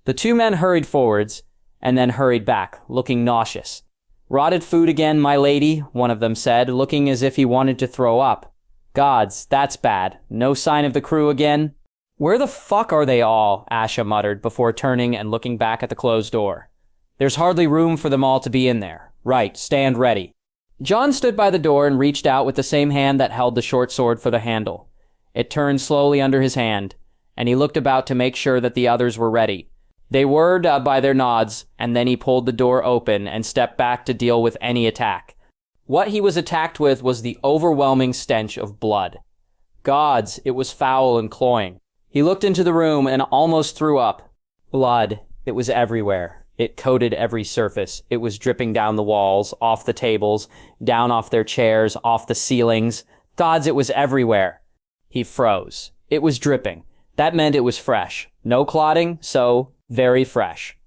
The 2 men hurried forwards, and then hurried back, looking nauseous. "Rotted food again, my lady," one of them said, looking as if he wanted to throw up. "Gods, that's bad. No sign of the crew again?" "Where the fuck are they all?" Asha muttered before turning and looking back at the closed door. "There's hardly room for them all to be in there. Right, stand ready." Jon stood by the door and reached out with the same hand that held the short sword for the handle. It turned slowly under his hand, and he looked about to make sure that the others were ready. They were by their nods, and then he pulled the door open and stepped back to deal with any attack. What he was attacked with was the overwhelming stench of blood. Gods, it was foul and cloying. He looked into the room and almost threw up. Blood. It was everywhere. It coated every surface. It was dripping down the walls, off the tables, down off their chairs, off the ceilings. Gods, it was everywhere. He froze. It was dripping. That meant it was fresh. No clotting, so very fresh.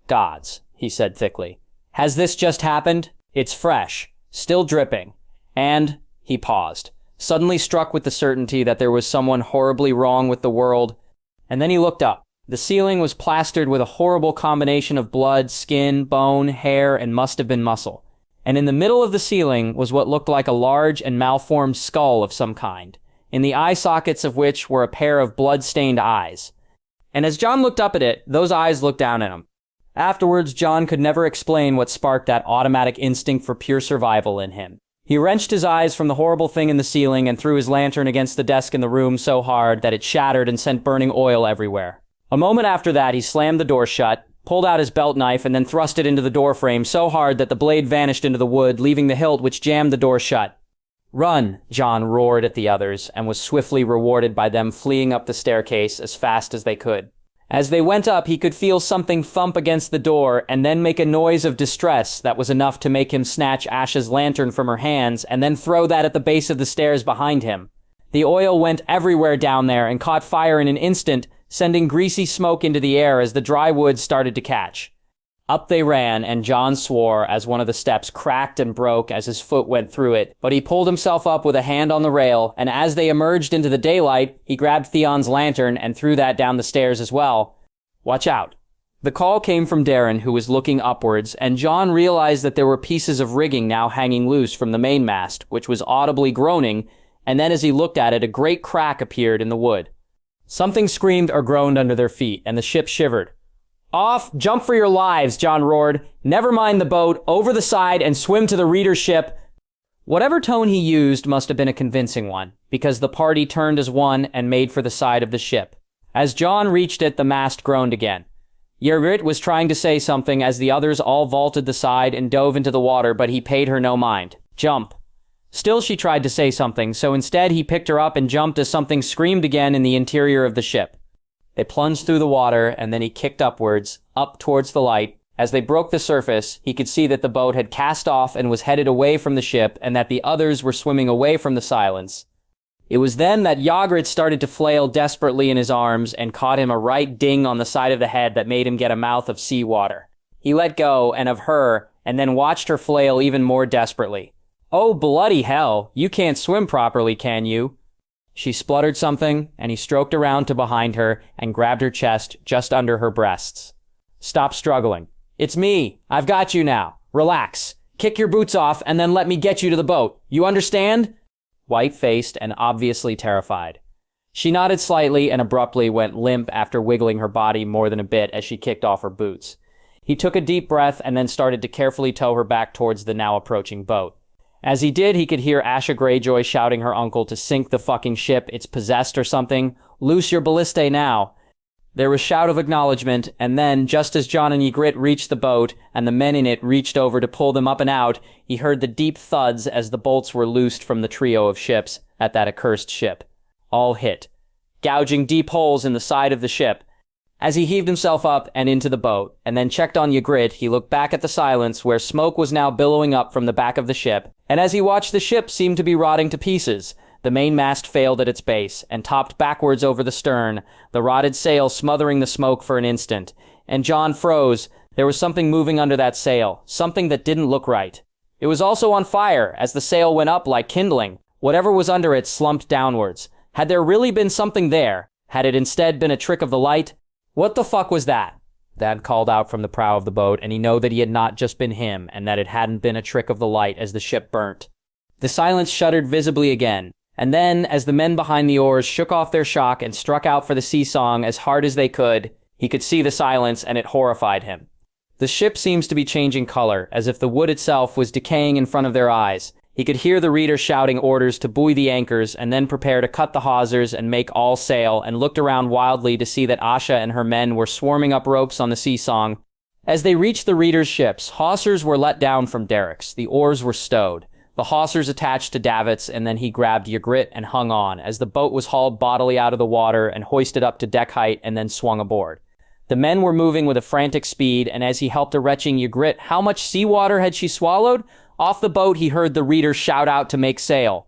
"Gods," he said thickly. "Has this just happened? It's fresh. Still dripping. And," he paused, suddenly struck with the certainty that there was someone horribly wrong with the world, and then he looked up. The ceiling was plastered with a horrible combination of blood, skin, bone, hair, and must have been muscle. And in the middle of the ceiling was what looked like a large and malformed skull of some kind, in the eye sockets of which were a pair of blood-stained eyes. And as Jon looked up at it, those eyes looked down at him. Afterwards, Jon could never explain what sparked that automatic instinct for pure survival in him. He wrenched his eyes from the horrible thing in the ceiling and threw his lantern against the desk in the room so hard that it shattered and sent burning oil everywhere. A moment after that, he slammed the door shut, pulled out his belt knife, and then thrust it into the door frame so hard that the blade vanished into the wood, leaving the hilt which jammed the door shut. "Run!" Jon roared at the others, and was swiftly rewarded by them fleeing up the staircase as fast as they could. As they went up, he could feel something thump against the door and then make a noise of distress that was enough to make him snatch Asha's lantern from her hands and then throw that at the base of the stairs behind him. The oil went everywhere down there and caught fire in an instant, sending greasy smoke into the air as the dry wood started to catch. Up they ran, and Jon swore as one of the steps cracked and broke as his foot went through it, but he pulled himself up with a hand on the rail, and as they emerged into the daylight, he grabbed Theon's lantern and threw that down the stairs as well. "Watch out." The call came from Darren, who was looking upwards, and Jon realized that there were pieces of rigging now hanging loose from the mainmast, which was audibly groaning, and then as he looked at it, a great crack appeared in the wood. Something screamed or groaned under their feet, and the ship shivered. "Off! Jump for your lives!" Jon roared. "Never mind the boat, over the side and swim to the reader's ship." Whatever tone he used must have been a convincing one, because the party turned as one and made for the side of the ship. As Jon reached it, the mast groaned again. Ygritte was trying to say something as the others all vaulted the side and dove into the water, but he paid her no mind. Jump. Still she tried to say something, so instead he picked her up and jumped as something screamed again in the interior of the ship. They plunged through the water, and then he kicked upwards, up towards the light. As they broke the surface, he could see that the boat had cast off and was headed away from the ship, and that the others were swimming away from the silence. It was then that Ygritte started to flail desperately in his arms and caught him a right ding on the side of the head that made him get a mouth of seawater. He let go, and of her, and then watched her flail even more desperately. "Oh, bloody hell, you can't swim properly, can you?" She spluttered something, and he stroked around to behind her and grabbed her chest just under her breasts. "Stop struggling. It's me. I've got you now. Relax. Kick your boots off, and then let me get you to the boat. You understand?" White-faced and obviously terrified. She nodded slightly and abruptly went limp after wiggling her body more than a bit as she kicked off her boots. He took a deep breath and then started to carefully tow her back towards the now approaching boat. As he did, he could hear Asha Greyjoy shouting her uncle to sink the fucking ship, it's possessed or something. "Loose your ballistae now." There was a shout of acknowledgement, and then, just as Jon and Ygritte reached the boat, and the men in it reached over to pull them up and out, he heard the deep thuds as the bolts were loosed from the trio of ships at that accursed ship. All hit, gouging deep holes in the side of the ship. As he heaved himself up and into the boat, and then checked on Ygritte, he looked back at the silence, where smoke was now billowing up from the back of the ship, and as he watched the ship seem to be rotting to pieces, the mainmast failed at its base, and topped backwards over the stern, the rotted sail smothering the smoke for an instant. And Jon froze. There was something moving under that sail, something that didn't look right. It was also on fire, as the sail went up like kindling. Whatever was under it slumped downwards. Had there really been something there? Had it instead been a trick of the light? "What the fuck was that?" Dad called out from the prow of the boat, and he knew that he had not just been him, and that it hadn't been a trick of the light as the ship burnt. The silence shuddered visibly again. And then, as the men behind the oars shook off their shock and struck out for the sea song as hard as they could, he could see the silence, and it horrified him. The ship seems to be changing color, as if the wood itself was decaying in front of their eyes. He could hear the reader shouting orders to buoy the anchors, and then prepare to cut the hawsers and make all sail, and looked around wildly to see that Asha and her men were swarming up ropes on the sea song. As they reached the reader's ships, hawsers were let down from derricks. The oars were stowed. The hawsers attached to davits, and then he grabbed Ygritte and hung on, as the boat was hauled bodily out of the water and hoisted up to deck height and then swung aboard. The men were moving with a frantic speed, and as he helped a retching Ygritte, how much seawater had she swallowed? Off the boat he heard the reader shout out to make sail.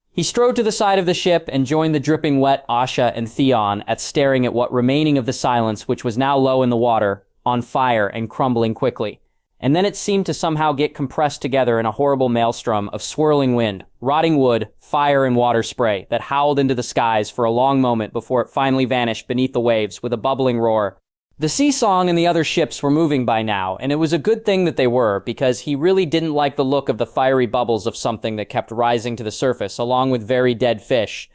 He strode to the side of the ship and joined the dripping wet Asha and Theon at staring at what remaining of the silence, which was now low in the water, on fire and crumbling quickly. And then it seemed to somehow get compressed together in a horrible maelstrom of swirling wind, rotting wood, fire, and water spray that howled into the skies for a long moment before it finally vanished beneath the waves with a bubbling roar. The Sea Song and the other ships were moving by now, and it was a good thing that they were, because he really didn't like the look of the fiery bubbles of something that kept rising to the surface, along with very dead fish.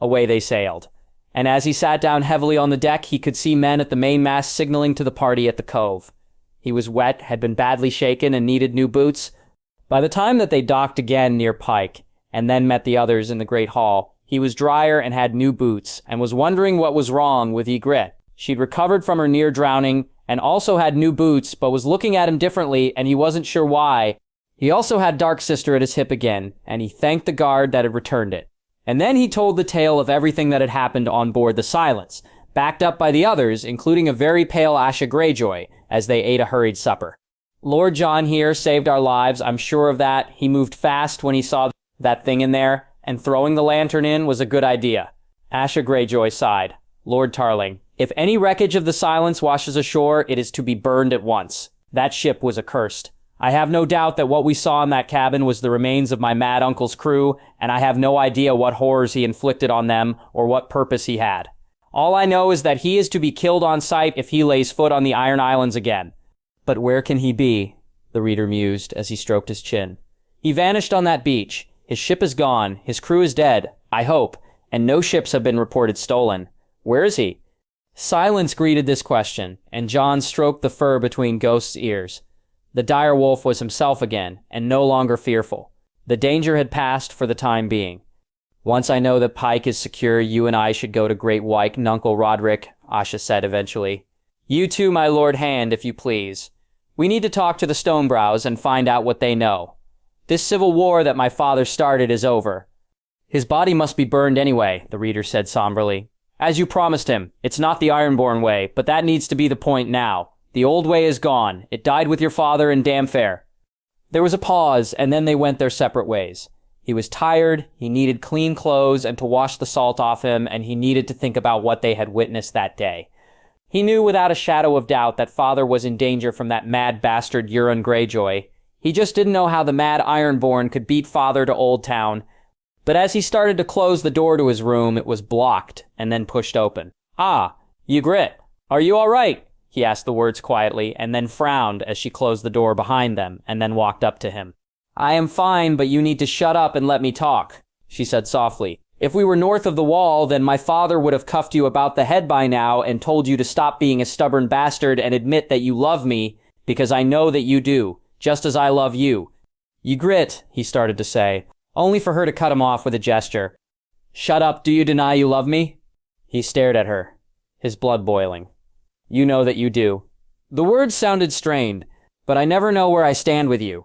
Away they sailed. And as he sat down heavily on the deck, he could see men at the mainmast signaling to the party at the cove. He was wet, had been badly shaken, and needed new boots. By the time that they docked again near Pike, and then met the others in the Great Hall, he was drier and had new boots, and was wondering what was wrong with Ygritte. She'd recovered from her near drowning, and also had new boots, but was looking at him differently, and he wasn't sure why. He also had Dark Sister at his hip again, and he thanked the guard that had returned it. And then he told the tale of everything that had happened on board the Silence, backed up by the others, including a very pale Asha Greyjoy, as they ate a hurried supper. "Lord Jon here saved our lives, I'm sure of that. He moved fast when he saw that thing in there, and throwing the lantern in was a good idea." Asha Greyjoy sighed. "Lord Tarling, if any wreckage of the Silence washes ashore, it is to be burned at once. That ship was accursed. I have no doubt that what we saw in that cabin was the remains of my mad uncle's crew, and I have no idea what horrors he inflicted on them or what purpose he had. All I know is that he is to be killed on sight if he lays foot on the Iron Islands again. But where can he be? The reader mused as he stroked his chin. He vanished on that beach. His ship is gone. His crew is dead, I hope, and no ships have been reported stolen. Where is he? Silence greeted this question, and Jon stroked the fur between Ghost's ears. The dire wolf was himself again, and no longer fearful. The danger had passed for the time being. Once I know that Pike is secure, you and I should go to Great White, Nuncle Roderick, Asha said eventually. You too, my Lord Hand, if you please. We need to talk to the Stonebrows and find out what they know. This civil war that my father started is over. His body must be burned anyway, the reader said somberly. As you promised him, it's not the Ironborn way, but that needs to be the point now. The old way is gone. It died with your father in Damfair. There was a pause, and then they went their separate ways. He was tired, he needed clean clothes and to wash the salt off him, and he needed to think about what they had witnessed that day. He knew without a shadow of doubt that father was in danger from that mad bastard Euron Greyjoy. He just didn't know how the mad Ironborn could beat father to Old Town. But as he started to close the door to his room, it was blocked and then pushed open. Ah, Ygritte, are you all right? He asked the words quietly, and then frowned as she closed the door behind them, and then walked up to him. I am fine, but you need to shut up and let me talk, she said softly. If we were north of the wall, then my father would have cuffed you about the head by now and told you to stop being a stubborn bastard and admit that you love me, because I know that you do, just as I love you. Ygritte, he started to say, only for her to cut him off with a gesture. Shut up, do you deny you love me? He stared at her, his blood boiling. You know that you do. The words sounded strained, but I never know where I stand with you.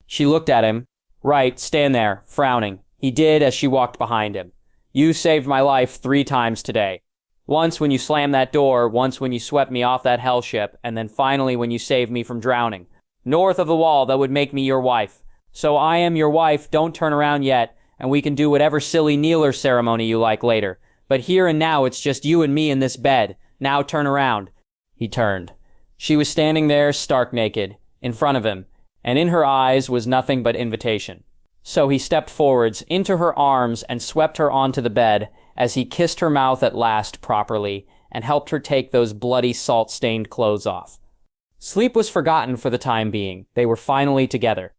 She looked at him. Right, stand there, frowning. He did as she walked behind him. You saved my life 3 times today. Once when you slammed that door, once when you swept me off that hell ship, and then finally when you saved me from drowning. North of the wall, that would make me your wife. So I am your wife, don't turn around yet, and we can do whatever silly kneeler ceremony you like later. But here and now it's just you and me in this bed. Now turn around. He turned. She was standing there, stark naked, in front of him, and in her eyes was nothing but invitation. So he stepped forwards, into her arms, and swept her onto the bed, as he kissed her mouth at last properly, and helped her take those bloody salt-stained clothes off. Sleep was forgotten for the time being. They were finally together.